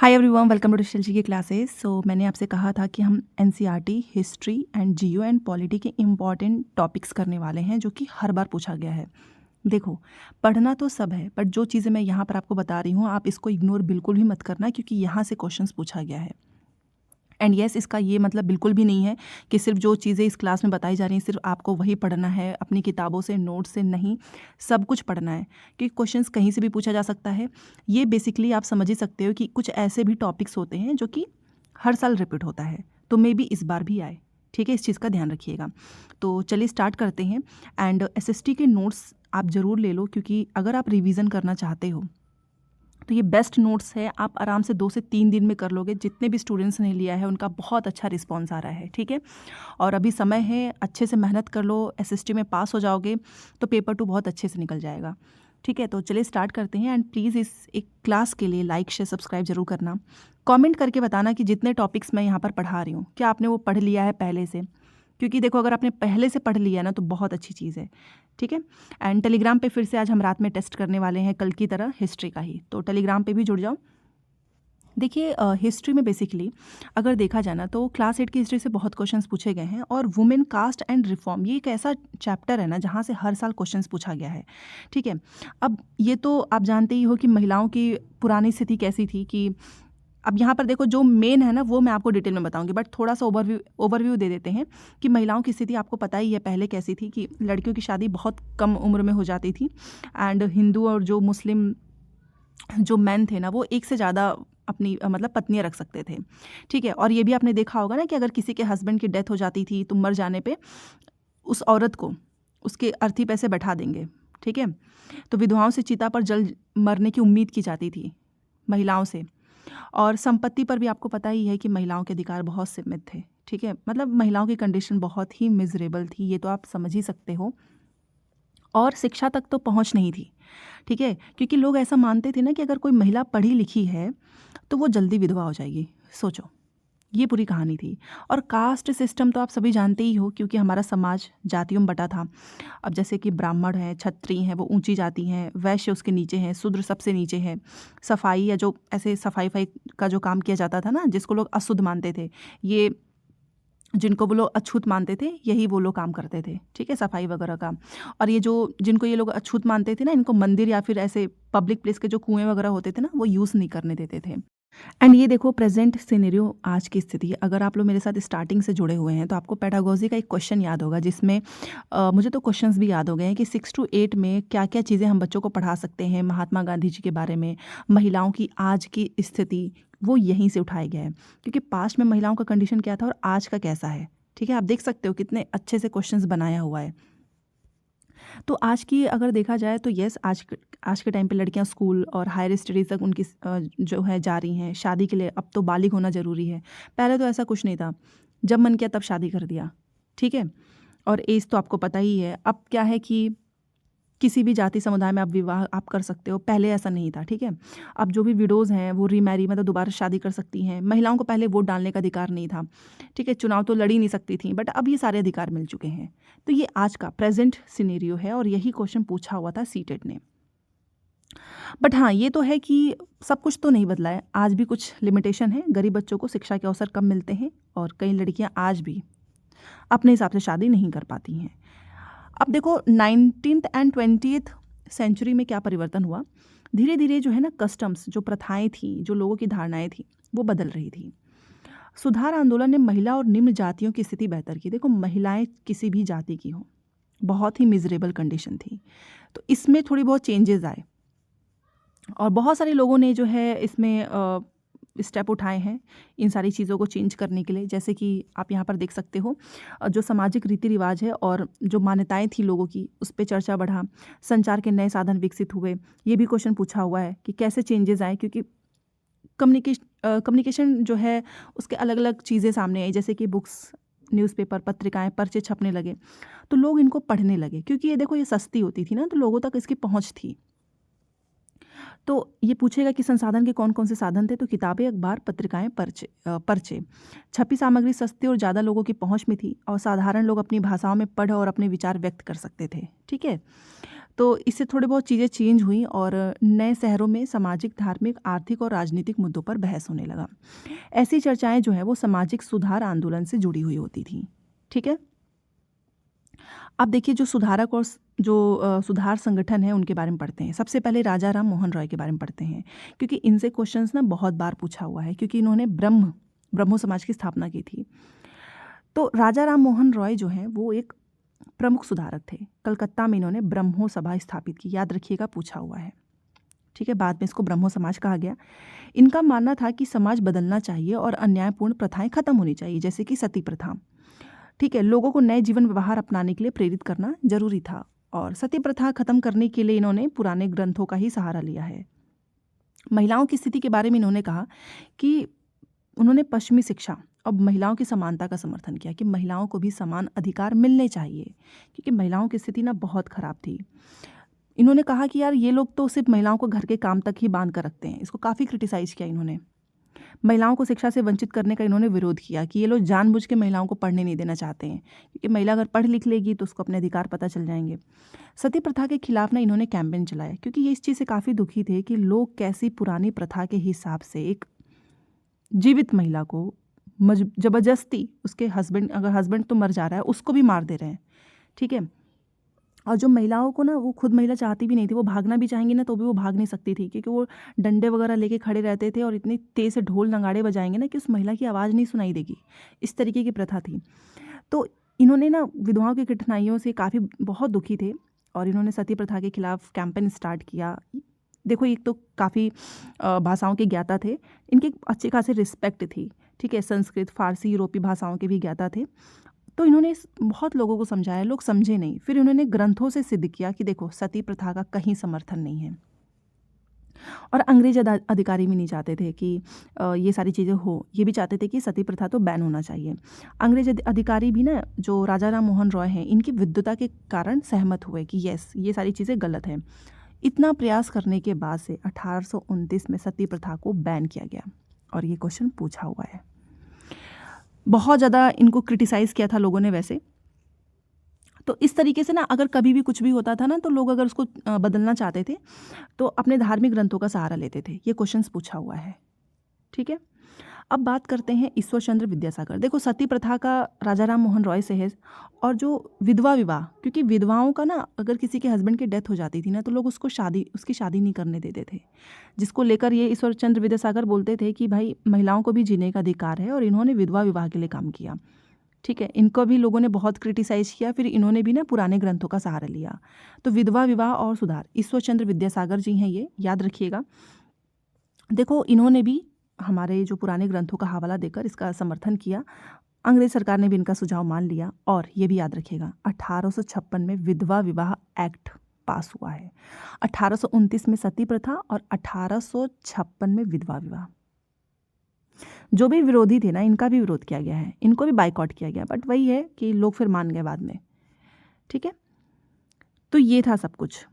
Hi everyone, welcome to digital जी की classes. मैंने आपसे कहा था कि हम NCERT, history and geo and polity के इम्पॉर्टेंट टॉपिक्स करने वाले हैं जो कि हर बार पूछा गया है। देखो, पढ़ना तो सब है, बट जो चीज़ें मैं यहाँ पर आपको बता रही हूँ आप इसको इग्नोर बिल्कुल भी मत करना, क्योंकि यहाँ से क्वेश्चंस पूछा गया है। एंड येस, इसका ये मतलब बिल्कुल भी नहीं है कि सिर्फ जो चीज़ें इस क्लास में बताई जा रही हैं सिर्फ आपको वही पढ़ना है, अपनी किताबों से, नोट से नहीं, सब कुछ पढ़ना है, क्योंकि क्वेश्चंस कहीं से भी पूछा जा सकता है। ये बेसिकली आप समझ ही सकते हो कि कुछ ऐसे भी टॉपिक्स होते हैं जो कि हर साल रिपीट होता है, तो मे बी इस बार भी आए। ठीक है, इस चीज़ का ध्यान रखिएगा। तो चलिए स्टार्ट करते हैं। एंड एसएसटी के नोट्स आप ज़रूर ले लो, क्योंकि अगर आप रिवीजन करना चाहते हो तो ये बेस्ट नोट्स है। आप आराम से 2 से 3 दिन में कर लोगे। जितने भी स्टूडेंट्स ने लिया है उनका बहुत अच्छा रिस्पॉन्स आ रहा है। ठीक है, और अभी समय है, अच्छे से मेहनत कर लो, एसएसटी में पास हो जाओगे तो पेपर 2 बहुत अच्छे से निकल जाएगा। ठीक है, तो चलिए स्टार्ट करते हैं। एंड प्लीज़ इस एक क्लास के लिए लाइक शेयर सब्सक्राइब जरूर करना। कमेंट करके बताना कि जितने टॉपिक्स मैं यहाँ पर पढ़ा रही हूँ क्या आपने वो पढ़ लिया है पहले से, क्योंकि देखो अगर आपने पहले से पढ़ लिया ना तो बहुत अच्छी चीज़ है। ठीक है, एंड टेलीग्राम पे फिर से आज हम रात में टेस्ट करने वाले हैं, कल की तरह हिस्ट्री का ही, तो टेलीग्राम पे भी जुड़ जाओ। देखिए, हिस्ट्री में बेसिकली अगर देखा जाए ना तो क्लास 8 की हिस्ट्री से बहुत क्वेश्चंस पूछे गए हैं, और वुमेन कास्ट एंड रिफॉर्म ये एक ऐसा चैप्टर है ना जहाँ से हर साल क्वेश्चंस पूछा गया है। ठीक है, अब ये तो आप जानते ही हो कि महिलाओं की पुरानी स्थिति कैसी थी। कि अब यहाँ पर देखो, जो मेन है ना वो मैं आपको डिटेल में बताऊंगी, बट थोड़ा सा ओवरव्यू दे देते हैं कि महिलाओं की स्थिति आपको पता ही है पहले कैसी थी, कि लड़कियों की शादी बहुत कम उम्र में हो जाती थी। एंड हिंदू और जो मुस्लिम जो मैन थे ना वो एक से ज़्यादा अपनी मतलब पत्नियां रख सकते थे। ठीक है, और ये भी आपने देखा होगा ना कि अगर किसी के हस्बैंड की डेथ हो जाती थी तो मर जाने पे उस औरत को उसके अर्थी पैसे बैठा देंगे। ठीक है, तो विधवाओं से चिता पर जल मरने की उम्मीद की जाती थी महिलाओं से। और संपत्ति पर भी आपको पता ही है कि महिलाओं के अधिकार बहुत सीमित थे। ठीक है, मतलब महिलाओं की कंडीशन बहुत ही मिजरेबल थी, ये तो आप समझ ही सकते हो। और शिक्षा तक तो पहुंच नहीं थी। ठीक है, क्योंकि लोग ऐसा मानते थे ना कि अगर कोई महिला पढ़ी लिखी है तो वो जल्दी विधवा हो जाएगी। सोचो, ये पूरी कहानी थी। और कास्ट सिस्टम तो आप सभी जानते ही हो, क्योंकि हमारा समाज जातियों में बटा था। अब जैसे कि ब्राह्मण हैं, क्षत्रिय हैं, वो ऊंची जाति हैं, वैश्य उसके नीचे हैं, शूद्र सबसे नीचे है। सफाई या जो ऐसे सफाई फाई का जो काम किया जाता था ना, जिसको लोग अशुद्ध मानते थे, ये जिनको वो लोग अछूत मानते थे, यही वो लोग काम करते थे। ठीक है, सफाई वगैरह का। और ये जो जिनको ये लोग अछूत मानते थे ना, इनको मंदिर या फिर ऐसे पब्लिक प्लेस के जो कुएं वगैरह होते थे ना वो यूज़ नहीं करने देते थे। एंड ये देखो प्रेजेंट सिनेरियो, आज की स्थिति। अगर आप लोग मेरे साथ स्टार्टिंग से जुड़े हुए हैं तो आपको पेडागोजी का एक क्वेश्चन याद होगा, जिसमें मुझे तो क्वेश्चंस भी याद हो गए हैं कि 6 to 8 में क्या क्या चीज़ें हम बच्चों को पढ़ा सकते हैं। महात्मा गांधी जी के बारे में, महिलाओं की आज की स्थिति, वो यहीं से उठाया गया है, क्योंकि पास्ट में महिलाओं का कंडीशन क्या था और आज का कैसा है। ठीक है, आप देख सकते हो कितने अच्छे से क्वेश्चंस बनाया हुआ है। तो आज की अगर देखा जाए तो यस, आज के टाइम पे लड़कियां स्कूल और हायर स्टडीज़ तक उनकी जो है जा रही हैं। शादी के लिए अब तो बालिग होना ज़रूरी है। पहले तो ऐसा कुछ नहीं था, जब मन किया तब शादी कर दिया। ठीक है, और एज तो आपको पता ही है। अब क्या है कि किसी भी जाति समुदाय में आप विवाह आप कर सकते हो, पहले ऐसा नहीं था। ठीक है, अब जो भी विडोज़ हैं वो रीमैरी मतलब दोबारा शादी कर सकती हैं। महिलाओं को पहले वोट डालने का अधिकार नहीं था। ठीक है, चुनाव तो लड़ ही नहीं सकती थी, बट अब ये सारे अधिकार मिल चुके हैं। तो ये आज का प्रेजेंट सिनेरियो है, और यही क्वेश्चन पूछा हुआ था सीटेट ने। बट हाँ, ये तो है कि सब कुछ तो नहीं बदला है, आज भी कुछ लिमिटेशन है। गरीब बच्चों को शिक्षा के अवसर कम मिलते हैं, और कई लड़कियां आज भी अपने हिसाब से शादी नहीं कर पाती हैं। अब देखो 19th एंड 20th सेंचुरी में क्या परिवर्तन हुआ। धीरे धीरे जो है ना, कस्टम्स, जो प्रथाएं थी, जो लोगों की धारणाएं थी, वो बदल रही थी। सुधार आंदोलन ने महिला और निम्न जातियों की स्थिति बेहतर की। देखो, महिलाएं किसी भी जाति की हो, बहुत ही मिजरेबल कंडीशन थी, तो इसमें थोड़ी बहुत चेंजेस आए, और बहुत सारे लोगों ने जो है इसमें स्टेप उठाए हैं इन सारी चीज़ों को चेंज करने के लिए। जैसे कि आप यहाँ पर देख सकते हो, जो सामाजिक रीति रिवाज है और जो मान्यताएं थी लोगों की, उस पर चर्चा बढ़ा। संचार के नए साधन विकसित हुए। ये भी क्वेश्चन पूछा हुआ है कि कैसे चेंजेस आए, क्योंकि कम्युनिकेशन जो है उसके अलग अलग चीज़ें सामने आई, जैसे कि बुक्स, न्यूज़पेपर, पत्रिकाएं, पर्चे छपने लगे, तो लोग इनको पढ़ने लगे, क्योंकि ये देखो ये सस्ती होती थी ना, तो लोगों तक इसकी पहुँच थी। तो ये पूछेगा कि संसाधन के कौन कौन से साधन थे, तो किताबें, अखबार, पत्रिकाएं, पर्चे। छपी सामग्री सस्ती और ज़्यादा लोगों की पहुंच में थी, और साधारण लोग अपनी भाषाओं में पढ़ और अपने विचार व्यक्त कर सकते थे। ठीक है, तो इससे थोड़े बहुत चीज़ें चेंज हुई और नए शहरों में सामाजिक, धार्मिक, आर्थिक और राजनीतिक मुद्दों पर बहस होने लगा। ऐसी चर्चाएं जो है वो सामाजिक सुधार आंदोलन से जुड़ी हुई होती थी। ठीक है। अब देखिए जो सुधारक और सुधार संगठन है उनके बारे में पढ़ते हैं। सबसे पहले राजा राम मोहन रॉय के बारे में पढ़ते हैं, क्योंकि इनसे क्वेश्चंस ना बहुत बार पूछा हुआ है, क्योंकि इन्होंने ब्रह्मो समाज की स्थापना की थी। तो राजा राम मोहन रॉय जो हैं वो एक प्रमुख सुधारक थे। कलकत्ता में इन्होंने ब्रह्मो सभा स्थापित की, याद रखिएगा, पूछा हुआ है। ठीक है, बाद में इसको ब्रह्मो समाज कहा गया। इनका मानना था कि समाज बदलना चाहिए और अन्यायपूर्ण प्रथाएं खत्म होनी चाहिए, जैसे कि सती प्रथा। ठीक है, लोगों को नए जीवन व्यवहार अपनाने के लिए प्रेरित करना जरूरी था और सती प्रथा खत्म करने के लिए इन्होंने पुराने ग्रंथों का ही सहारा लिया है। महिलाओं की स्थिति के बारे में इन्होंने कहा कि उन्होंने पश्चिमी शिक्षा और महिलाओं की समानता का समर्थन किया कि महिलाओं को भी समान अधिकार मिलने चाहिए, क्योंकि महिलाओं की स्थिति ना बहुत ख़राब थी। इन्होंने कहा कि यार ये लोग तो सिर्फ महिलाओं को घर के काम तक ही बांध कर रखते हैं। इसको काफ़ी क्रिटिसाइज़ किया इन्होंने। महिलाओं को शिक्षा से वंचित करने का इन्होंने विरोध किया कि ये लोग जानबूझ के महिलाओं को पढ़ने नहीं देना चाहते हैं, क्योंकि महिला अगर पढ़ लिख लेगी तो उसको अपने अधिकार पता चल जाएंगे। सती प्रथा के खिलाफ ना इन्होंने कैंपेन चलाया, क्योंकि ये इस चीज़ से काफ़ी दुखी थे कि लोग कैसी पुरानी प्रथा के हिसाब से एक जीवित महिला को ज़बरदस्ती, उसके हस्बैंड, अगर हस्बैंड तो मर जा रहा है, उसको भी मार दे रहे हैं। ठीक है, और जो महिलाओं को ना, वो खुद महिला चाहती भी नहीं थी, वो भागना भी चाहेंगी ना तो भी वो भाग नहीं सकती थी, क्योंकि वो डंडे वगैरह लेके खड़े रहते थे और इतनी तेज़ से ढोल नगाड़े बजाएंगे ना कि उस महिला की आवाज़ नहीं सुनाई देगी। इस तरीके की प्रथा थी। तो इन्होंने ना विधवाओं की कठिनाइयों से काफ़ी बहुत दुखी थे और इन्होंने सती प्रथा के खिलाफ कैंपेन स्टार्ट किया। देखो, एक तो काफ़ी भाषाओं के ज्ञाता थे, इनके अच्छे खासे रिस्पेक्ट थी। ठीक है, संस्कृत, फारसी, यूरोपीय भाषाओं के भी ज्ञाता थे। तो इन्होंने बहुत लोगों को समझाया, लोग समझे नहीं। फिर इन्होंने ग्रंथों से सिद्ध किया कि देखो सती प्रथा का कहीं समर्थन नहीं है। और अंग्रेज अधिकारी भी नहीं चाहते थे कि ये सारी चीज़ें हो, ये भी चाहते थे कि सती प्रथा तो बैन होना चाहिए। अंग्रेज अधिकारी भी ना, जो राजा राम मोहन रॉय हैं, इनकी विद्वता के कारण सहमत हुए कि यस, ये सारी चीज़ें गलत हैं। इतना प्रयास करने के बाद से 1829 में सती प्रथा को बैन किया गया और ये क्वेश्चन पूछा हुआ है। बहुत ज़्यादा इनको क्रिटिसाइज़ किया था लोगों ने वैसे। तो इस तरीके से ना, अगर कभी भी कुछ भी होता था ना, तो लोग अगर उसको बदलना चाहते थे तो अपने धार्मिक ग्रंथों का सहारा लेते थे। ये क्वेश्चंस पूछा हुआ है। ठीक है, अब बात करते हैं ईश्वर चंद्र विद्यासागर। देखो, सती प्रथा का राजा राम मोहन रॉय से है, और जो विधवा विवाह, क्योंकि विधवाओं का ना, अगर किसी के हस्बैंड की डेथ हो जाती थी ना, तो लोग उसकी शादी नहीं करने देते थे, जिसको लेकर ये ईश्वर चंद्र विद्यासागर बोलते थे कि भाई महिलाओं को भी जीने का अधिकार है, और इन्होंने विधवा विवाह के लिए काम किया। ठीक है, इनको भी लोगों ने बहुत क्रिटिसाइज़ किया, फिर इन्होंने भी ना पुराने ग्रंथों का सहारा लिया। तो विधवा विवाह और सुधार, ईश्वर चंद्र विद्यासागर जी हैं, ये याद रखिएगा। देखो, इन्होंने भी हमारे जो पुराने ग्रंथों का हवाला देकर इसका समर्थन किया। अंग्रेज सरकार ने भी इनका सुझाव मान लिया। और ये भी याद रखिएगा, 1856 में विधवा विवाह एक्ट पास हुआ है। 1829 में सती प्रथा और 1856 में विधवा विवाह। जो भी विरोधी थे ना, इनका भी विरोध किया गया है, इनको भी बाइकआउट किया गया, बट वही है कि लोग फिर मान गए बाद में। ठीक है, तो ये था सब कुछ।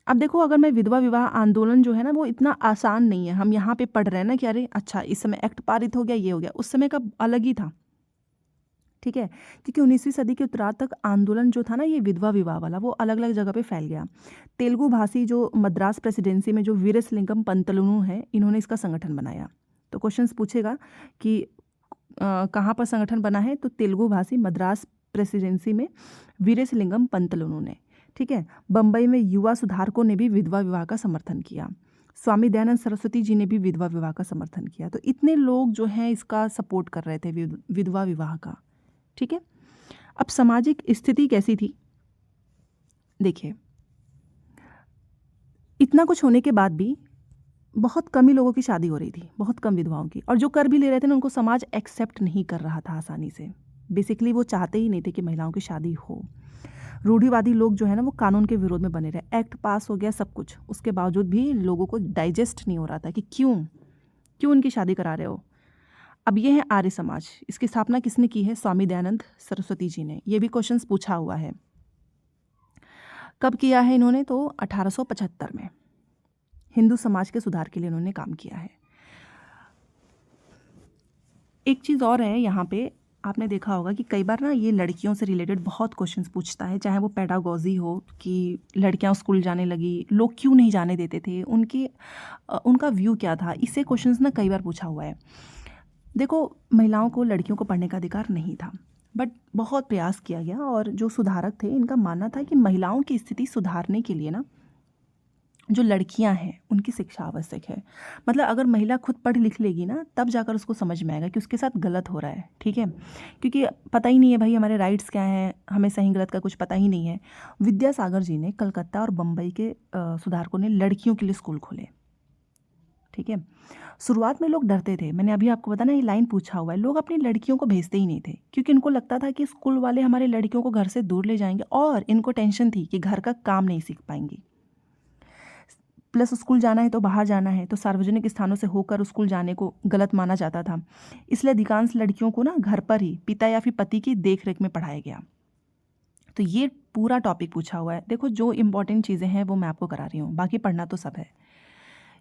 अब देखो, अगर मैं विधवा विवाह आंदोलन जो है ना, वो इतना आसान नहीं है। हम यहाँ पे पढ़ रहे हैं ना कि अरे अच्छा, इस समय एक्ट पारित हो गया, ये हो गया, उस समय का अलग ही था। ठीक है, क्योंकि 19वीं सदी के उत्तरार्ध तक आंदोलन जो था ना, ये विधवा विवाह वाला, वो अलग अलग जगह पे फैल गया। तेलुगु भाषी जो मद्रास प्रेसिडेंसी में जो वीरेशलिंगम पंतलुनु है, इन्होंने इसका संगठन बनाया। तो क्वेश्चंस पूछेगा कि कहाँ पर संगठन बना है, तो तेलुगु भाषी मद्रास प्रेसिडेंसी में वीरेशलिंगम पंतलुनु ने। ठीक है, बम्बई में युवा सुधारकों ने भी विधवा विवाह का समर्थन किया। स्वामी दयानंद सरस्वती जी ने भी विधवा विवाह का समर्थन किया। तो इतने लोग जो हैं इसका सपोर्ट कर रहे थे विधवा विवाह का। ठीक है, अब सामाजिक स्थिति कैसी थी, देखिए, इतना कुछ होने के बाद भी बहुत कम ही लोगों की शादी हो रही थी, बहुत कम विधवाओं की, और जो कर भी ले रहे थे ना, उनको समाज एक्सेप्ट नहीं कर रहा था आसानी से। बेसिकली वो चाहते ही नहीं थे कि महिलाओं की शादी हो। रूढ़िवादी लोग जो है ना, वो कानून के विरोध में बने रहे। एक्ट पास हो गया, सब कुछ, उसके बावजूद भी लोगों को डाइजेस्ट नहीं हो रहा था कि क्यों उनकी शादी करा रहे हो। अब ये है आर्य समाज। इसकी स्थापना किसने की है? स्वामी दयानंद सरस्वती जी ने। ये भी क्वेश्चंस पूछा हुआ है। कब किया है इन्होंने? तो 1875 में। हिंदू समाज के सुधार के लिए इन्होंने काम किया है। एक चीज़ और है यहाँ पे, आपने देखा होगा कि कई बार ना ये लड़कियों से रिलेटेड बहुत क्वेश्चंस पूछता है, चाहे वो पेडागोजी हो कि लड़कियां स्कूल जाने लगी, लोग क्यों नहीं जाने देते थे, उनका व्यू क्या था, इससे क्वेश्चंस ना कई बार पूछा हुआ है। देखो, महिलाओं को लड़कियों को पढ़ने का अधिकार नहीं था, बट बहुत प्रयास किया गया और जो सुधारक थे इनका मानना था कि महिलाओं की स्थिति सुधारने के लिए ना जो लड़कियां हैं उनकी शिक्षा आवश्यक है। मतलब अगर महिला खुद पढ़ लिख लेगी ना तब जाकर उसको समझ में आएगा कि उसके साथ गलत हो रहा है, ठीक है, क्योंकि पता ही नहीं है भाई हमारे राइट्स क्या हैं, हमें सही गलत का कुछ पता ही नहीं है। विद्यासागर जी ने कलकत्ता और बम्बई के सुधारकों ने लड़कियों के लिए स्कूल खोले, ठीक है। शुरुआत में लोग डरते थे, मैंने अभी आपको बताया ना ये लाइन पूछा हुआ है, लोग अपनी लड़कियों को भेजते ही नहीं थे क्योंकि इनको लगता था कि स्कूल वाले हमारे लड़कियों को घर से दूर ले जाएंगे और इनको टेंशन थी कि घर का काम नहीं सीख पाएंगी। प्लस स्कूल जाना है तो बाहर जाना है, तो सार्वजनिक स्थानों से होकर स्कूल जाने को गलत माना जाता था। इसलिए अधिकांश लड़कियों को ना घर पर ही पिता या फिर पति की देखरेख में पढ़ाया गया। तो ये पूरा टॉपिक पूछा हुआ है। देखो, जो इंपॉर्टेंट चीज़ें हैं वो मैं आपको करा रही हूँ, बाकी पढ़ना तो सब है।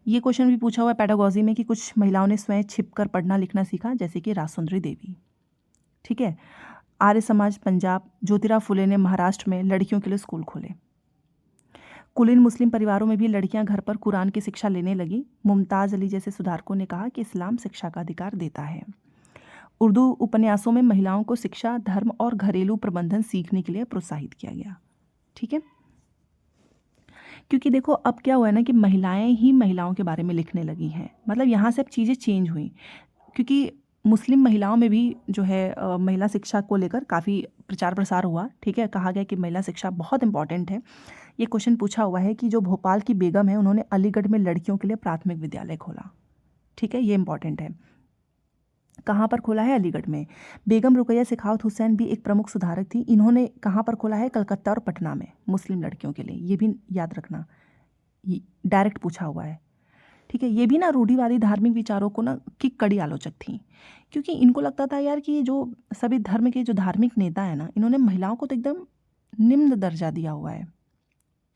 ये क्वेश्चन भी पूछा हुआ है पेडागोजी में कि कुछ महिलाओं ने स्वयं छिपकर पढ़ना लिखना सीखा, जैसे कि राजसुंदरी देवी, ठीक है। आर्य समाज पंजाब, ज्योतिराव फुले ने महाराष्ट्र में लड़कियों के लिए स्कूल खोले। कुलीन मुस्लिम परिवारों में भी लड़कियां घर पर कुरान की शिक्षा लेने लगी। मुमताज़ अली जैसे सुधारकों ने कहा कि इस्लाम शिक्षा का अधिकार देता है। उर्दू उपन्यासों में महिलाओं को शिक्षा, धर्म और घरेलू प्रबंधन सीखने के लिए प्रोत्साहित किया गया, ठीक है। क्योंकि देखो अब क्या हुआ है ना कि महिलाएं ही महिलाओं के बारे में लिखने लगी हैं, मतलब यहाँ से अब चीज़ें चेंज हुई, क्योंकि मुस्लिम महिलाओं में भी जो है महिला शिक्षा को लेकर काफ़ी प्रचार प्रसार हुआ, ठीक है। कहा गया कि महिला शिक्षा बहुत इंपॉर्टेंट है। ये क्वेश्चन पूछा हुआ है कि जो भोपाल की बेगम है उन्होंने अलीगढ़ में लड़कियों के लिए प्राथमिक विद्यालय खोला, ठीक है, ये इंपॉर्टेंट है। कहाँ पर खोला है? अलीगढ़ में। बेगम रुकैया सिखावत हुसैन भी एक प्रमुख सुधारक थी, इन्होंने कहाँ पर खोला है? कलकत्ता और पटना में, मुस्लिम लड़कियों के लिए, ये भी याद रखना, ये डायरेक्ट पूछा हुआ है, ठीक है। ये भी ना रूढ़िवादी धार्मिक विचारों को ना की कड़ी आलोचक थी, क्योंकि इनको लगता था यार कि ये जो सभी धर्म के जो धार्मिक नेता है ना, इन्होंने महिलाओं को तो एकदम निम्न दर्जा दिया हुआ है,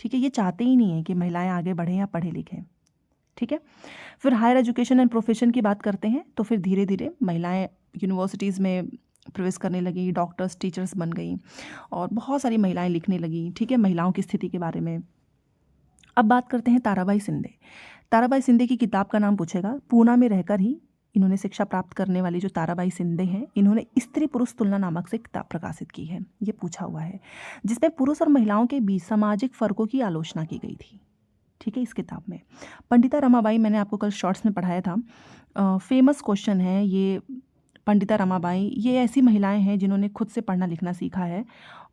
ठीक है। ये चाहते ही नहीं है कि महिलाएं आगे बढ़ें या पढ़े लिखें, ठीक है। फिर हायर एजुकेशन एंड प्रोफेशन की बात करते हैं, तो फिर धीरे धीरे महिलाएं यूनिवर्सिटीज़ में प्रवेश करने लगी, डॉक्टर्स टीचर्स बन गई और बहुत सारी महिलाएं लिखने लगी, ठीक है, महिलाओं की स्थिति के बारे में। अब बात करते हैं ताराबाई शिंदे। ताराबाई शिंदे की किताब का नाम पूछेगा। पूना में रहकर ही इन्होंने शिक्षा प्राप्त करने वाली जो ताराबाई शिंदे हैं, इन्होंने स्त्री पुरुष तुलना नामक से किताब प्रकाशित की है, ये पूछा हुआ है, जिसमें पुरुष और महिलाओं के बीच सामाजिक फ़र्कों की आलोचना की गई थी, ठीक है, इस किताब में। पंडिता रमाबाई मैंने आपको कल शॉर्ट्स में पढ़ाया था, फेमस क्वेश्चन है ये। पंडिता रमाबाई ये ऐसी महिलाएं हैं जिन्होंने खुद से पढ़ना लिखना सीखा है,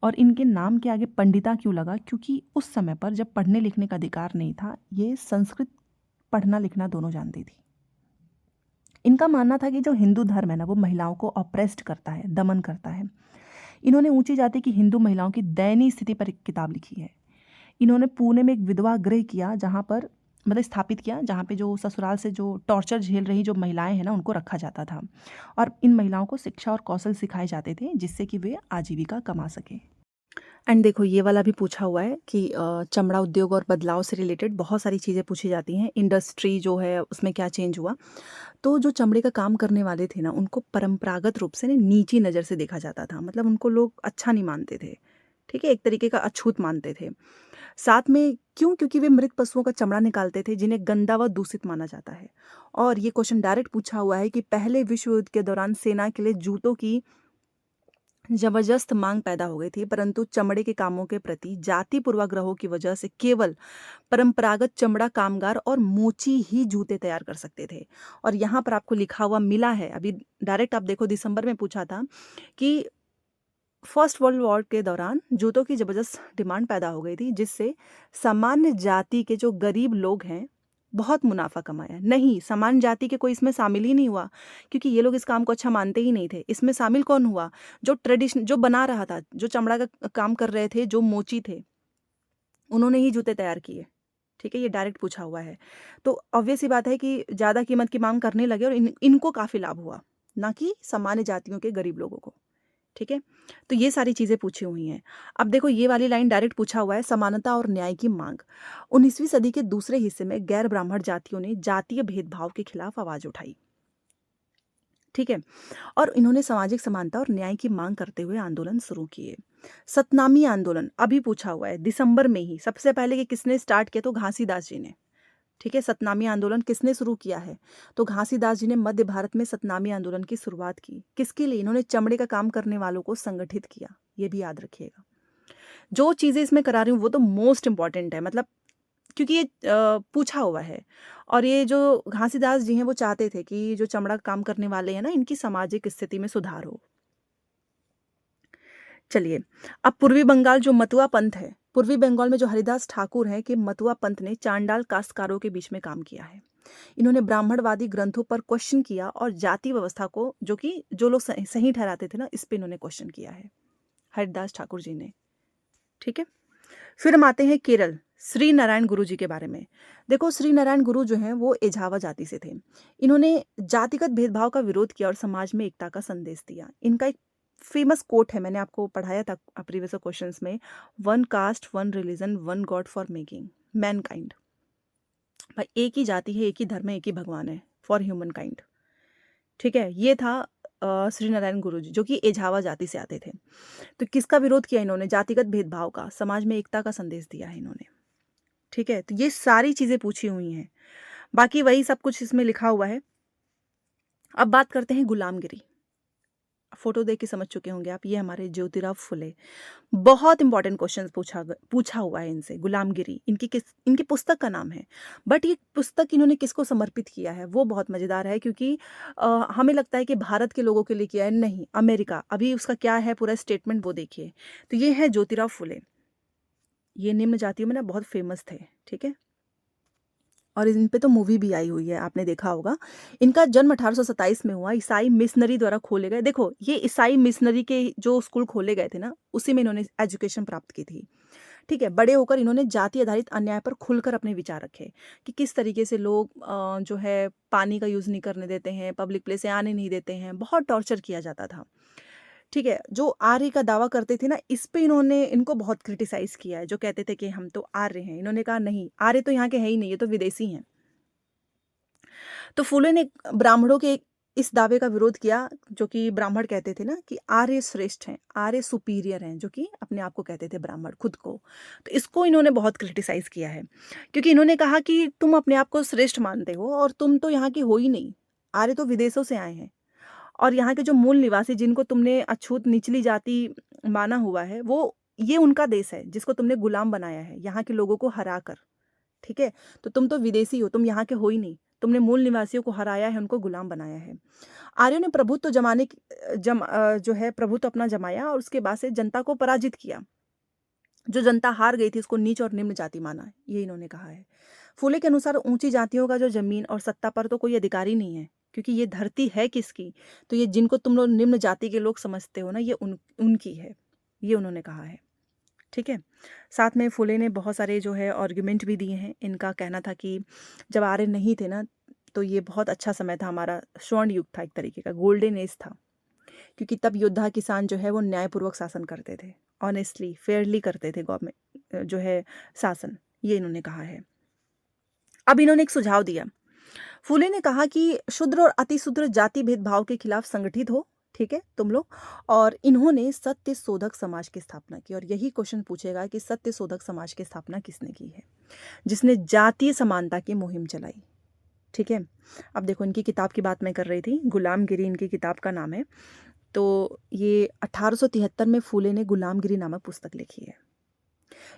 और इनके नाम के आगे पंडिता क्यों लगा? क्योंकि उस समय पर जब पढ़ने लिखने का अधिकार नहीं था, ये संस्कृत पढ़ना लिखना दोनों जानती थी। इनका मानना था कि जो हिंदू धर्म है ना वो महिलाओं को ऑप्रेस्ड करता है, दमन करता है। इन्होंने ऊंची जाति की हिंदू महिलाओं की दयनीय स्थिति पर एक किताब लिखी है। इन्होंने पुणे में एक विधवा गृह किया, जहाँ पर मतलब स्थापित किया, जहाँ पे जो ससुराल से जो टॉर्चर झेल रही जो महिलाएं हैं ना उनको रखा जाता था, और इन महिलाओं को शिक्षा और कौशल सिखाए जाते थे जिससे कि वे आजीविका कमा सकें। एंड देखो ये वाला भी पूछा हुआ है कि चमड़ा उद्योग और बदलाव से रिलेटेड बहुत सारी चीज़ें पूछी जाती हैं। इंडस्ट्री जो है उसमें क्या चेंज हुआ? तो जो चमड़े का काम करने वाले थे ना उनको परंपरागत रूप से ना नीची नज़र से देखा जाता था, मतलब उनको लोग अच्छा नहीं मानते थे, ठीक है, एक तरीके का अछूत मानते थे। साथ में क्यों? क्योंकि वे मृत पशुओं का चमड़ा निकालते थे जिन्हें गंदा व दूषित माना जाता है। और ये क्वेश्चन डायरेक्ट पूछा हुआ है कि पहले विश्व युद्ध के दौरान सेना के लिए जूतों की जबरदस्त मांग पैदा हो गई थी, परंतु चमड़े के कामों के प्रति जाति पूर्वाग्रहों की वजह से केवल परंपरागत चमड़ा कामगार और मोची ही जूते तैयार कर सकते थे। और यहाँ पर आपको लिखा हुआ मिला है, अभी डायरेक्ट आप देखो, दिसंबर में पूछा था कि फर्स्ट वर्ल्ड वॉर के दौरान जूतों की जबरदस्त डिमांड पैदा हो गई थी, जिससे सामान्य जाति के जो गरीब लोग हैं बहुत मुनाफा कमाया। नहीं, सामान्य जाति के कोई इसमें शामिल ही नहीं हुआ, क्योंकि ये लोग इस काम को अच्छा मानते ही नहीं थे। इसमें शामिल कौन हुआ? जो ट्रेडिशन जो बना रहा था, जो चमड़ा का काम कर रहे थे, जो मोची थे, उन्होंने ही जूते तैयार किए, ठीक है, ये डायरेक्ट पूछा हुआ है। तो ऑब्वियस सी बात है कि ज़्यादा कीमत की मांग करने लगे और इनको काफ़ी लाभ हुआ, ना कि सामान्य जातियों के गरीब लोगों को, ठीक है। तो ये सारी चीज़ें पूछी हुई हैं। अब देखो ये वाली लाइन डायरेक्ट पूछा हुआ है, समानता और न्याय की मांग। 19वीं सदी के दूसरे हिस्से में गैर ब्राह्मण जातियों ने जातीय भेदभाव के खिलाफ आवाज़ उठाई। ठीक है? और इन्होंने सामाजिक समानता और न्याय की मांग करते हुए आंदोलन शुरू किए। सतनामी आंदोलन अभी पूछा हुआ है, दिसंबर में ही सबसे पहले कि किसने स्टार्ट किया, तो घासीदास जी ने। ठीक है, सतनामी आंदोलन किसने शुरू किया है, तो घासीदास जी ने मध्य भारत में सतनामी आंदोलन की शुरुआत की। किसके लिए? इन्होंने चमड़े का काम करने वालों को संगठित किया। ये भी याद रखिएगा। जो चीज़ें इसमें करा रही हूँ वो तो मोस्ट इंपॉर्टेंट है, मतलब क्योंकि ये पूछा हुआ है। और ये जो घासीदास जी हैं वो चाहते थे कि जो चमड़ा का काम करने वाले हैं ना, इनकी सामाजिक स्थिति में सुधार हो। चलिए, अब पूर्वी बंगाल जो मतुआ पंथ है, पूर्वी बंगाल में जो हरिदास ठाकुर हैं कि मतुआ पंथ ने चांडाल काश्तकारों के बीच में काम किया है। इन्होंने ब्राह्मणवादी ग्रंथों पर क्वेश्चन किया और जाति व्यवस्था को, जो कि जो लोग सही ठहराते थे ना, इस पे इन्होंने क्वेश्चन किया है, हरिदास ठाकुर जी ने। ठीक है, फिर हम आते हैं केरल, श्री नारायण गुरु जी के बारे में। देखो, श्री नारायण गुरु जो हैं वो एझावा जाति से थे। इन्होंने जातिगत भेदभाव का विरोध किया और समाज में एकता का संदेश दिया। इनका एक फेमस कोट है, मैंने आपको पढ़ाया था प्रीवियस क्वेश्चंस में, one cast one religion one God for making Mankind. भाई, एक ही जाति है, एक ही धर्म है, एक ही भगवान है फॉर ह्यूमन काइंड। ठीक है, ये था श्री नारायण गुरु जी, जो कि एझावा जाति से आते थे। तो किसका विरोध किया इन्होंने? जातिगत भेदभाव का, समाज में एकता का संदेश दिया है इन्होंने। ठीक है, तो ये सारी चीज़ें पूछी हुई हैं, बाकी वही सब कुछ इसमें लिखा हुआ है। अब बात करते हैं गुलामगिरी। फोटो देख के समझ चुके होंगे आप, ये हमारे ज्योतिराव फुले। बहुत इंपॉर्टेंट क्वेश्चन पूछा हुआ है इनसे। गुलामगिरी इनकी पुस्तक का नाम है, बट ये पुस्तक इन्होंने किसको समर्पित किया है वो बहुत मज़ेदार है, क्योंकि हमें लगता है कि भारत के लोगों के लिए किया है, नहीं, अमेरिका। अभी उसका क्या है पूरा स्टेटमेंट वो देखिए। तो ये है ज्योतिराव फुले। ये निम्न जातियों में ना बहुत फेमस थे। ठीक है, और इन पे तो मूवी भी आई हुई है, आपने देखा होगा। इनका जन्म 1827 में हुआ, ईसाई मिशनरी द्वारा खोले गए। देखो, ये ईसाई मिशनरी के जो स्कूल खोले गए थे ना, उसी में इन्होंने एजुकेशन प्राप्त की थी। ठीक है, बड़े होकर इन्होंने जाति आधारित अन्याय पर खुलकर अपने विचार रखे कि किस तरीके से लोग जो है पानी का यूज़ नहीं करने देते हैं, पब्लिक प्लेस से आने नहीं देते हैं, बहुत टॉर्चर किया जाता था। ठीक है, जो आर्य का दावा करते थे ना, इस पे इन्होंने इनको बहुत क्रिटिसाइज़ किया है, जो कहते थे कि हम तो आर्य हैं। इन्होंने कहा नहीं, आर्य तो यहाँ के है ही नहीं, ये तो विदेशी हैं। तो फुले ने ब्राह्मणों के इस दावे का विरोध किया, जो कि ब्राह्मण कहते थे ना कि आर्य श्रेष्ठ हैं, आर्य सुपीरियर हैं, जो कि अपने आप को कहते थे ब्राह्मण खुद को। तो इसको इन्होंने बहुत क्रिटिसाइज किया है, क्योंकि इन्होंने कहा कि तुम अपने आप को श्रेष्ठ मानते हो और तुम तो यहाँ की हो ही नहीं, आर्य तो विदेशों से आए हैं। और यहाँ के जो मूल निवासी, जिनको तुमने अछूत निचली जाति माना हुआ है, वो ये उनका देश है जिसको तुमने गुलाम बनाया है, यहाँ के लोगों को हरा कर। ठीक है, तो तुम तो विदेशी हो, तुम यहाँ के हो ही नहीं, तुमने मूल निवासियों को हराया है, उनको गुलाम बनाया है। आर्यों ने प्रभुत्व जमाने जो है प्रभुत्व अपना जमाया और उसके बाद से जनता को पराजित किया। जो जनता हार गई थी उसको नीच और निम्न जाति माना, ये इन्होंने कहा है। फूले के अनुसार ऊंची जातियों का जो जमीन और सत्ता पर तो कोई अधिकार ही नहीं है, क्योंकि ये धरती है किसकी? तो ये जिनको तुम लोग निम्न जाति के लोग समझते हो ना, ये उनकी है, ये उन्होंने कहा है। ठीक है, साथ में फुले ने बहुत सारे जो है आर्गुमेंट भी दिए हैं। इनका कहना था कि जब आर्य नहीं थे ना, तो ये बहुत अच्छा समय था, हमारा स्वर्ण युग था, एक तरीके का गोल्डन एज था, क्योंकि तब योद्धा किसान जो है वो न्यायपूर्वक शासन करते थे, ऑनेस्टली फेयरली करते थे गवर्नमेंट जो है शासन, ये इन्होंने कहा है। अब इन्होंने एक सुझाव दिया। फुले ने कहा कि शूद्र और अतिशूद्र जाति भेदभाव के खिलाफ संगठित हो, ठीक है तुम लोग। और इन्होंने सत्य शोधक समाज की स्थापना की, और यही क्वेश्चन पूछेगा कि सत्य शोधक समाज की स्थापना किसने की है? जिसने जातीय समानता की मुहिम चलाई। ठीक है, अब देखो, इनकी किताब की बात मैं कर रही थी, गुलामगिरी इनकी किताब का नाम है। तो ये 1873 में फुले ने गुलामगिरी नामक पुस्तक लिखी है।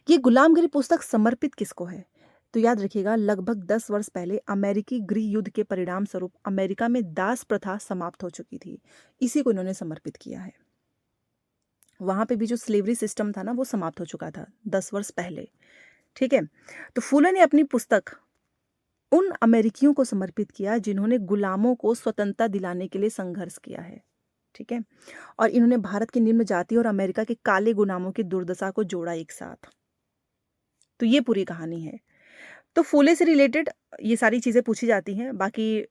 ये गुलामगिरी पुस्तक समर्पित किसको है? तो याद रखिएगा, लगभग 10 वर्ष पहले अमेरिकी गृह युद्ध के परिणाम स्वरूप अमेरिका में दास प्रथा समाप्त हो चुकी थी, इसी को इन्होंने समर्पित किया है। वहां पे भी जो स्लेवरी सिस्टम था ना, वो समाप्त हो चुका था 10 वर्ष पहले। ठीक है, तो फुले ने अपनी पुस्तक उन अमेरिकियों को समर्पित किया जिन्होंने गुलामों को स्वतंत्रता दिलाने के लिए संघर्ष किया है। ठीक है, और इन्होंने भारत की निम्न जाति और अमेरिका के काले गुलामों की दुर्दशा को जोड़ा एक साथ। तो ये पूरी कहानी है। तो फुले से रिलेटेड ये सारी चीज़ें पूछी जाती हैं। बाकी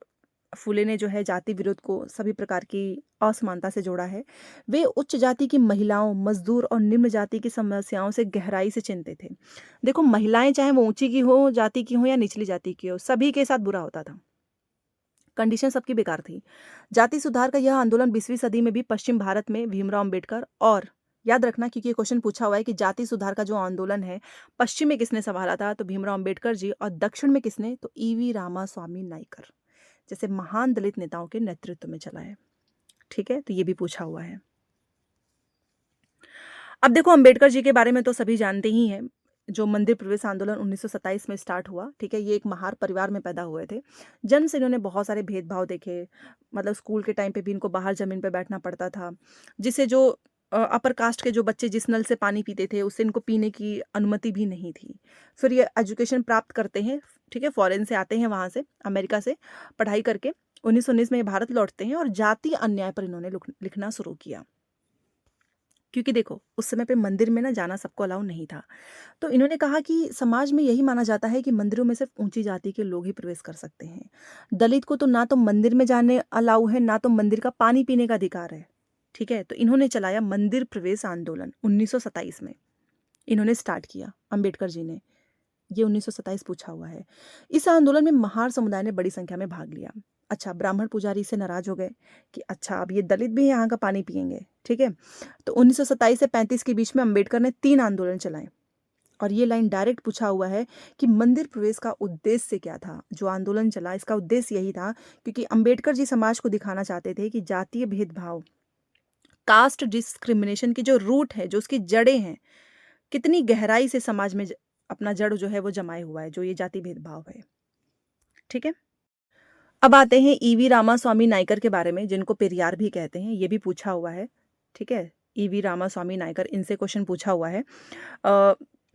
फुले ने जो है जाति विरोध को सभी प्रकार की असमानता से जोड़ा है। वे उच्च जाति की महिलाओं, मजदूर और निम्न जाति की समस्याओं से गहराई से चिंतित थे। देखो, महिलाएं चाहे वो ऊंची की हो जाति की हो या निचली जाति की हो, सभी के साथ बुरा होता था। कंडीशन सबकी बेकार थी। जाति सुधार का यह आंदोलन 20वीं सदी में भी पश्चिम भारत में भीमराव अंबेडकर और याद रखना क्योंकि ये क्वेश्चन पूछा हुआ है कि जाति सुधार का जो आंदोलन है पश्चिम में किसने संभाला था, तो भीमराव अंबेडकर जी, और दक्षिण में किसने, तो ईवी रामास्वामी नायकर जैसे महान दलित नेताओं के नेतृत्व में चला है। ठीक है, तो ये भी पूछा हुआ है। अब देखो अंबेडकर जी के बारे में तो सभी जानते ही हैं। जो मंदिर प्रवेश आंदोलन 1927 में स्टार्ट हुआ, ठीक है, ये एक महार परिवार में पैदा हुए थे। जन्म से इन्होंने बहुत सारे भेदभाव देखे, मतलब स्कूल के टाइम पे भी इनको बाहर जमीन पे बैठना पड़ता था, जिससे जो अपर कास्ट के जो बच्चे जिस नल से पानी पीते थे उससे इनको पीने की अनुमति भी नहीं थी। फिर ये एजुकेशन प्राप्त करते हैं, ठीक है, फॉरेन से आते हैं, वहाँ से अमेरिका से पढ़ाई करके 1919 में ये भारत लौटते हैं और जातीय अन्याय पर इन्होंने लिखना शुरू किया। क्योंकि देखो उस समय पे मंदिर में ना जाना सबको अलाउ नहीं था, तो इन्होंने कहा कि समाज में यही माना जाता है कि मंदिरों में सिर्फ ऊंची जाति के लोग ही प्रवेश कर सकते हैं। दलित को तो ना तो मंदिर में जाने अलाउ है, ना तो मंदिर का पानी पीने का अधिकार है। ठीक है, तो इन्होंने चलाया मंदिर प्रवेश आंदोलन 1927 में, इन्होंने स्टार्ट किया अंबेडकर जी ने। ये 1927 पूछा हुआ है। इस आंदोलन में महार समुदाय ने बड़ी संख्या में भाग लिया। अच्छा, ब्राह्मण पुजारी से नाराज हो गए कि अच्छा अब ये दलित भी यहाँ का पानी पिएंगे। ठीक है, तो 1927 से 35 के बीच में अंबेडकर ने 3 आंदोलन चलाए और ये लाइन डायरेक्ट पूछा हुआ है कि मंदिर प्रवेश का उद्देश्य क्या था। जो आंदोलन चला इसका उद्देश्य यही था क्योंकि अंबेडकर जी समाज को दिखाना चाहते थे कि जातीय भेदभाव, कास्ट डिस्क्रिमिनेशन की जो रूट है, जो उसकी जड़ें हैं, कितनी गहराई से समाज में अपना जड़ जो है वो जमाए हुआ है, जो ये जाति भेदभाव है। ठीक है, अब आते हैं ईवी रामास्वामी नायकर के बारे में, जिनको पेरियार भी कहते हैं। ये भी पूछा हुआ है। ठीक है, ईवी रामास्वामी नायकर, इनसे क्वेश्चन पूछा हुआ है।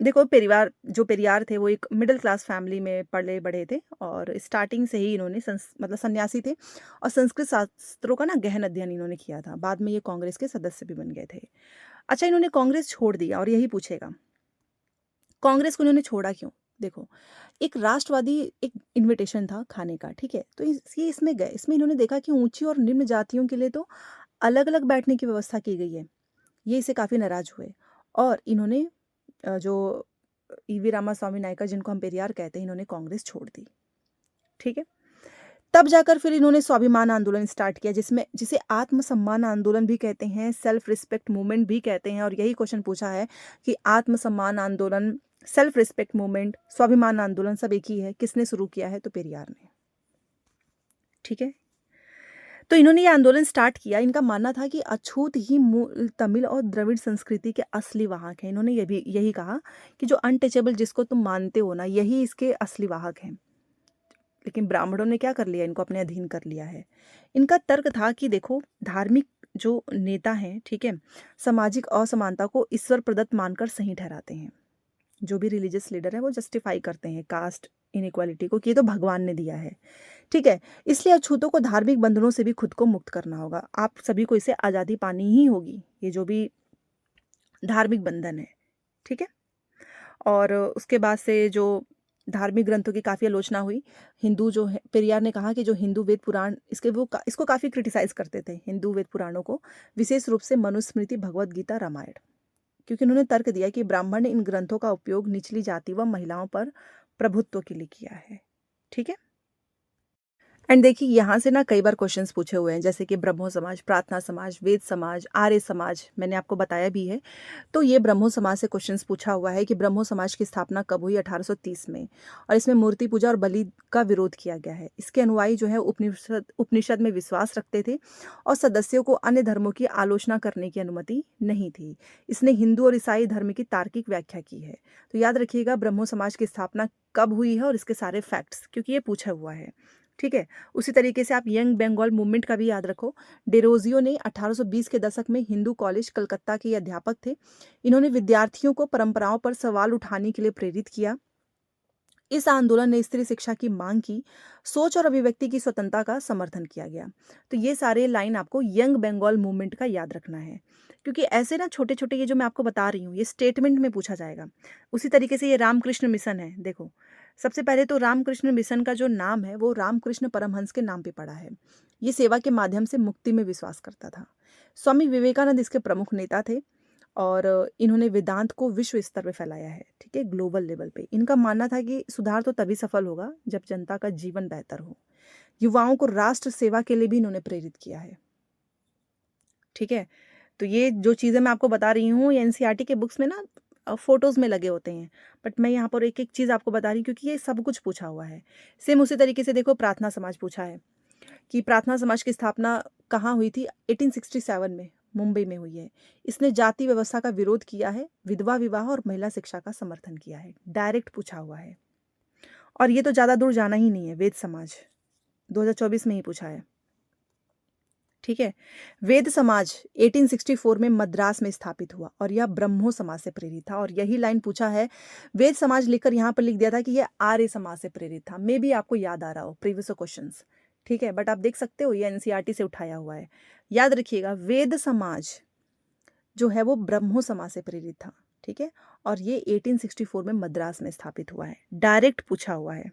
देखो पेरियार थे वो एक मिडिल क्लास फैमिली में पले बढ़े थे और स्टार्टिंग से ही इन्होंने मतलब सन्यासी थे और संस्कृत शास्त्रों का ना गहन अध्ययन इन्होंने किया था। बाद में ये कांग्रेस के सदस्य भी बन गए थे। अच्छा, इन्होंने कांग्रेस छोड़ दिया और यही पूछेगा कांग्रेस को इन्होंने छोड़ा क्यों। देखो, एक राष्ट्रवादी एक इनविटेशन था खाने का, ठीक है, तो ये इसमें गए। इसमें इन्होंने देखा कि ऊंची और निम्न जातियों के लिए तो अलग अलग बैठने की व्यवस्था की गई है। ये इससे काफ़ी नाराज हुए और इन्होंने जो ईवी रामास्वामी नायकर, जिनको हम पेरियार कहते हैं, इन्होंने कांग्रेस छोड़ दी। ठीक है, तब जाकर फिर इन्होंने स्वाभिमान आंदोलन स्टार्ट किया, जिसे आत्मसम्मान आंदोलन भी कहते हैं, सेल्फ रिस्पेक्ट मूवमेंट भी कहते हैं। और यही क्वेश्चन पूछा है कि आत्मसम्मान आंदोलन, सेल्फ रिस्पेक्ट मूवमेंट, स्वाभिमान आंदोलन सब एक ही है, किसने शुरू किया है, तो पेरियार ने। ठीक है, तो इन्होंने ये आंदोलन स्टार्ट किया। इनका मानना था कि अछूत ही मूल तमिल और द्रविड़ संस्कृति के असली वाहक हैं। इन्होंने यही कहा कि जो अनटचेबल, जिसको तुम मानते हो ना, यही इसके असली वाहक हैं। लेकिन ब्राह्मणों ने क्या कर लिया, इनको अपने अधीन कर लिया है। इनका तर्क था कि देखो, धार्मिक जो नेता हैं, ठीक है, सामाजिक असमानता को ईश्वर प्रदत्त मानकर सही ठहराते हैं। जो भी रिलीजियस लीडर है वो जस्टिफाई करते हैं कास्ट इनइक्वालिटी को कि ये तो भगवान ने दिया है। ठीक है, इसलिए अछूतों को धार्मिक बंधनों से भी खुद को मुक्त करना होगा। आप सभी को इसे आज़ादी पानी ही होगी, ये जो भी धार्मिक बंधन है। ठीक है, और उसके बाद से जो धार्मिक ग्रंथों की काफ़ी आलोचना हुई। हिंदू जो है, पेरियार ने कहा कि जो हिंदू वेद पुराण इसको काफ़ी क्रिटिसाइज़ करते थे, हिंदू वेद पुराणों को, विशेष रूप से मनुस्मृति, भगवद गीता, रामायण, क्योंकि उन्होंने तर्क दिया कि ब्राह्मण ने इन ग्रंथों का उपयोग निचली जाति व महिलाओं पर प्रभुत्व के लिए किया है। ठीक है, एंड देखिए यहाँ से ना कई बार क्वेश्चंस पूछे हुए हैं, जैसे कि ब्रह्मो समाज, प्रार्थना समाज, वेद समाज, आर्य समाज, मैंने आपको बताया भी है। तो ये ब्रह्मो समाज से क्वेश्चंस पूछा हुआ है कि ब्रह्मो समाज की स्थापना कब हुई, 1830 में, और इसमें मूर्ति पूजा और बलि का विरोध किया गया है। इसके अनुयायी जो है उपनिषद में विश्वास रखते थे और सदस्यों को अन्य धर्मों की आलोचना करने की अनुमति नहीं थी। इसने हिंदू और ईसाई धर्म की तार्किक व्याख्या की है। तो याद रखिएगा ब्रह्मो समाज की स्थापना कब हुई है और इसके सारे फैक्ट्स, क्योंकि ये पूछा हुआ है। ठीक है, उसी तरीके से आप यंग बंगाल मूवमेंट का भी याद रखो। डेरोजियो ने 1820 के दशक में हिंदू कॉलेज कलकत्ता के अध्यापक थे। इन्होंने विद्यार्थियों को परंपराओं पर सवाल उठाने के लिए प्रेरित किया। इस आंदोलन ने स्त्री शिक्षा की मांग की, सोच और अभिव्यक्ति की स्वतंत्रता का समर्थन किया गया। तो ये सारे लाइन आपको यंग बंगाल मूवमेंट का याद रखना है, क्योंकि ऐसे ना छोटे छोटे ये जो मैं आपको बता रही हूँ ये स्टेटमेंट में पूछा जाएगा। उसी तरीके से ये रामकृष्ण मिशन है। देखो, सबसे पहले तो रामकृष्ण मिशन का जो नाम है वो रामकृष्ण परमहंस के नाम पे पड़ा है। ये सेवा के माध्यम से मुक्ति में विश्वास करता था। स्वामी विवेकानंद इसके प्रमुख नेता थे और इन्होंने वेदांत को विश्व स्तर पे फैलाया है। ठीक है, ग्लोबल लेवल पे। इनका मानना था कि सुधार तो तभी सफल होगा जब जनता का जीवन बेहतर हो। युवाओं को राष्ट्र सेवा के लिए भी इन्होंने प्रेरित किया है। ठीक है, तो ये जो चीज़ें मैं आपको बता रही हूँ ये एनसीईआरटी के बुक्स में ना फोटोज़ में लगे होते हैं, बट मैं यहाँ पर एक एक चीज़ आपको बता रही हूँ क्योंकि ये सब कुछ पूछा हुआ है। सेम उसी तरीके से देखो प्रार्थना समाज पूछा है कि प्रार्थना समाज की स्थापना कहाँ हुई थी? 1867 में मुंबई में हुई है। इसने जाति व्यवस्था का विरोध किया है, विधवा विवाह और महिला शिक्षा का समर्थन किया है। डायरेक्ट पूछा हुआ है। और ये तो ज़्यादा दूर जाना ही नहीं है, वेद समाज 2024 में ही पूछा है। ठीक है, वेद समाज 1864 में मद्रास में स्थापित हुआ और यह ब्रह्मो समाज से प्रेरित था। और यही लाइन पूछा है, वेद समाज लिखकर यहाँ पर लिख दिया था कि यह आर्य समाज से प्रेरित था। मे भी आपको याद आ रहा हो प्रीवियस क्वेश्चंस। ठीक है, बट आप देख सकते हो ये एनसीईआरटी से उठाया हुआ है। याद रखिएगा, वेद समाज जो है वो ब्रह्मो समाज से प्रेरित था। ठीक है, और ये 1864 में मद्रास में स्थापित हुआ है। डायरेक्ट पूछा हुआ है।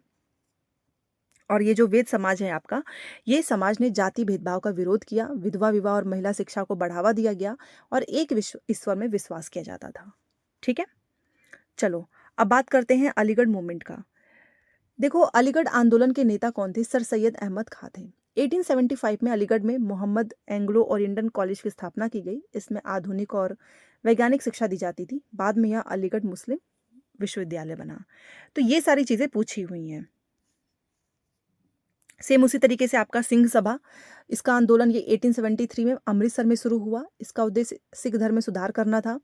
और ये जो वेद समाज है आपका, ये समाज ने जाति भेदभाव का विरोध किया, विधवा विवाह और महिला शिक्षा को बढ़ावा दिया गया और एक ईश्वर में विश्वास किया जाता था। ठीक है, चलो अब बात करते हैं अलीगढ़ मूवमेंट का। देखो, अलीगढ़ आंदोलन के नेता कौन थे? सर सैयद अहमद खां थे। 1875 में अलीगढ़ में मोहम्मद एंग्लो ओरिएंटल कॉलेज की स्थापना की गई। इसमें आधुनिक और वैज्ञानिक शिक्षा दी जाती थी। बाद में यह अलीगढ़ मुस्लिम विश्वविद्यालय बना। तो ये सारी चीज़ें पूछी हुई हैं। सेम उसी तरीके से आपका सिंह सभा, इसका आंदोलन ये 1873 में अमृतसर में शुरू हुआ। इसका उद्देश्य सिख धर्म में सुधार करना था।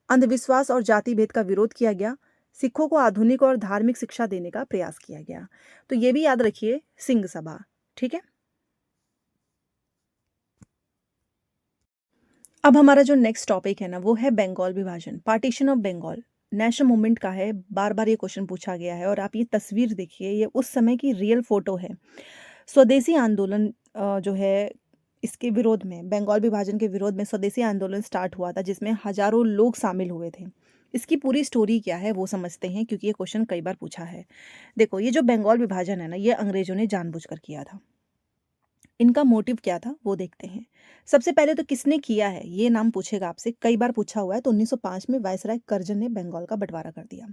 अंधविश्वास और जाति भेद का विरोध किया गया। सिखों को आधुनिक और धार्मिक शिक्षा देने का प्रयास किया गया। तो ये भी याद रखिए, सिंह सभा। ठीक है, अब हमारा जो नेक्स्ट टॉपिक है ना वो है बंगाल विभाजन, partition of Bengal. National movement का है, बार बार ये क्वेश्चन पूछा गया है। और आप ये तस्वीर देखिए, ये उस समय की रियल फोटो है। स्वदेशी आंदोलन जो है इसके विरोध में, बंगाल विभाजन के विरोध में स्वदेशी आंदोलन स्टार्ट हुआ था, जिसमें हजारों लोग शामिल हुए थे। इसकी पूरी स्टोरी क्या है वो समझते हैं, क्योंकि ये क्वेश्चन कई बार पूछा है। देखो, ये जो बंगाल विभाजन है ना, ये अंग्रेजों ने जानबूझकर किया था। इनका मोटिव क्या था वो देखते हैं। सबसे पहले तो किसने किया है ये नाम पूछेगा आपसे, कई बार पूछा हुआ है। तो 1905 में वायसराय कर्जन ने बंगाल का बंटवारा कर दिया।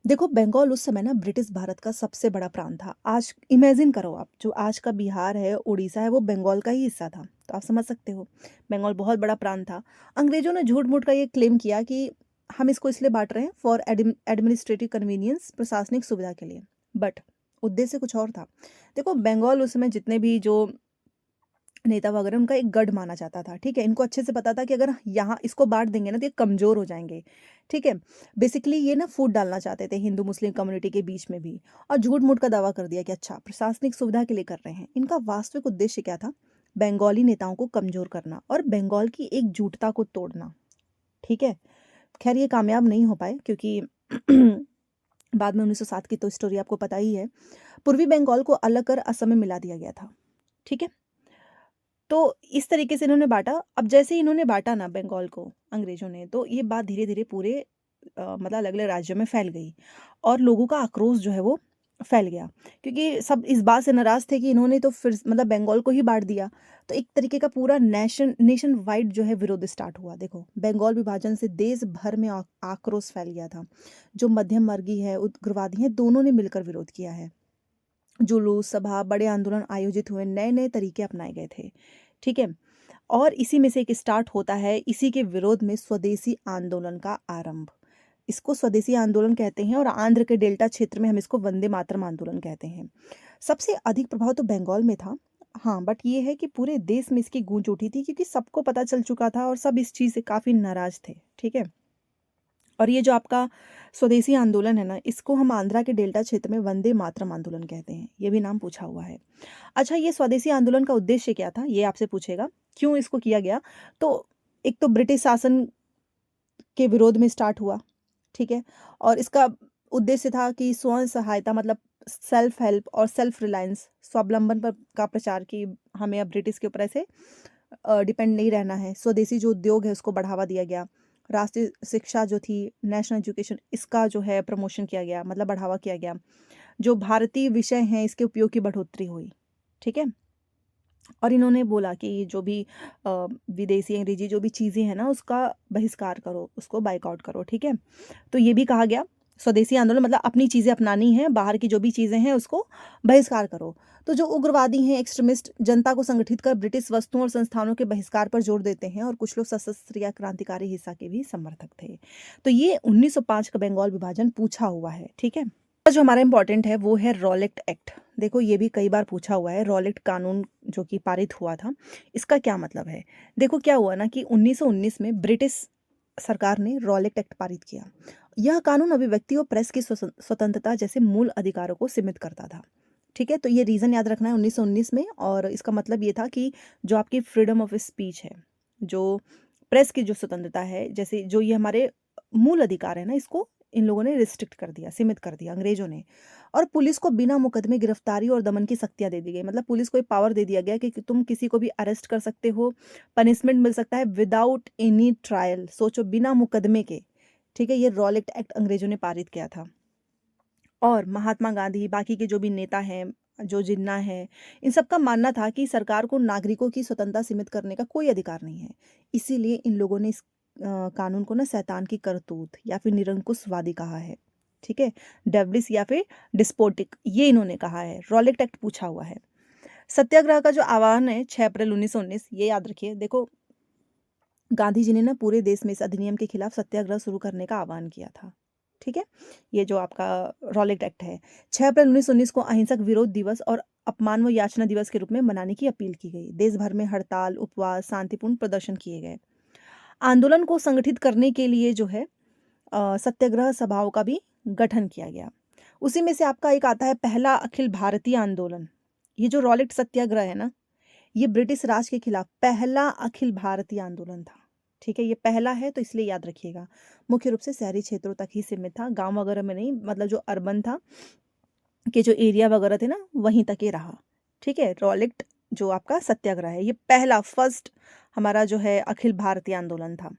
देखो, बंगाल उस समय ना ब्रिटिश भारत का सबसे बड़ा प्रांत था। आज इमेजिन करो आप, जो आज का बिहार है, उड़ीसा है, वो बंगाल का ही हिस्सा था। तो आप समझ सकते हो बंगाल बहुत बड़ा प्रांत था। अंग्रेजों ने झूठ मूठ का ये क्लेम किया कि हम इसको इसलिए बांट रहे हैं फॉर एडमिनिस्ट्रेटिव कन्वीनियंस, प्रशासनिक सुविधा के लिए। बट उद्देश्य कुछ और था। देखो, बंगाल उस समय जितने भी जो नेता वगैरह, उनका एक गढ़ माना जाता था। ठीक है, इनको अच्छे से पता था कि अगर यहाँ इसको बांट देंगे ना तो ये कमज़ोर हो जाएंगे। ठीक है, बेसिकली ये ना फूट डालना चाहते थे हिंदू मुस्लिम कम्युनिटी के बीच में भी। और झूठ मूठ का दावा कर दिया कि अच्छा प्रशासनिक सुविधा के लिए कर रहे हैं। इनका वास्तविक उद्देश्य क्या था? बंगाली नेताओं को कमज़ोर करना और बंगाल की एकजुटता को तोड़ना। ठीक है, खैर ये कामयाब नहीं हो पाए, क्योंकि बाद में 1907 की तो स्टोरी आपको पता ही है। पूर्वी बंगाल को अलग कर असम में मिला दिया गया था। ठीक है, तो इस तरीके से इन्होंने बाँटा। अब जैसे ही इन्होंने बाँटा ना बंगाल को अंग्रेज़ों ने, तो ये बात धीरे-धीरे पूरे मतलब अलग-अलग राज्यों में फैल गई और लोगों का आक्रोश जो है वो फैल गया। क्योंकि सब इस बात से नाराज़ थे कि इन्होंने तो फिर मतलब बंगाल को ही बाँट दिया। तो एक तरीके का पूरा नेशन वाइड जो है विरोध स्टार्ट हुआ। देखो, बंगाल विभाजन से देश भर में आक्रोश फैल गया था। जो मध्यम वर्गीय है, उग्रवादी हैं, दोनों ने मिलकर विरोध किया है। जुलूस, सभा, बड़े आंदोलन आयोजित हुए, नए-नए तरीके अपनाए गए थे। ठीक है? और इसी में से एक स्टार्ट होता है, इसी के विरोध में स्वदेशी आंदोलन का आरंभ। इसको स्वदेशी आंदोलन कहते हैं और आंध्र के डेल्टा क्षेत्र में हम इसको वंदे मातरम आंदोलन कहते हैं। सबसे अधिक प्रभाव तो बंगाल में था। हाँ, बट ये है कि पूरे देश में इसकी गूंज उठी थी, क्योंकि सबको पता चल चुका था और सब इस चीज़ से काफ़ी नाराज़ थे। ठीक है? और ये जो आपका स्वदेशी आंदोलन है ना, इसको हम आंध्रा के डेल्टा क्षेत्र में वंदे मातरम आंदोलन कहते हैं। ये भी नाम पूछा हुआ है। अच्छा, ये स्वदेशी आंदोलन का उद्देश्य क्या था? ये आपसे पूछेगा, क्यों इसको किया गया? तो एक तो ब्रिटिश शासन के विरोध में स्टार्ट हुआ। ठीक है? और इसका उद्देश्य था कि स्वयं सहायता, मतलब सेल्फ हेल्प और सेल्फ रिलायंस, स्वावलंबन पर का प्रचार, कि हमें अब ब्रिटिश के ऊपर ऐसे डिपेंड नहीं रहना है। स्वदेशी जो उद्योग है उसको बढ़ावा दिया गया। राष्ट्रीय शिक्षा जो थी, नेशनल एजुकेशन, इसका जो है प्रमोशन किया गया, मतलब बढ़ावा किया गया। जो भारतीय विषय हैं इसके उपयोग की बढ़ोतरी हुई। ठीक है? और इन्होंने बोला कि जो भी विदेशी अंग्रेजी जो भी चीज़ें हैं ना, उसका बहिष्कार करो, उसको बायकॉट करो। ठीक है? तो ये भी कहा गया। स्वदेशी आंदोलन मतलब अपनी चीज़ें अपनानी है, बाहर की जो भी चीज़ें हैं उसको बहिष्कार करो। तो जो उग्रवादी हैं, एक्सट्रीमिस्ट, जनता को संगठित कर ब्रिटिश वस्तुओं और संस्थानों के बहिष्कार पर जोर देते हैं, और कुछ लोग सशस्त्र या क्रांतिकारी हिंसा के भी समर्थक थे। तो ये 1905 का बंगाल विभाजन पूछा हुआ है, ठीक है। जो हमारा इंपॉर्टेंट है वो है रॉलेट एक्ट। देखो ये भी कई बार पूछा हुआ है, रॉलेट कानून जो कि पारित हुआ था, इसका क्या मतलब है। देखो क्या हुआ ना कि 1919 में ब्रिटिश सरकार ने रॉलेट एक्ट पारित किया। यह कानून अभिव्यक्ति और प्रेस की स्वतंत्रता जैसे मूल अधिकारों को सीमित करता था, ठीक है। तो ये रीज़न याद रखना है 1919 में, और इसका मतलब ये था कि जो आपकी फ्रीडम ऑफ स्पीच है, जो प्रेस की जो स्वतंत्रता है, जैसे जो ये हमारे मूल अधिकार है ना, इसको इन लोगों ने रिस्ट्रिक्ट कर दिया, सीमित कर दिया अंग्रेजों ने। और पुलिस को बिना मुकदमे गिरफ्तारी और दमन की शक्तियां दे दी गई, मतलब पुलिस को एक पावर दे दिया गया कि तुम किसी को भी अरेस्ट कर सकते हो, पनिशमेंट मिल सकता है विदाउट एनी ट्रायल, सोचो बिना मुकदमे के, ठीक है। ये रॉलेट एक्ट अंग्रेजों ने पारित किया था। और महात्मा गांधी, बाकी के जो भी नेता हैं, जो जिन्ना है, इन सब का मानना था कि सरकार को नागरिकों की स्वतंत्रता सीमित करने का कोई अधिकार नहीं है। इसीलिए इन लोगों ने इस कानून को ना शैतान की करतूत या फिर निरंकुशवादी कहा है, ठीक है। डेवलिस या फिर डिस्पोटिक, ये इन्होंने कहा है। रॉलेट एक्ट पूछा हुआ है। सत्याग्रह का जो आह्वान है 6 अप्रैल 1919, ये याद रखिए। देखो गांधी जी ने ना पूरे देश में इस अधिनियम के खिलाफ सत्याग्रह शुरू करने का आह्वान किया था, ठीक है। ये जो आपका रॉलेट एक्ट है, 6 अप्रैल 1919 को अहिंसक विरोध दिवस और अपमान व याचना दिवस के रूप में मनाने की अपील की गई। देश भर में हड़ताल, उपवास, शांतिपूर्ण प्रदर्शन किए गए। आंदोलन को संगठित करने के लिए जो है सत्याग्रह सभाओं का भी गठन किया गया। उसी में से आपका एक आता है पहला अखिल भारतीय आंदोलन। ये जो रॉलेट सत्याग्रह है ना, ये ब्रिटिश राज के खिलाफ पहला अखिल भारतीय आंदोलन था, ठीक है। ये पहला है तो इसलिए याद रखिएगा। मुख्य रूप से शहरी क्षेत्रों तक ही सीमित था, गांव वगैरह में नहीं, मतलब जो अर्बन था कि जो एरिया वगैरह थे ना, वहीं तक ही रहा, ठीक है। रॉलेट जो आपका सत्याग्रह है, ये पहला फर्स्ट हमारा जो है अखिल भारतीय आंदोलन था।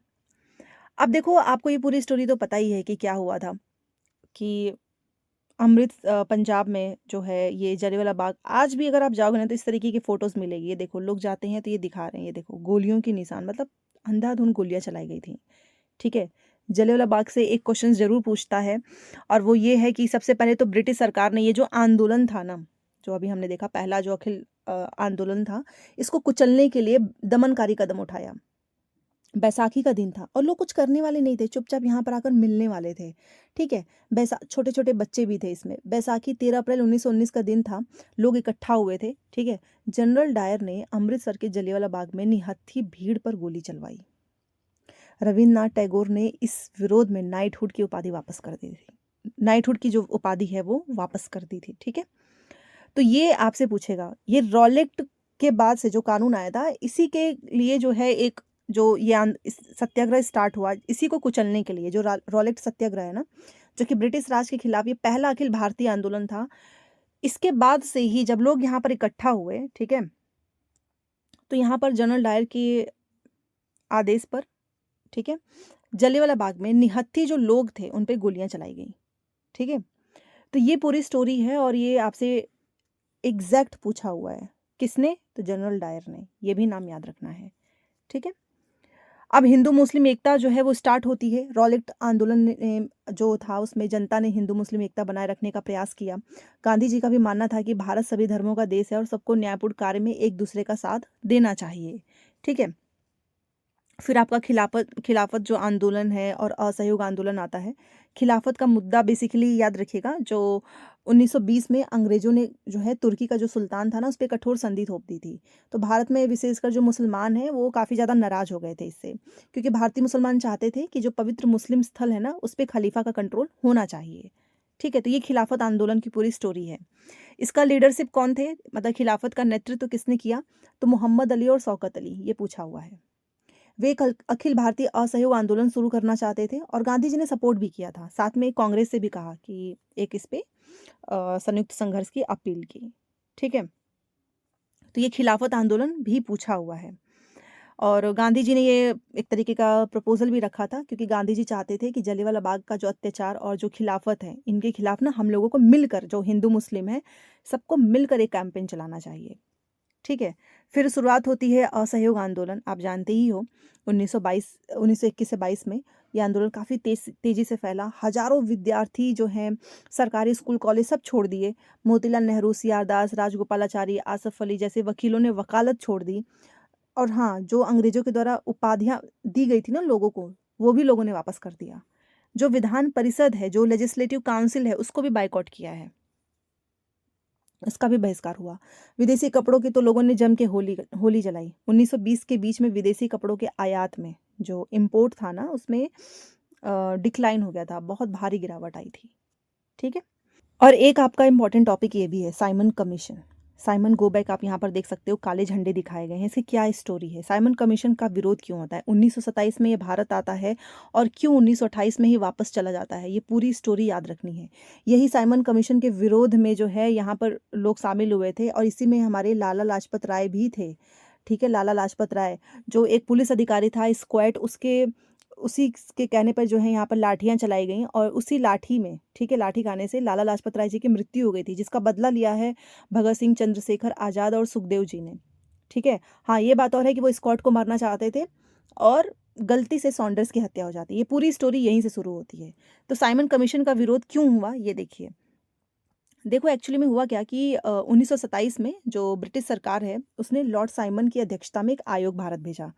अब देखो आपको ये पूरी स्टोरी तो पता ही है कि क्या हुआ था, कि पंजाब में जो है ये जलियांवाला बाग, आज भी अगर आप जाओगे ना तो इस तरीके की फोटोज मिलेगी। ये देखो लोग जाते हैं तो ये दिखा रहे हैं, ये देखो गोलियों के निशान, मतलब अंधाधुंध गोलियां चलाई गई थी, ठीक है। जलियांवाला बाग से एक क्वेश्चन जरूर पूछता है, और वो ये है कि सबसे पहले तो ब्रिटिश सरकार ने ये जो आंदोलन था ना, जो अभी हमने देखा पहला जो अखिल आंदोलन था, इसको कुचलने के लिए दमनकारी कदम उठाया। बैसाखी का दिन था और लोग कुछ करने वाले नहीं थे, चुपचाप यहाँ पर आकर मिलने वाले थे, ठीक है। छोटे छोटे बच्चे भी थे इसमें। बैसाखी 13 अप्रैल 1919 का दिन था, लोग इकट्ठा हुए थे, ठीक है। जनरल डायर ने अमृतसर के जलियांवाला बाग में निहत्थी भीड़ पर गोली चलवाई। रविन्द्रनाथ टैगोर ने इस विरोध में नाइटहुड की उपाधि वापस कर दी थी, नाइटहुड की जो उपाधि है वो वापस कर दी थी, ठीक है। तो ये आपसे पूछेगा, ये रॉलेट के बाद से जो कानून आया था, इसी के लिए जो है एक जो ये सत्याग्रह स्टार्ट हुआ, इसी को कुचलने के लिए जो रॉलेट सत्याग्रह है ना, जो कि ब्रिटिश राज के खिलाफ ये पहला अखिल भारतीय आंदोलन था। इसके बाद से ही जब लोग यहाँ पर इकट्ठा हुए, ठीक है, तो यहाँ पर जनरल डायर के आदेश पर, ठीक है, जलियांवाला बाग में निहत्थी जो लोग थे उन पे गोलियां चलाई गई, ठीक है। तो ये पूरी स्टोरी है, और ये आपसे एग्जैक्ट पूछा हुआ है। किसने? तो जनरल डायर ने। ये भी नाम याद रखना है, ठीक है। अब हिंदू मुस्लिम एकता जो है वो स्टार्ट होती है। रॉलेट आंदोलन जो था उसमें जनता ने हिंदू मुस्लिम एकता बनाए रखने का प्रयास किया। गांधी जी का भी मानना था कि भारत सभी धर्मों का देश है और सबको न्यायपूर्ण कार्य में एक दूसरे का साथ देना चाहिए, ठीक है। फिर आपका खिलाफत जो आंदोलन है और असहयोग आंदोलन आता है। खिलाफत का मुद्दा बेसिकली याद रखिएगा, जो 1920 में अंग्रेजों ने जो है तुर्की का जो सुल्तान था ना, उस पर कठोर संधि थोप दी थी। तो भारत में विशेषकर जो मुसलमान हैं वो काफ़ी ज़्यादा नाराज हो गए थे इससे, क्योंकि भारतीय मुसलमान चाहते थे कि जो पवित्र मुस्लिम स्थल है ना, उस पर खलीफा का कंट्रोल होना चाहिए, ठीक है। तो ये खिलाफत आंदोलन की पूरी स्टोरी है। इसका लीडरशिप कौन थे, मतलब खिलाफत का नेतृत्व किसने किया? तो मोहम्मद अली और शौकत अली, ये पूछा हुआ है। वे अखिल भारतीय असहयोग आंदोलन शुरू करना चाहते थे और गांधी जी ने सपोर्ट भी किया था। साथ में कांग्रेस से भी कहा कि एक इस पे संयुक्त संघर्ष की अपील की, ठीक है। तो ये खिलाफत आंदोलन भी पूछा हुआ है, और गांधी जी ने ये एक तरीके का प्रपोजल भी रखा था, क्योंकि गांधी जी चाहते थे कि जलियांवाला बाग का जो अत्याचार और जो खिलाफत है, इनके खिलाफ ना हम लोगों को मिलकर, जो हिंदू मुस्लिम है, सबको मिलकर एक कैंपेन चलाना चाहिए, ठीक है। फिर शुरुआत होती है असहयोग आंदोलन, आप जानते ही हो 1921 से 22 में। ये आंदोलन काफ़ी तेज़ी से फैला। हज़ारों विद्यार्थी जो हैं सरकारी स्कूल, कॉलेज सब छोड़ दिए। मोतीलाल नेहरू, सीआर दास, राजगोपालाचारी, आसफ अली जैसे वकीलों ने वकालत छोड़ दी। और हाँ, जो अंग्रेज़ों के द्वारा उपाधियाँ दी गई थी ना लोगों को, वो भी लोगों ने वापस कर दिया। जो विधान परिषद है, जो लेजिस्लेटिव काउंसिल है, उसको भी बायकॉट किया है। इसका भी बहिष्कार हुआ। विदेशी कपड़ों की तो लोगों ने जम के होली जलाई। 1920 के बीच में विदेशी कपड़ों के आयात में जो इम्पोर्ट था ना, उसमें डिक्लाइन हो गया था, बहुत भारी गिरावट आई थी। ठीक है? और एक आपका इम्पॉर्टेंट टॉपिक ये भी है, Simon commission. Simon go back आप यहाँ पर देख सकते हो, काले झंडे दिखाए गए हैं। इसकी क्या स्टोरी है? साइमन कमीशन का विरोध क्यों होता है? 1927 में ये भारत आता है और क्यों 1928 में ही वापस चला जाता है? ये पूरी स्टोरी याद रखनी है। यही साइमन कमीशन के विरोध में जो है यहाँ पर लोग शामिल हुए थे और इसी में हमारे लाला लाजपत राय भी थे। ठीक है? लाला लाजपत राय जो एक पुलिस अधिकारी था, स्क्वाड, उसी के कहने पर जो है यहाँ पर लाठियाँ चलाई गईं और उसी लाठी में, ठीक है, लाठी खाने से लाला लाजपत राय जी की मृत्यु हो गई थी, जिसका बदला लिया है भगत सिंह, चंद्रशेखर आज़ाद और सुखदेव जी ने। ठीक है? हाँ, ये बात और है कि वो स्कॉट को मारना चाहते थे और गलती से सॉन्डर्स की हत्या हो जाती है। ये पूरी स्टोरी यहीं से शुरू होती है। तो साइमन कमीशन का विरोध क्यों हुआ, ये देखिए। देखो एक्चुअली में हुआ क्या कि 1927 में जो ब्रिटिश सरकार है, उसने लॉर्ड साइमन की अध्यक्षता में एक आयोग भारत भेजा।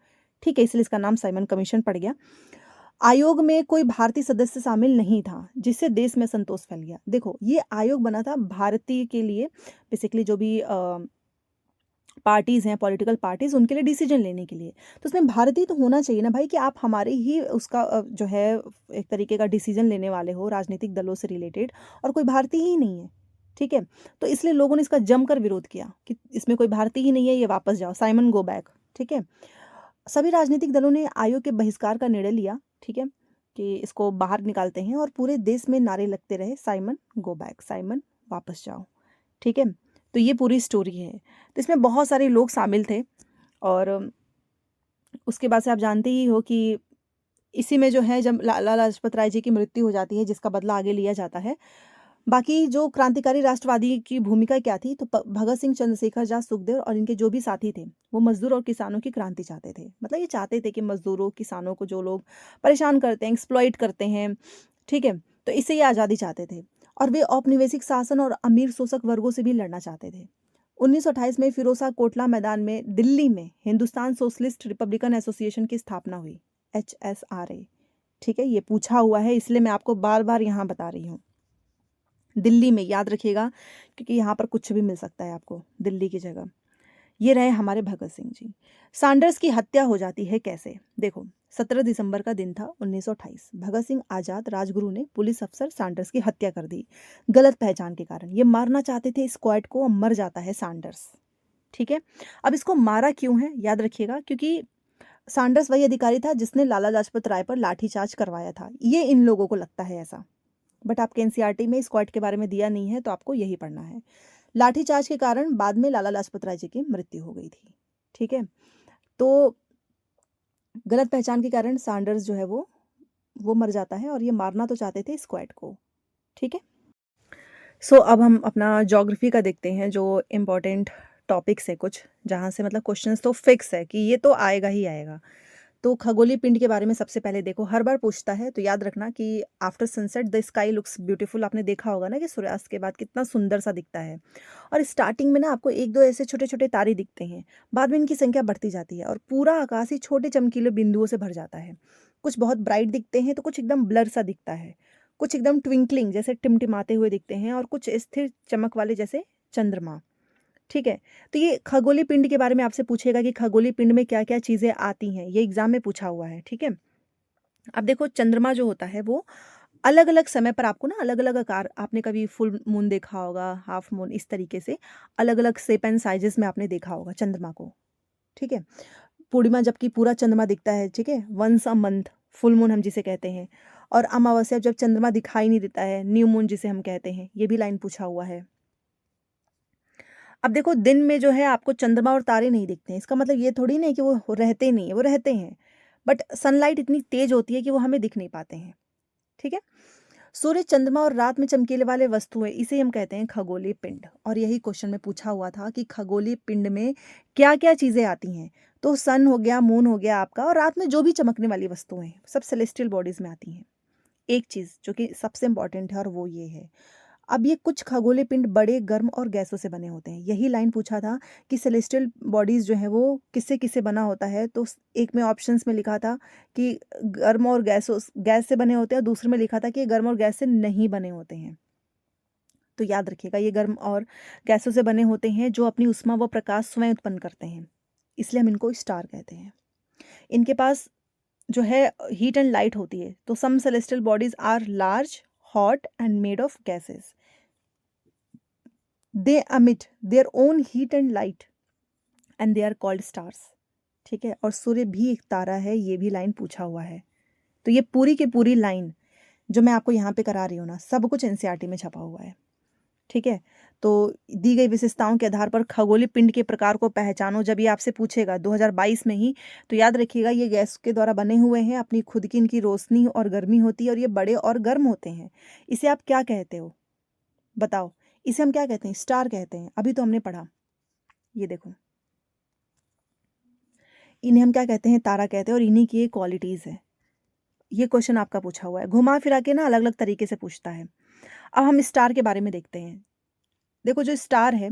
ठीक है? इसलिए इसका नाम साइमन कमीशन पड़ गया। आयोग में कोई भारतीय सदस्य शामिल नहीं था, जिससे देश में असंतोष फैल गया। देखो, ये आयोग बना था भारतीय के लिए, बेसिकली जो भी पार्टीज़ हैं, पॉलिटिकल पार्टीज़, उनके लिए डिसीजन लेने के लिए। तो उसमें भारतीय तो होना चाहिए ना भाई, कि आप हमारे ही उसका जो है एक तरीके का डिसीजन लेने वाले हो राजनीतिक दलों से रिलेटेड, और कोई भारतीय ही नहीं है। ठीक है? तो इसलिए लोगों ने इसका जमकर विरोध किया कि इसमें कोई भारतीय ही नहीं है, ये वापस जाओ, साइमन गो बैक। ठीक है? सभी राजनीतिक दलों ने आयोग के बहिष्कार का निर्णय लिया। ठीक है? कि इसको बाहर निकालते हैं और पूरे देश में नारे लगते रहे, साइमन गो बैक, साइमन वापस जाओ। ठीक है? तो ये पूरी स्टोरी है। तो इसमें बहुत सारे लोग शामिल थे और उसके बाद से आप जानते ही हो कि इसी में जो है जब लाला लाजपत राय जी की मृत्यु हो जाती है, जिसका बदला आगे लिया जाता है। बाकी जो क्रांतिकारी राष्ट्रवादी की भूमिका क्या थी, तो भगत सिंह, चंद्रशेखर आजाद, सुखदेव और इनके जो भी साथी थे, वो मजदूर और किसानों की क्रांति चाहते थे। मतलब ये चाहते थे कि मजदूरों, किसानों को जो लोग परेशान करते हैं, एक्सप्लॉइट करते हैं, ठीक है, तो इससे ये आज़ादी चाहते थे। और वे औपनिवेशिक शासन और अमीर शोषक वर्गों से भी लड़ना चाहते थे। 1928 में फिरोजा कोटला मैदान में दिल्ली में हिंदुस्तान सोशलिस्ट रिपब्लिकन एसोसिएशन की स्थापना हुई, HSRA। ठीक है? ये पूछा हुआ है, इसलिए मैं आपको बार बार यहाँ बता रही हूँ। दिल्ली में, याद रखिएगा, क्योंकि यहाँ पर कुछ भी मिल सकता है आपको दिल्ली की जगह। ये रहे हमारे भगत सिंह जी। सैंडर्स की हत्या हो जाती है कैसे? देखो, 17 दिसंबर का दिन था 1928। भगत सिंह आज़ाद राजगुरु ने पुलिस अफसर सैंडर्स की हत्या कर दी, गलत पहचान के कारण। ये मारना चाहते थे स्क्वाड को और मर जाता है सैंडर्स। ठीक है? अब इसको मारा क्यों है, याद रखिएगा, क्योंकि सैंडर्स वही अधिकारी था जिसने लाला लाजपत राय पर लाठीचार्ज करवाया था। ये इन लोगों को लगता है ऐसा, बट आपके एनसीईआरटी में स्क्वाड के बारे में दिया नहीं है, तो आपको यही पढ़ना है। लाठीचार्ज के कारण बाद में लाला लाजपत राय जी की मृत्यु हो गई थी। ठीक है? तो गलत पहचान के कारण सैंडर्स जो है वो मर जाता है और ये मारना तो चाहते थे स्क्वाड को। ठीक है? अब हम अपना ज्योग्राफी का देखते हैं, जो इम्पोर्टेंट टॉपिक्स है कुछ, जहाँ से मतलब क्वेश्चंस तो फिक्स है कि ये तो आएगा ही आएगा। तो खगोलीय पिंड के बारे में सबसे पहले देखो, हर बार पूछता है, तो याद रखना कि after sunset the sky looks beautiful. आपने देखा होगा ना कि सूर्यास्त के बाद कितना सुंदर सा दिखता है। और स्टार्टिंग में ना आपको एक दो ऐसे छोटे छोटे तारे दिखते हैं, बाद में इनकी संख्या बढ़ती जाती है और पूरा आकाश ही छोटे चमकीले बिंदुओं से भर जाता है। कुछ बहुत ब्राइट दिखते हैं, तो कुछ एकदम ब्लर सा दिखता है, कुछ एकदम ट्विंकलिंग जैसे टिमटिमाते हुए दिखते हैं, और कुछ स्थिर चमक वाले जैसे चंद्रमा। ठीक है? तो ये खगोलीय पिंड के बारे में आपसे पूछेगा कि खगोलीय पिंड में क्या क्या चीज़ें आती हैं, ये एग्जाम में पूछा हुआ है। ठीक है? अब देखो, चंद्रमा जो होता है वो अलग अलग समय पर आपको ना अलग अलग आकार, आपने कभी फुल मून देखा होगा, हाफ मून, इस तरीके से अलग अलग शेप एंड साइजेस में आपने देखा होगा चंद्रमा को। ठीक है? पूर्णिमा जबकि पूरा चंद्रमा दिखता है, ठीक है, once a month, full moon हम जिसे कहते हैं, और अमावस्या जब चंद्रमा दिखाई नहीं देता है, न्यू मून जिसे हम कहते हैं, ये भी लाइन पूछा हुआ है। अब देखो, दिन में जो है आपको चंद्रमा और तारे नहीं दिखते हैं, इसका मतलब ये थोड़ी नहीं कि वो रहते नहीं है, वो रहते हैं, बट सनलाइट इतनी तेज होती है कि वो हमें दिख नहीं पाते हैं। ठीक है? सूर्य, चंद्रमा और रात में चमकीले वाले वस्तुएं, इसे हम कहते हैं खगोलीय पिंड। और यही क्वेश्चन में पूछा हुआ था कि खगोलीय पिंड में क्या क्या चीजें आती हैं। तो सन हो गया, मून हो गया आपका, और रात में जो भी चमकने वाली वस्तुएं हैं सब सेलेस्टियल बॉडीज में आती हैं। एक चीज जो कि सबसे इंपॉर्टेंट है और वो ये है, अब ये कुछ खगोलीय पिंड बड़े, गर्म और गैसों से बने होते हैं। यही लाइन पूछा था कि सेलेस्टियल बॉडीज जो है वो किससे किससे बना होता है। तो एक में ऑप्शंस में लिखा था कि गर्म और गैस से बने होते हैं, और दूसरे में लिखा था कि ये गर्म और गैस से नहीं बने होते हैं। तो याद रखिएगा, ये गर्म और गैसों से बने होते हैं जो अपनी उष्मा व प्रकाश स्वयं उत्पन्न करते हैं, इसलिए हम इनको स्टार कहते हैं। इनके पास जो है हीट एंड लाइट होती है। तो some celestial bodies are large, hot and made of gases. They emit their own heat and light and they are called stars। ठीक है, और सूर्य भी एक तारा है, ये भी लाइन पूछा हुआ है। तो ये पूरी की पूरी लाइन जो मैं आपको यहाँ पे करा रही हूँ ना, सब कुछ एनसीईआरटी में छपा हुआ है। ठीक है, तो दी गई विशेषताओं के आधार पर खगोलीय पिंड के प्रकार को पहचानो। जब ये आपसे पूछेगा 2022 में ही, तो याद रखिएगा ये गैस के द्वारा बने हुए हैं, अपनी खुद की इनकी रोशनी और गर्मी होती है, और ये बड़े और गर्म होते हैं। इसे आप क्या कहते हो बताओ? इसे हम क्या कहते हैं? स्टार कहते हैं। अभी तो हमने पढ़ा, ये देखो, इन्हें हम क्या कहते हैं? तारा कहते हैं, और इन्हीं की ये क्वालिटीज है। ये क्वेश्चन आपका पूछा हुआ है, घुमा फिरा के ना अलग अलग तरीके से पूछता है। अब हम स्टार के बारे में देखते हैं। देखो, जो स्टार है,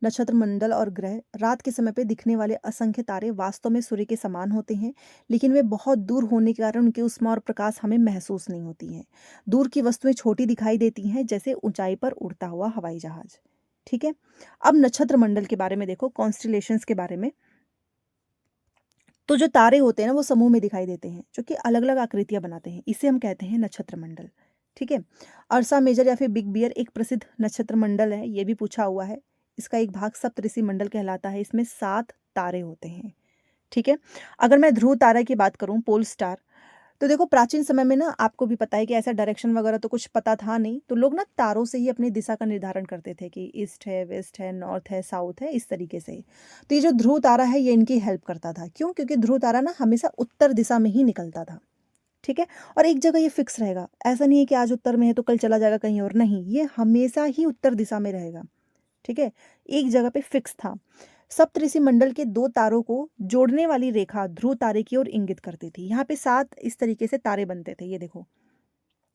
नक्षत्र मंडल और ग्रह, रात के समय पे दिखने वाले असंख्य तारे वास्तव में सूर्य के समान होते हैं, लेकिन वे बहुत दूर होने के कारण उनकी उष्मा और प्रकाश हमें महसूस नहीं होती हैं। दूर की वस्तुएं छोटी दिखाई देती हैं, जैसे ऊंचाई पर उड़ता हुआ हवाई जहाज। ठीक है, अब नक्षत्र मंडल के बारे में देखो, कॉन्स्टिलेशंस के बारे में। तो जो तारे होते हैं ना, वो समूह में दिखाई देते हैं, जो कि अलग अलग आकृतियां बनाते हैं, इसे हम कहते हैं नक्षत्र मंडल। ठीक है, अर्सा मेजर या फिर बिग बियर एक प्रसिद्ध नक्षत्र मंडल है, ये भी पूछा हुआ है। इसका एक भाग सप्तऋषि मंडल कहलाता है, इसमें 7 तारे होते हैं। ठीक है, अगर मैं ध्रुव तारा की बात करूं, पोल स्टार, तो देखो प्राचीन समय में ना, आपको भी पता है कि ऐसा डायरेक्शन वगैरह तो कुछ पता था नहीं, तो लोग ना तारों से ही अपनी दिशा का निर्धारण करते थे कि ईस्ट है, वेस्ट है, नॉर्थ है, साउथ है, इस तरीके से। तो ये जो ध्रुव तारा है, ये इनकी हेल्प करता था। क्यों? क्योंकि ध्रुव तारा ना हमेशा उत्तर दिशा में ही निकलता था। ठीक है, और एक जगह ये फिक्स रहेगा, ऐसा नहीं है कि आज उत्तर में है तो कल चला जाएगा कहीं और, नहीं, ये हमेशा ही उत्तर दिशा में रहेगा। ठीक है, एक जगह पे फिक्स था। सप्तऋषि मंडल के 2 तारों को जोड़ने वाली रेखा ध्रुव तारे की ओर इंगित करती थी। यहाँ पे 7 इस तरीके से तारे बनते थे, ये देखो,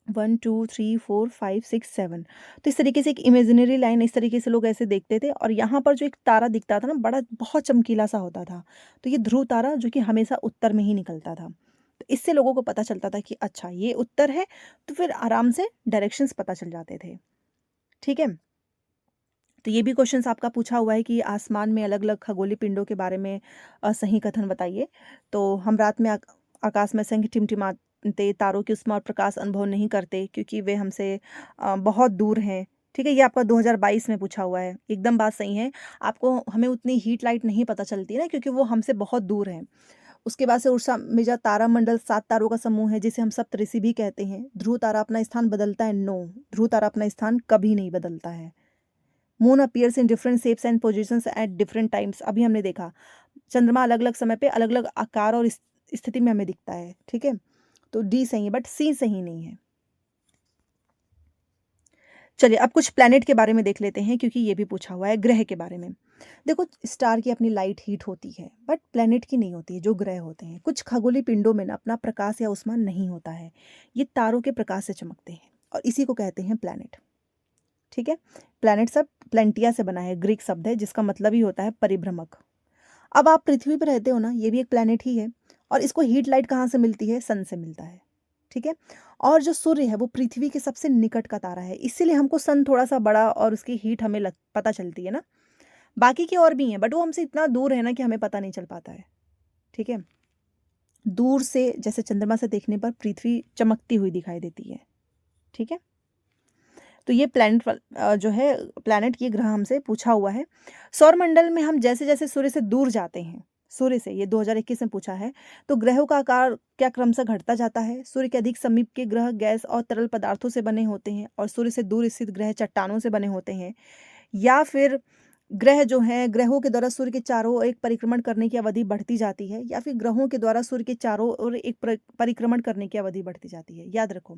1 2 3 4 5 6 7। तो इस तरीके से एक इमेजिनरी लाइन, इस तरीके से लोग ऐसे देखते थे, और यहाँ पर जो एक तारा दिखता था ना, बड़ा बहुत चमकीला सा होता था, तो ये ध्रुव तारा जो कि हमेशा उत्तर में ही निकलता था। तो इससे लोगों को पता चलता था कि अच्छा ये उत्तर है, तो फिर आराम से डायरेक्शंस पता चल जाते थे। ठीक है, तो ये भी क्वेश्चंस आपका पूछा हुआ है कि आसमान में अलग अलग खगोलीय पिंडों के बारे में सही कथन बताइए। तो हम रात में आकाश में असंख्य टिमटिमाते तारों की उष्मा और प्रकाश अनुभव नहीं करते, क्योंकि वे हमसे बहुत दूर हैं। ठीक है, ये आपका 2022 में पूछा हुआ है, एकदम बात सही है। आपको हमें उतनी हीट लाइट नहीं पता चलती ना, क्योंकि वो हमसे बहुत दूर हैं। उसके बाद से उर्सा मेजा तारामंडल 7 तारों का समूह है, जिसे हम सप्तऋषि भी कहते हैं। ध्रुव तारा अपना स्थान बदलता है? नो, ध्रुव तारा अपना स्थान कभी नहीं बदलता है। Moon appears in different shapes and positions at different times. अभी हमने देखा, चंद्रमा अलग अलग समय पे अलग अलग आकार और स्थिति में हमें दिखता है। ठीक है, तो डी सही है, बट सी सही नहीं है। चलिए, अब कुछ प्लैनेट के बारे में देख लेते हैं, क्योंकि ये भी पूछा हुआ है। ग्रह के बारे में देखो, स्टार की अपनी लाइट हीट होती है, बट प्लैनेट की नहीं होती है। जो ग्रह होते हैं, कुछ खगोलीय पिंडों में ना अपना प्रकाश या उष्मा नहीं होता है, ये तारों के प्रकाश से चमकते हैं, और इसी को कहते हैं प्लैनेट। ठीक है, प्लैनेट सब प्लेंटिया से बना है, ग्रीक शब्द है जिसका मतलब ही होता है परिभ्रमक। अब आप पृथ्वी पर रहते हो ना, ये भी एक प्लैनेट ही है, और इसको हीट लाइट कहाँ से मिलती है? सन से मिलता है। ठीक है, और जो सूर्य है वो पृथ्वी के सबसे निकट का तारा है, इसीलिए हमको सन थोड़ा सा बड़ा और उसकी हीट हमें पता चलती है ना। बाकी के और भी हैं, बट वो हमसे इतना दूर है ना कि हमें पता नहीं चल पाता है। ठीक है, दूर से जैसे चंद्रमा से देखने पर पृथ्वी चमकती हुई दिखाई देती है। ठीक है, तो ये जो है प्लैनेट, ये ग्रह हमसे पूछा हुआ है। सौरमंडल में हम जैसे जैसे सूर्य से दूर जाते हैं, सूर्य से, ये 2021 में पूछा है, तो ग्रहों का आकार क्या क्रमशः घटता जाता है? सूर्य के अधिक समीप के ग्रह गैस और तरल पदार्थों से बने होते हैं, और सूर्य से दूर स्थित ग्रह चट्टानों से बने होते हैं। या फिर ग्रह जो हैं, ग्रहों के द्वारा सूर्य के चारों ओर एक परिक्रमण करने की अवधि बढ़ती जाती है, या फिर ग्रहों के द्वारा सूर्य के चारों ओर एक परिक्रमण करने की अवधि बढ़ती जाती है। याद रखो,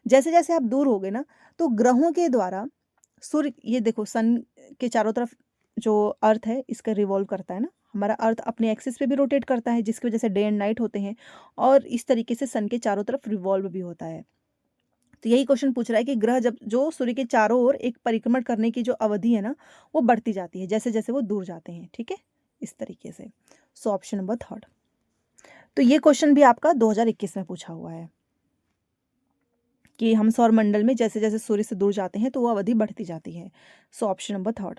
जैसे जैसे आप दूर होगे ना, तो ग्रहों के द्वारा सूर्य, ये देखो सन के चारों तरफ जो अर्थ है इसका रिवॉल्व करता है ना, हमारा अर्थ अपने एक्सिस पे भी रोटेट करता है, जिसकी वजह से डे एंड नाइट होते हैं, और इस तरीके से सन के चारों तरफ रिवॉल्व भी होता है। तो यही क्वेश्चन पूछ रहा है कि ग्रह जब जो सूर्य के चारों ओर एक परिक्रमण करने की जो अवधि है ना, वो बढ़ती जाती है जैसे जैसे वो दूर जाते हैं, ठीक है, इस तरीके से। So option number third. तो ये क्वेश्चन भी आपका 2021 में पूछा हुआ है कि हम सौर मंडल में जैसे जैसे सूर्य से दूर जाते हैं तो वो अवधि बढ़ती जाती है। So option number third.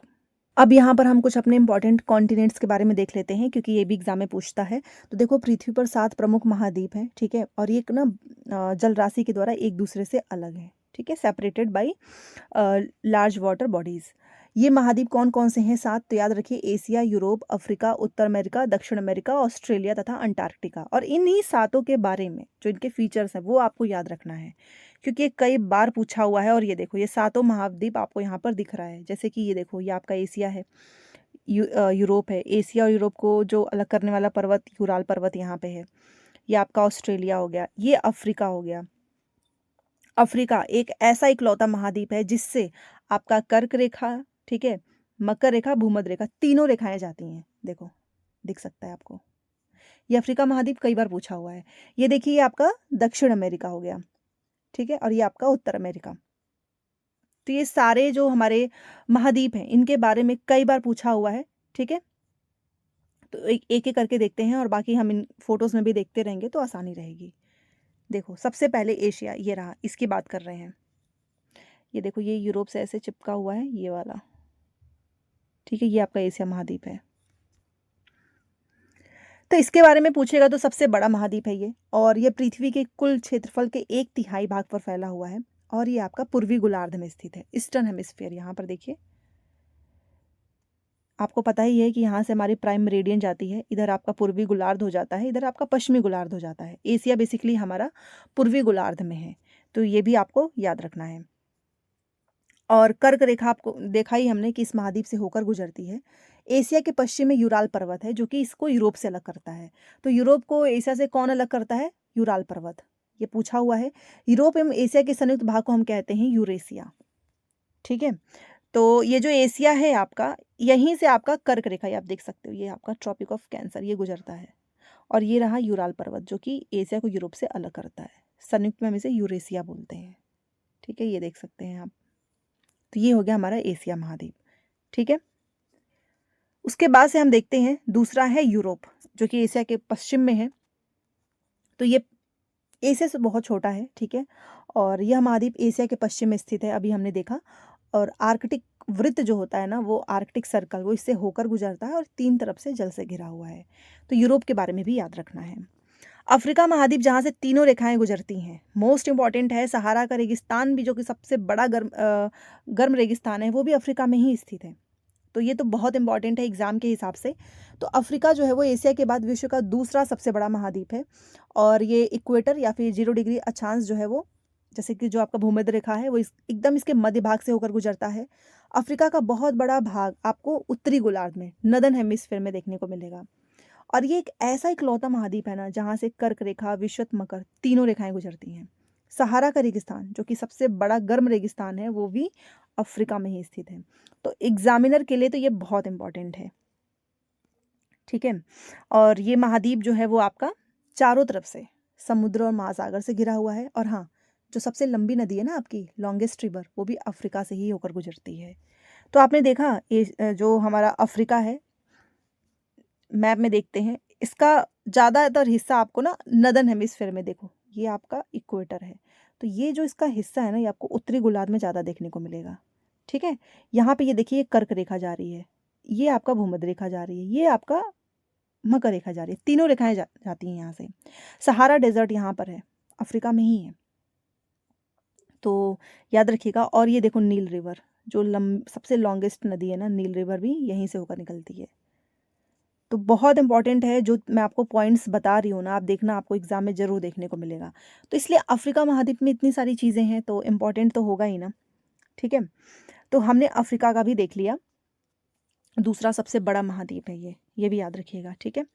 अब यहाँ पर हम कुछ अपने इंपॉर्टेंट कॉन्टिनेंट्स के बारे में देख लेते हैं, क्योंकि ये भी एग्जाम में पूछता है। तो देखो, पृथ्वी पर 7 प्रमुख महाद्वीप हैं, ठीक है, और ये ना जल राशि के द्वारा एक दूसरे से अलग है, ठीक है, separated by large water bodies. ये महाद्वीप कौन कौन से हैं? 7। तो याद रखिए, एशिया, यूरोप, अफ्रीका, उत्तर अमेरिका, दक्षिण अमेरिका, ऑस्ट्रेलिया तथा अंटार्कटिका। और इन्हीं सातों के बारे में जो इनके फीचर्स हैं वो आपको याद रखना है, क्योंकि ये कई बार पूछा हुआ है। और ये देखो, ये सातों महाद्वीप आपको यहाँ पर दिख रहा है, जैसे कि ये देखो, ये आपका एशिया है, यूरोप है। एशिया और यूरोप को जो अलग करने वाला पर्वत यूराल पर्वत यहाँ पे है। ये आपका ऑस्ट्रेलिया हो गया, ये अफ्रीका हो गया। अफ्रीका एक ऐसा इकलौता महाद्वीप है जिससे आपका कर्क रेखा, ठीक है, मकर रेखा, भूमध्य रेखा, तीनों रेखाएं जाती हैं। देखो, दिख सकता है आपको, ये अफ्रीका महाद्वीप कई बार पूछा हुआ है। ये देखिए, ये आपका दक्षिण अमेरिका हो गया, ठीक है, और ये आपका उत्तर अमेरिका। तो ये सारे जो हमारे महाद्वीप हैं इनके बारे में कई बार पूछा हुआ है, ठीक है। तो एक एक करके देखते हैं, और बाकी हम इन फोटोज में भी देखते रहेंगे तो आसानी रहेगी। देखो, सबसे पहले एशिया, ये रहा, इसकी बात कर रहे हैं। ये देखो, ये यूरोप से ऐसे चिपका हुआ है, ये वाला, ठीक है, ये आपका एशिया महाद्वीप है। तो इसके बारे में पूछेगा तो सबसे बड़ा महाद्वीप है ये, और ये पृथ्वी के कुल क्षेत्रफल के 1/3 भाग पर फैला हुआ है, और ये आपका पूर्वी गोलार्ध में स्थित है, ईस्टर्न हेमिस्फीयर। यहाँ पर देखिए, आपको पता ही है कि यहाँ से हमारी प्राइम मेरिडियन जाती है, इधर आपका पूर्वी गोलार्ध हो जाता है, इधर आपका पश्चिमी गोलार्ध हो जाता है। एशिया बेसिकली हमारा पूर्वी गोलार्ध में है, तो ये भी आपको याद रखना है। और कर्क रेखा आपको देखा ही हमने कि इस महाद्वीप से होकर गुजरती है। एशिया के पश्चिम में यूराल पर्वत है, जो कि इसको यूरोप से अलग करता है। तो यूरोप को एशिया से कौन अलग करता है? यूराल पर्वत, ये पूछा हुआ है। यूरोप एवं एशिया के संयुक्त भाग को हम कहते हैं यूरेशिया, ठीक है। तो ये जो एशिया है आपका, यहीं से आपका कर्क रेखा, ये आप देख सकते हो, ये आपका ट्रॉपिक ऑफ कैंसर, ये गुजरता है। और ये रहा यूराल पर्वत, जो कि एशिया को यूरोप से अलग करता है। संयुक्त में हम इसे यूरेशिया बोलते हैं, ठीक है, ये देख सकते हैं आप। तो ये हो गया हमारा एशिया महाद्वीप, ठीक है। उसके बाद से हम देखते हैं, दूसरा है यूरोप, जो कि एशिया के पश्चिम में है। तो ये एशिया से बहुत छोटा है, ठीक है, और यह महाद्वीप एशिया के पश्चिम में स्थित है, अभी हमने देखा। और आर्कटिक वृत्त जो होता है ना, वो आर्कटिक सर्कल, वो इससे होकर गुजरता है और 3 तरफ से जल से घिरा हुआ है। तो यूरोप के बारे में भी याद रखना है। अफ्रीका महाद्वीप, जहाँ से तीनों रेखाएं गुजरती हैं, मोस्ट इंपॉर्टेंट है। सहारा का रेगिस्तान भी, जो कि सबसे बड़ा गर्म रेगिस्तान है, वो भी अफ्रीका में ही स्थित है। तो ये तो बहुत इंपॉर्टेंट है एग्जाम के हिसाब से। तो अफ्रीका जो है वो एशिया के बाद विश्व का दूसरा सबसे बड़ा महाद्वीप है, और ये इक्वेटर या फिर 0 डिग्री अक्षांश जो है वो, जैसे कि जो आपका भूमध्य रेखा है, वो एकदम इसके मध्य भाग से होकर गुजरता है। अफ्रीका का बहुत बड़ा भाग आपको उत्तरी गोलार्ध में, नदर्न हेमिस्फीयर में देखने को मिलेगा। और ये एक ऐसा इकलौता महाद्वीप है ना, जहाँ से कर्क रेखा, विषुवत, मकर, तीनों रेखाएं गुजरती हैं। सहारा का रेगिस्तान, जो कि सबसे बड़ा गर्म रेगिस्तान है, वो भी अफ्रीका में ही स्थित है। तो एग्जामिनर के लिए तो ये बहुत इंपॉर्टेंट है, ठीक है। और ये महाद्वीप जो है वो आपका चारों तरफ से समुद्र और महासागर से घिरा हुआ है। और हाँ, जो सबसे लंबी नदी है ना आपकी, लॉन्गेस्ट रिवर, वो भी अफ्रीका से ही होकर गुजरती है। तो आपने देखा, ये जो हमारा अफ्रीका है, मैप में देखते हैं, इसका ज़्यादातर हिस्सा आपको ना नदर्न हेमिस्फीयर में, देखो ये आपका इक्वेटर है, तो ये जो इसका हिस्सा है ना, ये आपको उत्तरी गोलार्ध में ज़्यादा देखने को मिलेगा, ठीक है। यहाँ पे ये देखिए, कर्क रेखा जा रही है, ये आपका भूमध्य रेखा जा रही है, ये आपका मकर रेखा जा रही है, तीनों रेखाएं जाती हैं यहाँ से। सहारा डेजर्ट यहाँ पर है, अफ्रीका में ही है, तो याद रखिएगा। और ये देखो, नील रिवर, जो सबसे लॉन्गेस्ट नदी है ना, नील रिवर भी यहीं से होकर निकलती है। तो बहुत इंपॉर्टेंट है, जो मैं आपको पॉइंट्स बता रही हूँ ना, आप देखना, आपको एग्जाम में ज़रूर देखने को मिलेगा। तो इसलिए अफ्रीका महाद्वीप में इतनी सारी चीज़ें हैं, तो इम्पॉर्टेंट तो होगा ही ना, ठीक है। तो हमने अफ्रीका का भी देख लिया, दूसरा सबसे बड़ा महाद्वीप है ये भी याद रखिएगा, ठीक है।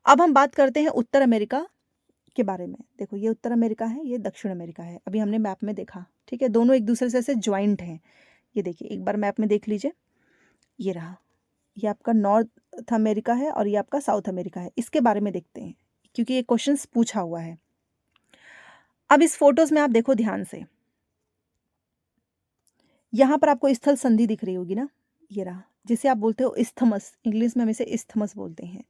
अब हम बात करते हैं उत्तर अमेरिका के बारे में। देखो ये उत्तर अमेरिका है, ये दक्षिण अमेरिका है। अभी हमने मैप में देखा, ठीक है, दोनों एक दूसरे से ऐसे ज्वाइंट हैं। ये देखिए एक बार मैप में देख लीजिए, ये रहा, ये आपका नॉर्थ अमेरिका है और ये आपका साउथ अमेरिका है। इसके बारे में देखते हैं क्योंकि ये क्वेश्चंस पूछा हुआ है। अब इस फोटोज में आप देखो ध्यान से, यहाँ पर आपको स्थल संधि दिख रही होगी ना, ये रहा, जिसे आप बोलते हो इस्थमस, इंग्लिश में हम इसे इस्थमस बोलते हैं।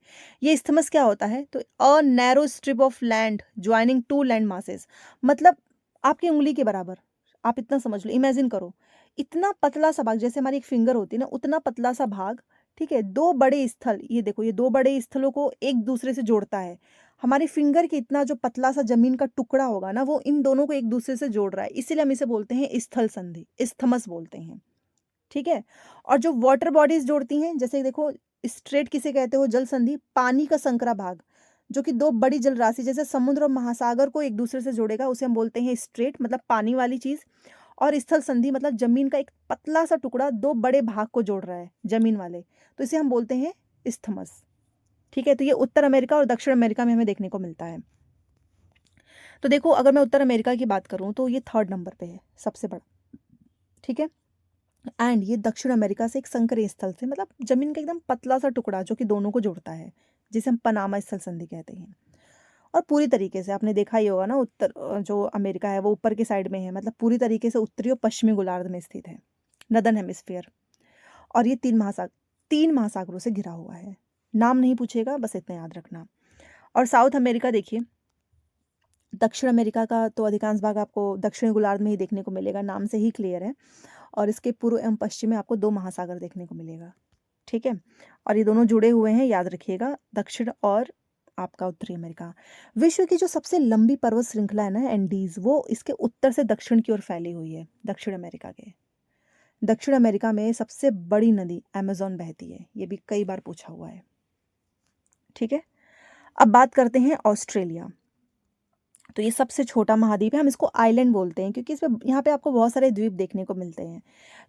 ये इस्थमस क्या होता है? तो a narrow strip of land joining two land masses, मतलब आपकी उंगली के बराबर, आप इतना समझ लो, इमेजिन करो, इतना पतला सा भाग, जैसे हमारी एक फिंगर होती है ना, उतना पतला सा भाग, ठीक है, दो बड़े स्थल, ये देखो ये दो बड़े स्थलों को एक दूसरे से जोड़ता है। हमारी फिंगर के इतना जो पतला सा जमीन का टुकड़ा होगा ना, वो इन दोनों को एक दूसरे से जोड़ रहा है, इसीलिए हम इसे बोलते हैं स्थल संधि, इस्थमस बोलते हैं, ठीक है। और जो वाटर बॉडीज जोड़ती हैं, जैसे देखो स्ट्रेट किसे कहते हो? जल संधि, पानी का संकरा भाग जो कि दो बड़ी जल राशि जैसे समुद्र और महासागर को एक दूसरे से जोड़ेगा, उसे हम बोलते हैं स्ट्रेट, मतलब पानी वाली चीज। और स्थल संधि मतलब जमीन का एक पतला सा टुकड़ा दो बड़े भाग को जोड़ रहा है, जमीन वाले, तो इसे हम बोलते हैं इस्थमस, ठीक है। तो ये उत्तर अमेरिका और दक्षिण अमेरिका में हमें देखने को मिलता है। तो देखो अगर मैं उत्तर अमेरिका की बात करूं तो ये 3rd नंबर पे है, सबसे बड़ा, ठीक है। एंड ये दक्षिण अमेरिका से एक संकरी स्थल से, मतलब जमीन का एकदम पतला सा टुकड़ा जो कि दोनों को जोड़ता है, जिसे हम पनामा स्थल संधि कहते हैं। और पूरी तरीके से आपने देखा ही होगा ना, उत्तर जो अमेरिका है वो ऊपर की साइड में है, मतलब पूरी तरीके से उत्तरी और पश्चिमी गोलार्ध में स्थित है, नदर्न हेमिस्फीयर। और ये 3 महासागरों से घिरा हुआ है। नाम नहीं पूछेगा, बस इतना याद रखना। और साउथ अमेरिका देखिए, दक्षिण अमेरिका का तो अधिकांश भाग आपको दक्षिणी गोलार्ध में ही देखने को मिलेगा, नाम से ही क्लियर है। और इसके पूर्व एवं पश्चिम में आपको 2 महासागर देखने को मिलेगा, ठीक है। और ये दोनों जुड़े हुए हैं, याद रखिएगा, दक्षिण और आपका उत्तरी अमेरिका। विश्व की जो सबसे लंबी पर्वत श्रृंखला है ना, एंडीज, वो इसके उत्तर से दक्षिण की ओर फैली हुई है, दक्षिण अमेरिका के। दक्षिण अमेरिका में सबसे बड़ी नदी अमेज़न बहती है, ये भी कई बार पूछा हुआ है, ठीक है। अब बात करते हैं ऑस्ट्रेलिया। तो ये सबसे छोटा महाद्वीप है, हम इसको आइलैंड बोलते हैं क्योंकि इसमें यहाँ पे आपको बहुत सारे द्वीप देखने को मिलते हैं।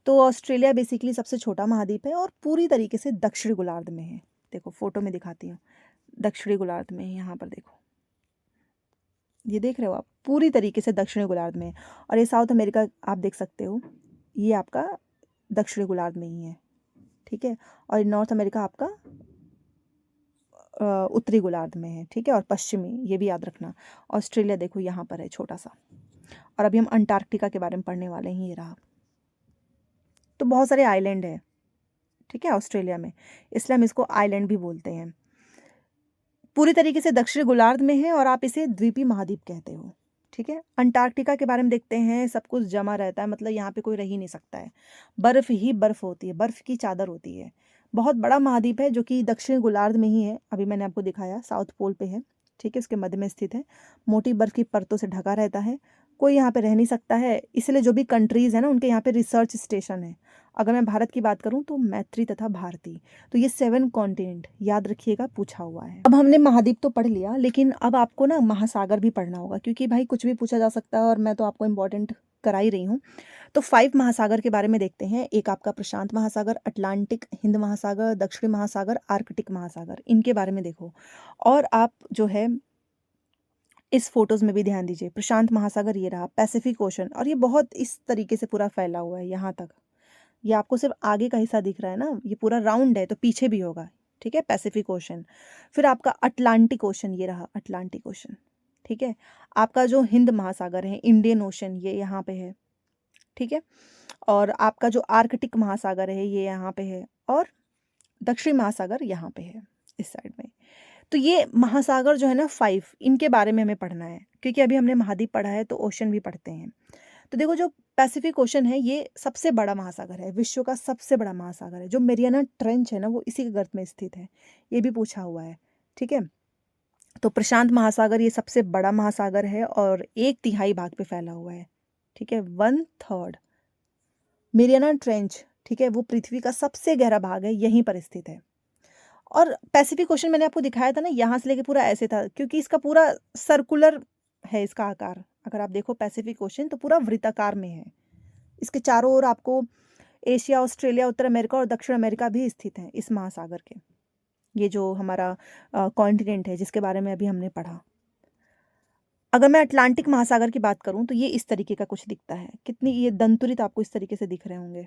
तो ऑस्ट्रेलिया बेसिकली सबसे छोटा महाद्वीप है और पूरी तरीके से दक्षिणी गोलार्ध में है। देखो फोटो में दिखाती हूँ, दक्षिणी गोलार्ध में, यहाँ पर देखो, ये देख रहे हो आप, पूरी तरीके से दक्षिणी गोलार्ध में। और ये साउथ अमेरिका आप देख सकते हो, ये आपका दक्षिणी गोलार्ध में ही है, ठीक है। और नॉर्थ अमेरिका आपका उत्तरी गोलार्ध में है, ठीक है, और पश्चिमी, ये भी याद रखना। ऑस्ट्रेलिया देखो यहाँ पर है छोटा सा। और अभी हम अंटार्कटिका के बारे में पढ़ने वाले हैं, ये रहा। तो बहुत सारे आइलैंड है, ठीक है, ऑस्ट्रेलिया में, इसलिए हम इसको आइलैंड भी बोलते हैं। पूरी तरीके से दक्षिण गोलार्ध में है और आप इसे द्वीपीय महाद्वीप कहते हो, ठीक है। अंटार्कटिका के बारे में देखते हैं, सब कुछ जमा रहता है, मतलब यहाँ पे कोई रह ही नहीं सकता है, बर्फ ही बर्फ होती है, बर्फ की चादर होती है। बहुत बड़ा महाद्वीप है जो कि दक्षिण गोलार्ध में ही है, अभी मैंने आपको दिखाया साउथ पोल पे है, ठीक है, इसके मध्य में स्थित है, मोटी बर्फ की परतों से ढका रहता है, कोई यहाँ पे रह नहीं सकता है, इसलिए जो भी कंट्रीज़ है ना, उनके यहाँ पे रिसर्च स्टेशन है। अगर मैं भारत की बात करूँ तो मैत्री तथा भारती। तो ये 7 कॉन्टिनेंट याद रखिएगा, पूछा हुआ है। अब हमने महाद्वीप तो पढ़ लिया, लेकिन अब आपको ना महासागर भी पढ़ना होगा, क्योंकि भाई कुछ भी पूछा जा सकता है और मैं तो आपको इम्पोर्टेंट करा ही रही हूँ। तो 5 महासागर के बारे में देखते हैं। एक आपका प्रशांत महासागर, अटलांटिक, हिंद महासागर, दक्षिणी महासागर, आर्कटिक महासागर, इनके बारे में देखो। और आप जो है इस फोटोज में भी ध्यान दीजिए, प्रशांत महासागर ये रहा, पैसिफिक ओशन, और ये बहुत इस तरीके से पूरा फैला हुआ है यहाँ तक। ये आपको सिर्फ आगे का हिस्सा दिख रहा है ना, ये पूरा राउंड है, तो पीछे भी होगा, ठीक है, पैसिफिक ओशन। फिर आपका अटलांटिक ओशन, ये रहा अटलांटिक ओशन, ठीक है। आपका जो हिंद महासागर है, इंडियन ओशन, ये यहाँ पे है, ठीक है। और आपका जो आर्कटिक महासागर है, ये यहाँ पे है, और दक्षिणी महासागर यहाँ पे है, इस साइड में। तो ये महासागर जो है ना 5, इनके बारे में हमें पढ़ना है, क्योंकि अभी हमने महाद्वीप पढ़ा है तो ओशन भी पढ़ते हैं। तो देखो जो पैसिफिक ओशन है, ये सबसे बड़ा महासागर है, विश्व का सबसे बड़ा महासागर है। जो मेरियाना ट्रेंच है ना, वो इसी के गर्त में स्थित है, ये भी पूछा हुआ है, ठीक है। तो प्रशांत महासागर ये सबसे बड़ा महासागर है और 1/3 भाग पे फैला हुआ है, ठीक है, 1/3। मेरियाना ट्रेंच, ठीक है, वो पृथ्वी का सबसे गहरा भाग है, यहीं पर स्थित है। और पैसिफिक ओशन मैंने आपको दिखाया था ना, यहाँ से लेके पूरा ऐसे था, क्योंकि इसका पूरा सर्कुलर है इसका आकार। अगर आप देखो पैसिफिक ओशन तो पूरा वृत्ताकार में है, इसके चारों ओर आपको एशिया, ऑस्ट्रेलिया, उत्तर अमेरिका और दक्षिण अमेरिका भी स्थित हैं इस महासागर के। ये जो हमारा कॉन्टिनेंट है जिसके बारे में अभी हमने पढ़ा। अगर मैं अटलांटिक महासागर की बात करूँ तो ये इस तरीके का कुछ दिखता है। कितनी ये दंतुरित आपको इस तरीके से दिख रहे होंगे,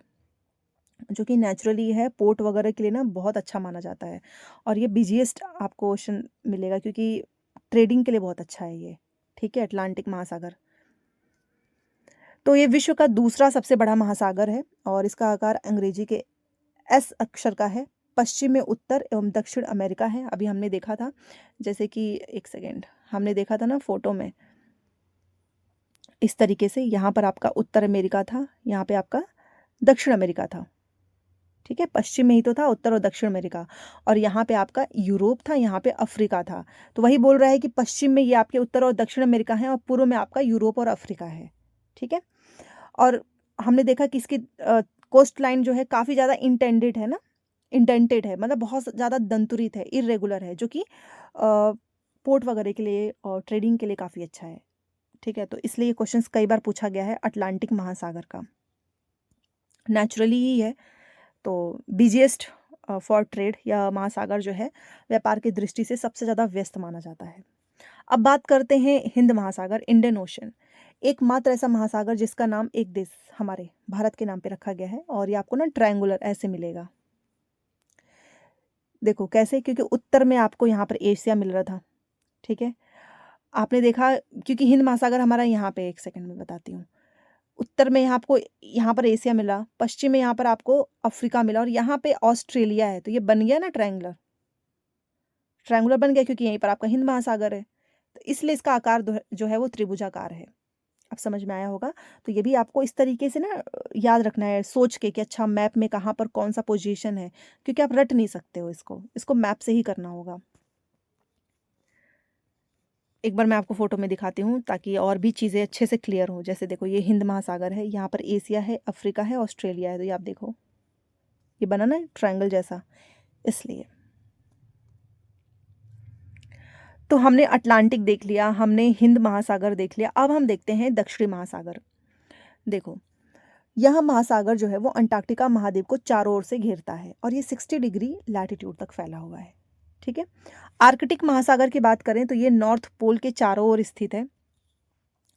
जो कि नेचुरली है पोर्ट वगैरह के लिए ना बहुत अच्छा माना जाता है। और ये बिज़ीएस्ट आपको ओशन मिलेगा क्योंकि ट्रेडिंग के लिए बहुत अच्छा है ये, ठीक है, अटलांटिक महासागर। तो ये विश्व का दूसरा सबसे बड़ा महासागर है और इसका आकार अंग्रेजी के एस अक्षर का है। पश्चिम में उत्तर एवं दक्षिण अमेरिका है। अभी हमने देखा था, जैसे कि एक सेकेंड, हमने देखा था ना फोटो में, इस तरीके से यहाँ पर आपका उत्तर अमेरिका था, यहाँ पे आपका दक्षिण अमेरिका था, ठीक है। पश्चिम में ही तो था उत्तर और दक्षिण अमेरिका, और यहाँ पे आपका यूरोप था, यहाँ पे अफ्रीका था। तो वही बोल रहा है कि पश्चिम में ये आपके उत्तर और दक्षिण अमेरिका है और पूर्व में आपका यूरोप और अफ्रीका है, ठीक है। और हमने देखा कि इसकी कोस्ट लाइन जो है काफ़ी ज़्यादा इंटेंडेड है ना, इंडेंटेड है, मतलब बहुत ज़्यादा दंतुरित है, इरेगुलर है, जो कि पोर्ट वगैरह के लिए और ट्रेडिंग के लिए काफ़ी अच्छा है, ठीक है। तो इसलिए ये क्वेश्चंस कई बार पूछा गया है अटलांटिक महासागर का, नेचुरली ही है। तो बिजिएस्ट फॉर ट्रेड या महासागर जो है व्यापार की दृष्टि से सबसे ज़्यादा व्यस्त माना जाता है। अब बात करते हैं हिंद महासागर, इंडियन ओशन, एकमात्र ऐसा महासागर जिसका नाम एक देश हमारे भारत के नाम पे रखा गया है। और ये आपको ना ट्रायंगुलर ऐसे मिलेगा, देखो कैसे, क्योंकि उत्तर में आपको यहाँ पर एशिया मिल रहा था, ठीक है। आपने देखा, क्योंकि हिंद महासागर हमारा यहाँ पे, एक सेकंड में बताती हूँ, उत्तर में यहाँ आपको यहाँ पर एशिया मिला, पश्चिम में यहाँ पर आपको अफ्रीका मिला और यहाँ पे ऑस्ट्रेलिया है। तो ये बन गया ना ट्रायंगुलर, ट्रायंगुलर बन गया क्योंकि यहीं पर आपका हिंद महासागर है। तो इसलिए इसका आकार जो है वो त्रिभुजाकार है। अब समझ में आया होगा। तो ये भी आपको इस तरीके से ना याद रखना है सोच के कि अच्छा मैप में कहाँ पर कौन सा पोजीशन है, क्योंकि आप रट नहीं सकते हो इसको मैप से ही करना होगा। एक बार मैं आपको फोटो में दिखाती हूँ ताकि और भी चीज़ें अच्छे से क्लियर हो। जैसे देखो ये हिंद महासागर है, यहाँ पर एशिया है, अफ्रीका है, ऑस्ट्रेलिया है। तो ये आप देखो, ये बना ना ट्रायंगल जैसा, इसलिए। तो हमने अटलांटिक देख लिया, हमने हिंद महासागर देख लिया, अब हम देखते हैं दक्षिणी महासागर। देखो यह महासागर जो है वो अंटार्कटिका महाद्वीप को चारों ओर से घेरता है और ये 60 डिग्री लैटिट्यूड तक फैला हुआ है, ठीक है। आर्कटिक महासागर की बात करें तो ये नॉर्थ पोल के चारों ओर स्थित है,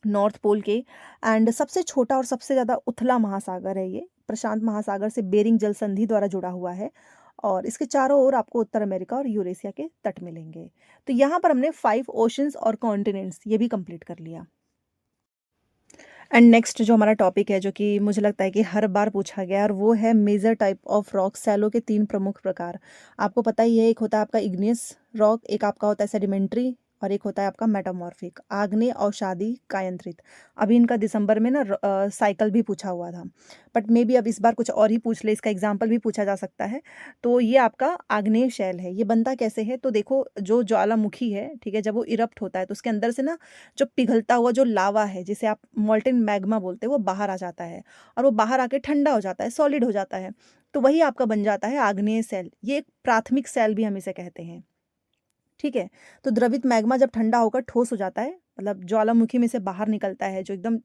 नॉर्थ पोल के। एंड सबसे छोटा और सबसे ज़्यादा उथला महासागर है ये, प्रशांत महासागर से बेरिंग जल संधि द्वारा जुड़ा हुआ है और इसके चारों ओर आपको उत्तर अमेरिका और यूरेशिया के तट मिलेंगे। तो यहाँ पर हमने 5 ओशंस और कॉन्टिनेंट्स ये भी कंप्लीट कर लिया। एंड नेक्स्ट जो हमारा टॉपिक है, जो कि मुझे लगता है कि हर बार पूछा गया है, और वो है मेजर टाइप ऑफ रॉक, सैलो के 3 प्रमुख प्रकार। आपको पता ही है, एक होता है आपका इग्नियस रॉक, एक आपका होता है सेडिमेंट्री, और एक होता है आपका मेटामॉर्फिक, आग्नेय, अवसादी, कायंत्रित। अभी इनका दिसंबर में ना साइकिल भी पूछा हुआ था, बट मे बी अब इस बार कुछ और ही पूछ ले, इसका एग्जाम्पल भी पूछा जा सकता है। तो ये आपका आग्नेय शैल है। ये बनता कैसे है, तो देखो जो ज्वालामुखी है, ठीक है, जब वो इरप्ट होता है तो उसके अंदर से ना जो पिघलता हुआ जो लावा है, जिसे आप मोल्टेन मैग्मा बोलते हैं, वो बाहर आ जाता है और वो बाहर आके ठंडा हो जाता है, सॉलिड हो जाता है। तो वही आपका बन जाता है आग्नेय सेल। ये एक प्राथमिक सेल भी हम इसे कहते हैं, ठीक है। तो द्रवित मैग्मा जब ठंडा होकर ठोस हो जाता है, मतलब ज्वालामुखी में से बाहर निकलता है, जो एकदम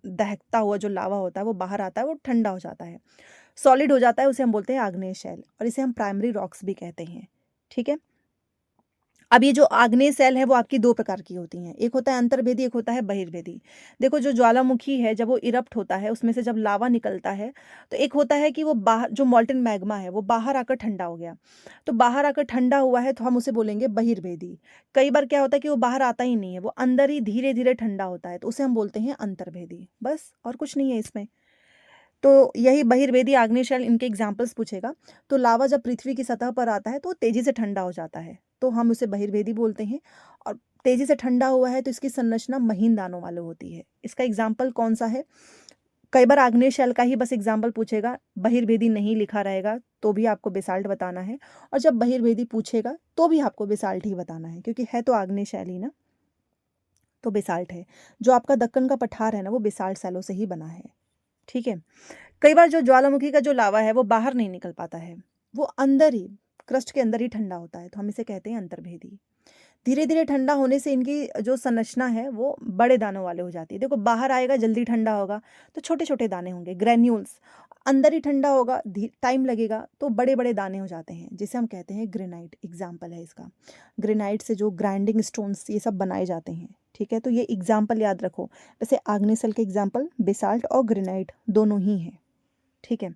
दहकता हुआ जो लावा होता है वो बाहर आता है, वो ठंडा हो जाता है, सॉलिड हो जाता है, उसे हम बोलते हैं आग्नेय शैल, और इसे हम प्राइमरी रॉक्स भी कहते हैं, ठीक है। अब ये जो आग्नेय सेल है वो आपकी 2 प्रकार की होती हैं, एक होता है अंतर्भेदी, एक होता है बहिर्भेदी। देखो जो ज्वालामुखी है जब वो इरप्ट होता है, उसमें से जब लावा निकलता है, तो एक होता है कि वो बाहर, जो मोल्टेन मैग्मा है वो बाहर आकर ठंडा हो गया, तो बाहर आकर ठंडा हुआ है तो हम उसे बोलेंगे बहिर्भेदी। कई बार क्या होता है कि वो बाहर आता ही नहीं है, वो अंदर ही धीरे धीरे ठंडा होता है, तो उसे हम बोलते हैं अंतर्भेदी, बस और कुछ नहीं है इसमें। तो यही बहिर्वेदी, आग्नेय शैल, इनके एग्जाम्पल्स पूछेगा। तो लावा जब पृथ्वी की सतह पर आता है तो वो तेजी से ठंडा हो जाता है, तो हम उसे बहिर्वेदी बोलते हैं। और तेजी से ठंडा हुआ है तो इसकी संरचना महीन दानों वाली होती है। इसका एग्जाम्पल कौन सा है, कई बार आग्नेय शैल का ही बस एग्जाम्पल पूछेगा, बहिर्वेदी नहीं लिखा रहेगा तो भी आपको बेसाल्ट बताना है, और जब बहिर्वेदी पूछेगा तो भी आपको बेसाल्ट ही बताना है, क्योंकि है तो आग्नेय शैल ही ना, तो बेसाल्ट है। जो आपका दक्कन का पठार है ना, वो बेसाल्ट सैलों से ही बना है, ठीक है। कई बार जो ज्वालामुखी का जो लावा है वो बाहर नहीं निकल पाता है, वो अंदर ही, क्रस्ट के अंदर ही ठंडा होता है, तो हम इसे कहते हैं अंतर्भेदी। धीरे धीरे ठंडा होने से इनकी जो संरचना है वो बड़े दानों वाले हो जाती है। देखो बाहर आएगा जल्दी ठंडा होगा तो छोटे छोटे दाने होंगे, ग्रेन्यूल्स, अंदर ही ठंडा होगा, टाइम लगेगा तो बड़े बड़े दाने हो जाते हैं, जिसे हम कहते हैं ग्रेनाइट। एग्जाम्पल है इसका, ग्रेनाइट से जो ग्राइंडिंग स्टोन्स ये सब बनाए जाते हैं, ठीक है, तो ये एग्जाम्पल याद रखो। वैसे आग्नेय सेल के एग्जाम्पल बेसाल्ट और ग्रेनाइट दोनों ही हैं। ठीक है,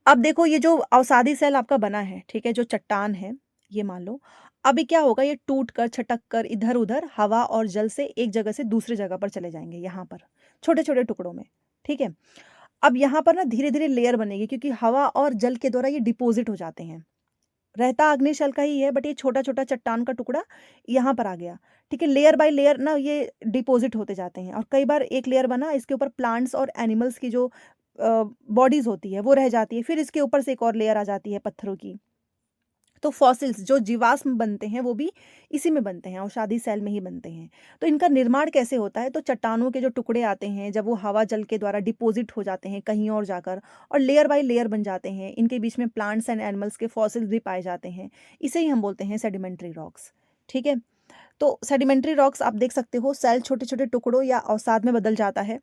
अब देखो ये जो अवसादी सेल आपका बना है, ठीक है, जो चट्टान है, ये मान लो, अभी क्या होगा, ये टूट कर छटक कर इधर उधर हवा और जल से एक जगह से दूसरी जगह पर चले जाएंगे, यहाँ पर छोटे छोटे टुकड़ों में। ठीक है, अब यहाँ पर ना धीरे धीरे लेयर बनेगी, क्योंकि हवा और जल के द्वारा ये डिपॉजिट हो जाते हैं। रहता अग्नि शैल का ही है, बट ये छोटा छोटा चट्टान का टुकड़ा यहाँ पर आ गया। ठीक है, लेयर बाय लेयर ना ये डिपॉजिट होते जाते हैं, और कई बार एक लेयर बना, इसके ऊपर प्लांट्स और एनिमल्स की जो बॉडीज होती है वो रह जाती है, फिर इसके ऊपर से एक और लेयर आ जाती है पत्थरों की। तो फॉसिल्स जो जीवाश्म बनते हैं वो भी इसी में बनते हैं, औषधि सेल में ही बनते हैं। तो इनका निर्माण कैसे होता है, तो चट्टानों के जो टुकड़े आते हैं, जब वो हवा जल के द्वारा डिपॉजिट हो जाते हैं कहीं और जाकर, और लेयर बाय लेयर बन जाते हैं, इनके बीच में प्लांट्स एंड एनिमल्स के फॉसिल्स भी पाए जाते हैं। इसे ही हम बोलते हैं सेडिमेंट्री रॉक्स। ठीक है, तो सेडिमेंट्री रॉक्स आप देख सकते हो, सेल छोटे छोटे टुकड़ों या अवसाद में बदल जाता है।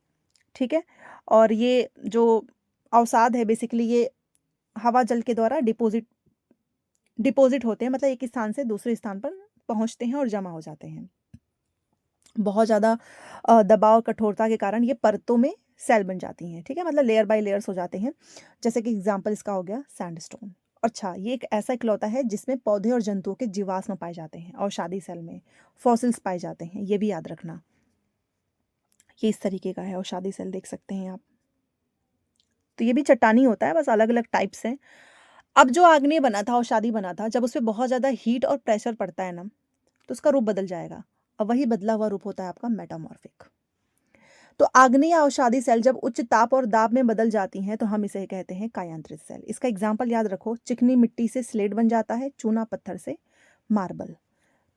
ठीक है, और ये जो अवसाद है बेसिकली ये हवा जल के द्वारा डिपॉजिट होते हैं, मतलब एक स्थान से दूसरे स्थान पर पहुंचते हैं और जमा हो जाते हैं। बहुत ज़्यादा दबाव कठोरता के कारण ये परतों में सेल बन जाती हैं। ठीक है, मतलब लेयर बाय लेयर्स हो जाते हैं। जैसे कि एग्जांपल इसका हो गया सैंडस्टोन। अच्छा, ये एक ऐसा इकलौता है जिसमें पौधे और जंतुओं के जीवाश्म पाए जाते हैं, और शादी सेल में फॉसिल्स पाए जाते हैं, ये भी याद रखना। ये इस तरीके का है, और शादी सेल देख सकते हैं आप। तो ये भी चट्टानी होता है, बस अलग अलग टाइप्स हैं। अब जो आग्नेय बना था और शादी बना था, जब उसपे बहुत ज़्यादा हीट और प्रेशर पड़ता है ना, तो उसका रूप बदल जाएगा, और वही बदला हुआ रूप होता है आपका मेटामॉर्फिक। तो आग्नेय अवसादी सेल जब उच्च ताप और दाब में बदल जाती हैं, तो हम इसे कहते हैं कायांतरित सेल। इसका एग्जाम्पल याद रखो, चिकनी मिट्टी से स्लेट बन जाता है, चूना पत्थर से मार्बल।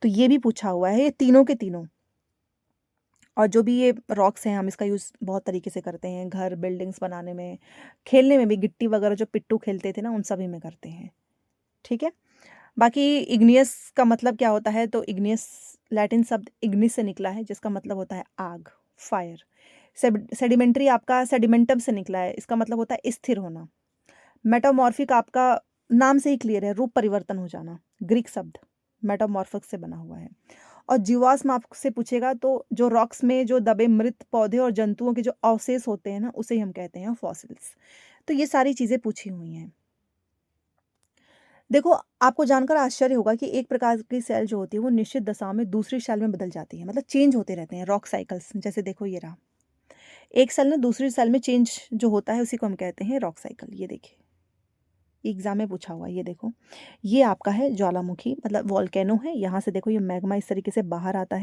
तो ये भी पूछा हुआ है, ये तीनों के तीनों। और जो भी ये रॉक्स हैं, हम इसका यूज़ बहुत तरीके से करते हैं, घर बिल्डिंग्स बनाने में, खेलने में भी, गिट्टी वगैरह जो पिट्टू खेलते थे ना, उन सभी में करते हैं। ठीक है, बाकी इग्नियस का मतलब क्या होता है, तो इग्नियस लैटिन शब्द इग्निस से निकला है, जिसका मतलब होता है आग, फायर। सेडिमेंट्री आपका सेडिमेंटम से निकला है, इसका मतलब होता है स्थिर होना। मेटामॉर्फिक आपका नाम से ही क्लियर है, रूप परिवर्तन हो जाना, ग्रीक शब्द मेटामॉर्फिक से बना हुआ है। और जीवाश्म आपसे पूछेगा, तो जो रॉक्स में जो दबे मृत पौधे और जंतुओं के जो अवशेष होते हैं ना, उसे हम कहते हैं फॉसिल्स। तो ये सारी चीज़ें पूछी हुई हैं। देखो, आपको जानकर आश्चर्य होगा कि एक प्रकार की सेल जो होती है वो निश्चित दशाओं में दूसरी सेल में बदल जाती है, मतलब चेंज होते रहते हैं, रॉक साइकिल्स। जैसे देखो ये रहा, एक सेल ना दूसरी सेल में चेंज जो होता है उसी को हम कहते हैं रॉक साइकिल। ये देखिए, एग्जाम में पूछा हुआ है, ये देखो, ये आपका है ज्वालामुखी, मतलब वॉल्केनो है। यहाँ से देखो ये मैग्मा इस तरीके से बाहर आता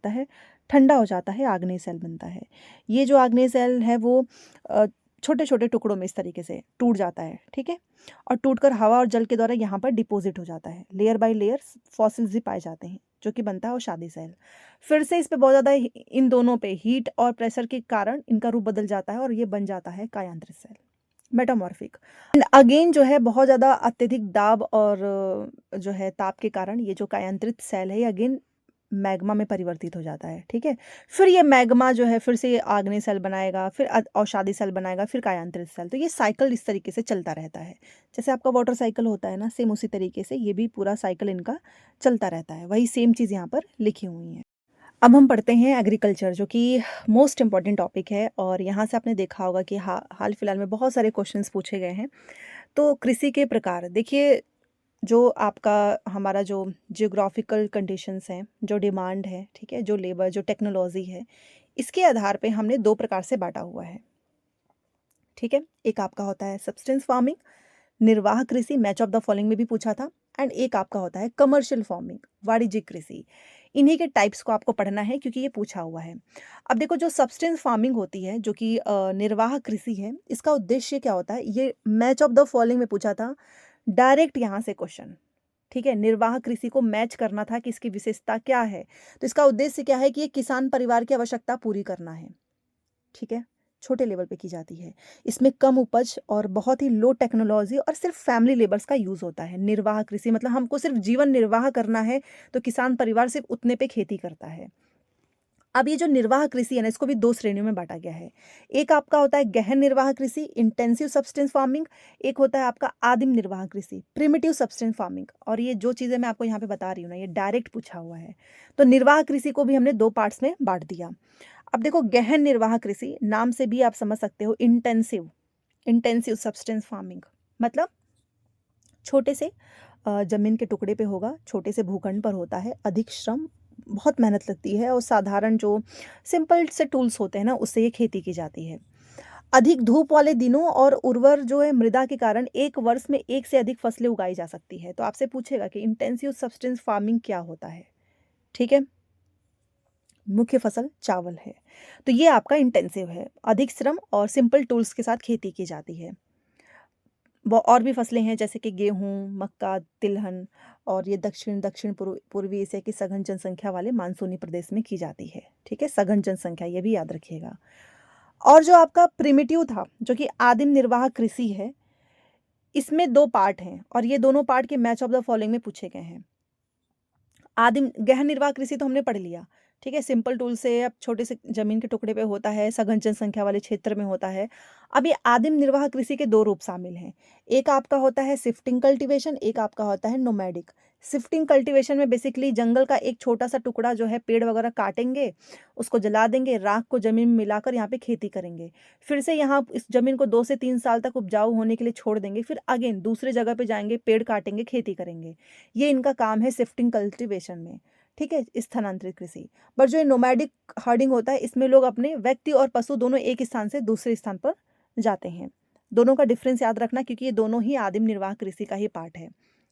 है, ठंडा हो जाता है, आग्नेय सेल बनता है। ये जो आग्नेय सेल है वो छोटे छोटे टुकड़ों में इस तरीके से टूट जाता है। ठीक है, और टूटकर हवा और जल के द्वारा यहाँ पर डिपॉजिट हो जाता है, लेयर बाय लेयर फॉसिल्स भी पाए जाते हैं, जो कि बनता है औषधि सेल। फिर से इस पे बहुत ज़्यादा इन दोनों पे हीट और प्रेशर के कारण इनका रूप बदल जाता है, और ये बन जाता है कायांतरित सेल, मेटामॉर्फिक। एंड अगेन जो है बहुत ज़्यादा अत्यधिक दाब और जो है ताप के कारण ये जो कायांतरित सेल है, ये अगेन मैग्मा में परिवर्तित हो जाता है। ठीक है, फिर ये मैग्मा जो है फिर से ये आग्नेय सेल बनाएगा, फिर औषधि सेल बनाएगा, फिर कायांतरित सेल। तो ये साइकिल इस तरीके से चलता रहता है, जैसे आपका वाटर साइकिल होता है ना, सेम उसी तरीके से ये भी पूरा साइकिल इनका चलता रहता है। वही सेम चीज़ यहाँ पर लिखी हुई है। अब हम पढ़ते हैं एग्रीकल्चर, जो कि मोस्ट इम्पॉर्टेंट टॉपिक है, और यहाँ से आपने देखा होगा कि हाल फिलहाल में बहुत सारे क्वेश्चंस पूछे गए हैं। तो कृषि के प्रकार देखिए, जो आपका हमारा जो जियोग्राफिकल कंडीशंस हैं, जो डिमांड है, ठीक है, जो लेबर, जो टेक्नोलॉजी है, इसके आधार पे हमने दो प्रकार से बांटा हुआ है। ठीक है, एक आपका होता है सब्सटेंस फार्मिंग, निर्वाह कृषि, मैच ऑफ द फॉलोइंग में भी पूछा था। एंड एक आपका होता है कमर्शियल फार्मिंग, वाणिज्यिक कृषि। इन्हीं के टाइप्स को आपको पढ़ना है, क्योंकि ये पूछा हुआ है। अब देखो, जो सब्सटेंस फार्मिंग होती है, जो कि निर्वाह कृषि है, इसका उद्देश्य क्या होता है, ये मैच ऑफ द फॉलोइंग में पूछा था, डायरेक्ट यहाँ से क्वेश्चन। ठीक है, निर्वाह कृषि को मैच करना था कि इसकी विशेषता क्या है। तो इसका उद्देश्य क्या है कि ये किसान परिवार की आवश्यकता पूरी करना है। ठीक है, छोटे लेवल पे की जाती है। इसमें कम उपज और बहुत ही लो टेक्नोलॉजी और सिर्फ फैमिली लेबर्स का यूज़ होता है। निर्वाह कृषि मतलब हमको सिर्फ जीवन निर्वाह करना है, तो किसान परिवार सिर्फ उतने पे खेती करता है। अब ये जो निर्वाह कृषि है ना, इसको भी 2 श्रेणियों में बाँटा गया है। एक आपका होता है गहन निर्वाह कृषि, इंटेंसिव सब्सटेंस फार्मिंग। एक होता है आपका आदिम निर्वाह कृषि, प्रिमिटिव सब्सटेंस फार्मिंग। और ये जो चीज़ें मैं आपको यहाँ पे बता रही हूँ ना, ये डायरेक्ट पूछा हुआ है। तो निर्वाह कृषि को भी हमने 2 पार्ट्स में बाँट दिया। अब देखो, गहन निर्वाह कृषि नाम से भी आप समझ सकते हो, इंटेंसिव, इंटेंसिव सब्सटेंस फार्मिंग मतलब छोटे से ज़मीन के टुकड़े पे होगा, छोटे से भूखंड पर होता है, अधिक श्रम, बहुत मेहनत लगती है और साधारण जो सिंपल से टूल्स होते हैं ना, उससे ये खेती की जाती है। अधिक धूप वाले दिनों और उर्वर जो है मृदा के कारण एक वर्ष में एक से अधिक फसलें उगाई जा सकती है। तो आपसे पूछेगा कि इंटेंसिव सब्सटेंस फार्मिंग क्या होता है, ठीक है? मुख्य फसल चावल है। तो ये आपका इंटेंसिव है, अधिक श्रम और सिंपल टूल्स के साथ खेती की जाती है। वो और भी फसलें हैं जैसे कि गेहूँ, मक्का, तिलहन और ये दक्षिण पूर्वी एशिया की सघन जनसंख्या वाले मानसूनी प्रदेश में की जाती है, ठीक है? सघन जनसंख्या, ये भी याद रखिएगा। और जो आपका प्रिमिटिव था, जो कि आदिम निर्वाह कृषि है, इसमें 2 पार्ट हैं और ये दोनों पार्ट के मैच ऑफ द फॉलोइंग में पूछे गए हैं। आदिम गहन निर्वाह कृषि तो हमने पढ़ लिया, ठीक है? सिंपल टूल से अब छोटे से ज़मीन के टुकड़े पे होता है, सघन जनसंख्या वाले क्षेत्र में होता है। अब ये आदिम निर्वाह कृषि के 2 रूप शामिल हैं। एक आपका होता है शिफ्टिंग कल्टीवेशन, एक आपका होता है नोमैडिक। शिफ्टिंग कल्टीवेशन में बेसिकली जंगल का एक छोटा-सा टुकड़ा जो है, पेड़ वगैरह काटेंगे, उसको जला देंगे, राख को ज़मीन में मिलाकर यहाँ पे खेती करेंगे। फिर से यहाँ इस ज़मीन को 2 से 3 साल तक उपजाऊ होने के लिए छोड़ देंगे, फिर अगेन दूसरे जगह पे जाएँगे, पेड़ काटेंगे, खेती करेंगे। ये इनका काम है शिफ्टिंग कल्टीवेशन में, ठीक है? स्थानांतरित कृषि। बट जो ये नोमैडिक हर्डिंग होता है, इसमें लोग अपने व्यक्ति और पशु दोनों एक स्थान से दूसरे स्थान पर जाते हैं। दोनों का डिफरेंस याद रखना, क्योंकि ये दोनों ही आदिम निर्वाह कृषि का ही पार्ट है।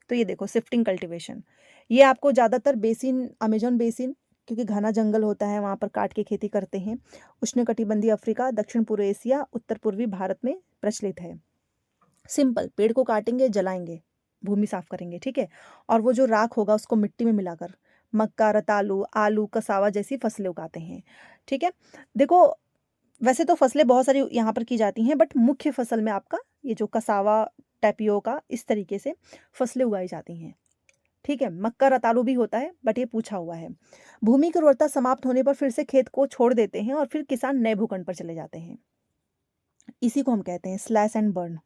तो ये देखो, शिफ्टिंग कल्टीवेशन, ये आपको ज़्यादातर बेसिन, अमेज़न बेसिन, क्योंकि घना जंगल होता है, वहाँ पर काट के खेती करते हैं। उष्णकटिबंधीय अफ्रीका, दक्षिण पूर्व एशिया, उत्तर पूर्वी भारत में प्रचलित है। सिंपल, पेड़ को काटेंगे, जलाएँगे, भूमि साफ करेंगे, ठीक है? और वो जो राख होगा उसको मिट्टी में मिलाकर मक्का, रतालू, आलू, कसावा जैसी फसलें उगाते हैं, ठीक है? देखो, वैसे तो फसलें बहुत सारी यहाँ पर की जाती हैं, बट मुख्य फसल में आपका ये जो कसावा, टैपियोका, इस तरीके से फसलें उगाई जाती हैं, ठीक है? मक्का, रतालू भी होता है, बट ये पूछा हुआ है। भूमि की उर्वरता समाप्त होने पर फिर से खेत को छोड़ देते हैं और फिर किसान नए भूखंड पर चले जाते हैं। इसी को हम कहते हैं स्लैश एंड बर्न,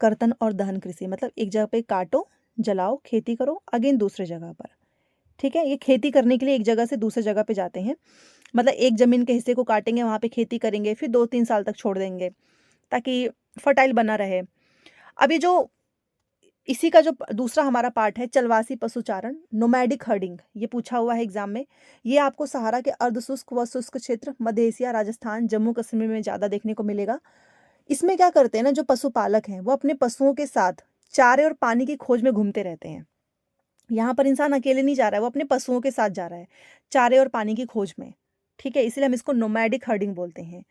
कर्तन और दहन कृषि। मतलब एक जगह पे काटो, जलाओ, खेती करो, अगेन दूसरे जगह पर, ठीक है? ये खेती करने के लिए एक जगह से दूसरे जगह पे जाते हैं। मतलब एक ज़मीन के हिस्से को काटेंगे, वहाँ पे खेती करेंगे, फिर 2-3 साल तक छोड़ देंगे, ताकि फर्टाइल बना रहे। अब ये जो इसी का जो दूसरा हमारा पार्ट है, चलवासी पशुचारण, नोमैडिक हर्डिंग, ये पूछा हुआ है एग्जाम में। ये आपको सहारा के अर्धशुष्क व शुष्क क्षेत्र, मध्य एशिया, राजस्थान, जम्मू कश्मीर में ज़्यादा देखने को मिलेगा। इसमें क्या करते हैं ना, जो पशुपालक हैं, वो अपने पशुओं के साथ चारे और पानी की खोज में घूमते रहते हैं। यहाँ पर इंसान अकेले नहीं जा रहा है, वो अपने पशुओं के साथ जा रहा है, चारे और पानी की खोज में, ठीक है? इसलिए हम इसको नोमैडिक हर्डिंग बोलते हैं।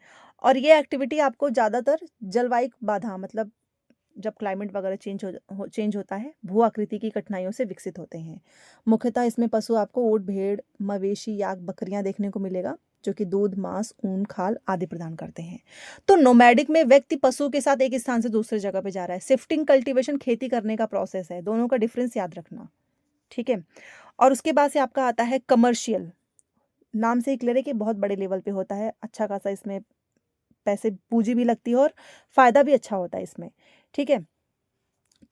और ये एक्टिविटी आपको ज़्यादातर जलवायु बाधा, मतलब जब क्लाइमेट वगैरह चेंज होता है, भू आकृति की कठिनाइयों से विकसित होते हैं। मुख्यतः इसमें पशु आपको ऊँट, भेड़, मवेशी, याक, बकरियाँ देखने को मिलेगा, जो कि दूध, मांस, ऊन, खाल आदि प्रदान करते हैं। तो नोमैडिक में व्यक्ति पशु के साथ एक स्थान से दूसरे जगह पे जा रहा है। शिफ्टिंग कल्टीवेशन खेती करने का प्रोसेस है। दोनों का डिफरेंस याद रखना, ठीक है? और उसके बाद से आपका आता है कमर्शियल। नाम से ही क्लियर है कि बहुत बड़े लेवल पे होता है, अच्छा खासा इसमें पैसे, पूँजी भी लगती है और फ़ायदा भी अच्छा होता है इसमें, ठीक है?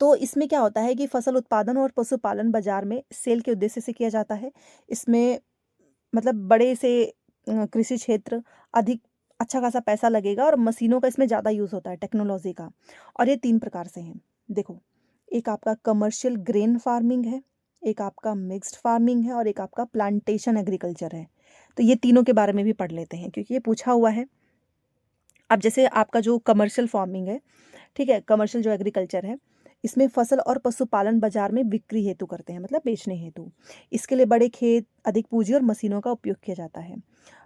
तो इसमें क्या होता है कि फसल उत्पादन और पशुपालन बाज़ार में सेल के उद्देश्य से किया जाता है। इसमें मतलब बड़े से कृषि क्षेत्र, अधिक अच्छा खासा पैसा लगेगा और मशीनों का इसमें ज़्यादा यूज़ होता है, टेक्नोलॉजी का। और ये 3 प्रकार से हैं। देखो, एक आपका कमर्शियल ग्रेन फार्मिंग है, एक आपका मिक्स्ड फार्मिंग है और एक आपका प्लांटेशन एग्रीकल्चर है। तो ये तीनों के बारे में भी पढ़ लेते हैं, क्योंकि ये पूछा हुआ है। अब जैसे आपका जो कमर्शियल फार्मिंग है, ठीक है? कमर्शियल जो एग्रीकल्चर है, इसमें फसल और पशुपालन बाजार में बिक्री हेतु करते हैं, मतलब बेचने हेतु। इसके लिए बड़े खेत, अधिक पूंजी और मशीनों का उपयोग किया जाता है।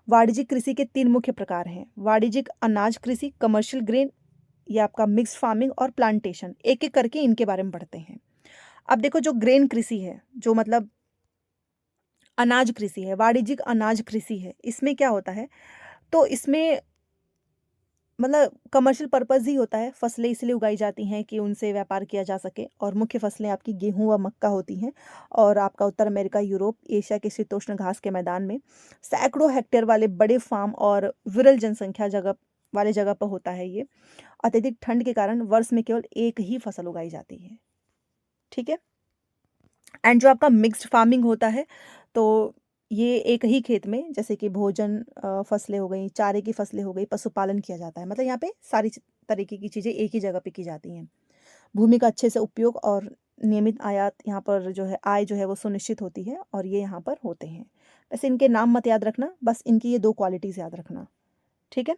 वाणिज्यिक कृषि के 3 मुख्य प्रकार हैं। वाणिज्यिक अनाज कृषि, कमर्शियल ग्रेन, ये आपका मिक्स्ड फार्मिंग और प्लांटेशन। एक-एक करके इनके बारे में पढ़ते हैं। अब देखो, जो ग्रेन कृषि है, जो मतलब अनाज कृषि है, वाणिज्यिक अनाज कृषि है, इसमें क्या होता है? तो इसमें मतलब कमर्शियल पर्पज़ ही होता है। फसलें इसलिए उगाई जाती हैं कि उनसे व्यापार किया जा सके, और मुख्य फसलें आपकी गेहूँ व मक्का होती हैं। और आपका उत्तर अमेरिका, यूरोप, एशिया के शीतोष्ण घास के मैदान में सैकड़ों हेक्टेयर वाले बड़े फार्म और विरल जनसंख्या जगह वाले जगह पर होता है ये। अत्यधिक ठंड के कारण वर्ष में केवल एक ही फसल उगाई जाती है। ठीक है? एंड जो आपका मिक्स्ड फार्मिंग होता है, तो ये एक ही खेत में, जैसे कि भोजन फसलें हो गई, चारे की फसलें हो गई, पशुपालन किया जाता है। मतलब यहाँ पे सारी तरीके की चीज़ें एक ही जगह पे की जाती हैं। भूमि का अच्छे से उपयोग और नियमित आयात यहाँ पर जो है, आय जो है वो सुनिश्चित होती है, और ये यहाँ पर होते हैं। वैसे इनके नाम मत याद रखना, बस इनकी ये 2 क्वालिटीज़ याद रखना। ठीक है?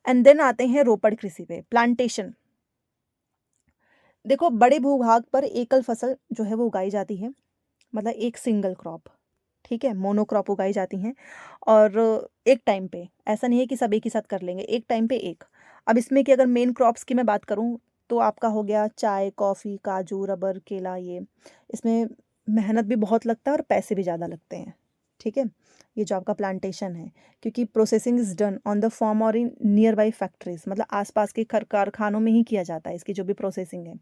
एंड देन आते हैं रोपड़ कृषि पे, प्लांटेशन। देखो, बड़े भूभाग पर एकल फसल जो है वो उगाई जाती है, मतलब एक सिंगल क्रॉप। ठीक है? मोनोक्रॉप उगाई जाती हैं, और एक टाइम पे, ऐसा नहीं है कि सब एक ही साथ कर लेंगे, एक टाइम पे एक। अब इसमें कि अगर मेन क्रॉप्स की मैं बात करूँ, तो आपका हो गया चाय, कॉफ़ी, काजू, रबर, केला, ये। इसमें मेहनत भी बहुत लगता है और पैसे भी ज़्यादा लगते हैं। ठीक है? ये जो आपका प्लांटेशन है, क्योंकि processing is done on the farm और इन नियर बाई फैक्ट्रीज़, मतलब आस-पास के कारखानों में ही किया जाता है इसकी जो भी प्रोसेसिंग है।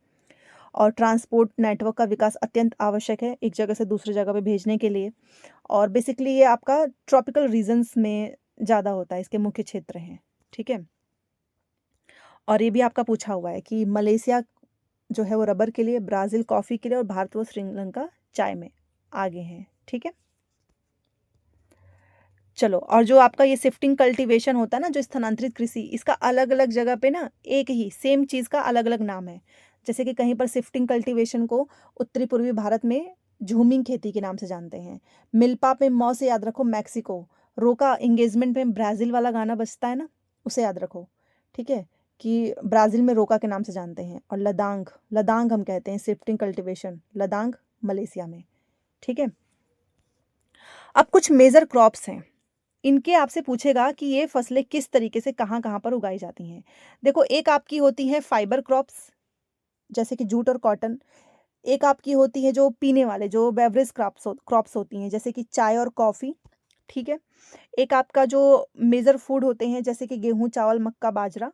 और ट्रांसपोर्ट नेटवर्क का विकास अत्यंत आवश्यक है एक जगह से दूसरी जगह पे भेजने के लिए। और बेसिकली ये आपका ट्रॉपिकल रीजन्स में ज़्यादा होता है, इसके मुख्य क्षेत्र हैं। ठीक है? और ये भी आपका पूछा हुआ है कि मलेशिया जो है वो रबर के लिए, ब्राज़ील कॉफ़ी के लिए, और भारत व श्रीलंका चाय में आगे हैं। ठीक है? चलो, और जो आपका ये शिफ्टिंग कल्टीवेशन होता है ना, जो स्थानांतरित कृषि, इसका अलग-अलग जगह पे ना एक ही सेम चीज़ का अलग-अलग नाम है। जैसे कि कहीं पर शिफ्टिंग कल्टीवेशन को उत्तरी पूर्वी भारत में झूमिंग खेती के नाम से जानते हैं। मिल्पा में मौ से याद रखो मैक्सिको, रोका एंगेजमेंट में ब्राज़ील वाला गाना बजता है ना, उसे याद रखो। ठीक है? कि ब्राज़ील में रोका के नाम से जानते हैं। और लदांग, लदांग हम कहते हैं शिफ्टिंग कल्टीवेशन, लदांग मलेशिया में। ठीक है? अब कुछ मेजर क्रॉप्स हैं, इनके आपसे पूछेगा कि ये फसलें किस तरीके से कहाँ-कहाँ पर उगाई जाती हैं। देखो, एक आपकी होती है फाइबर क्रॉप्स, जैसे कि जूट और कॉटन। एक आपकी होती है जो पीने वाले, जो बेवरेज क्रॉप्स होती हैं, जैसे कि चाय और कॉफ़ी। ठीक है? एक आपका जो मेजर फूड होते हैं, जैसे कि गेहूँ, चावल, मक्का, बाजरा।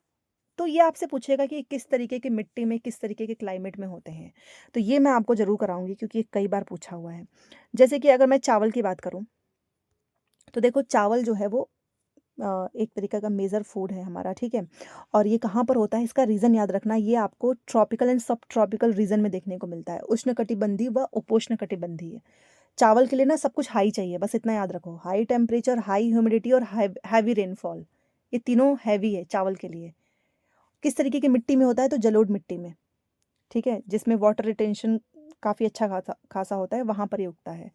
तो ये आपसे पूछेगा कि किस तरीके की मिट्टी में, किस तरीके के क्लाइमेट में होते हैं। तो ये मैं आपको ज़रूर कराऊँगी, क्योंकि ये कई बार पूछा हुआ है। जैसे कि अगर मैं चावल की बात करूँ, तो देखो चावल जो है वो एक तरीका का मेजर फूड है हमारा। ठीक है? और ये कहाँ पर होता है, इसका रीज़न याद रखना, ये आपको ट्रॉपिकल एंड सब ट्रॉपिकल रीजन में देखने को मिलता है, उष्णकटिबंधीय व उपोष्णकटिबंधीय। चावल के लिए ना सब कुछ हाई चाहिए, बस इतना याद रखो, हाई टेम्परेचर, हाई ह्यूमिडिटी और हैवी रेनफॉल। ये तीनों हैवी है चावल के लिए। किस तरीके की मिट्टी में होता है, तो जलोढ़ मिट्टी में। ठीक है? जिसमें वाटर रिटेंशन काफ़ी अच्छा खासा खासा होता है, वहाँ पर ये उगता है।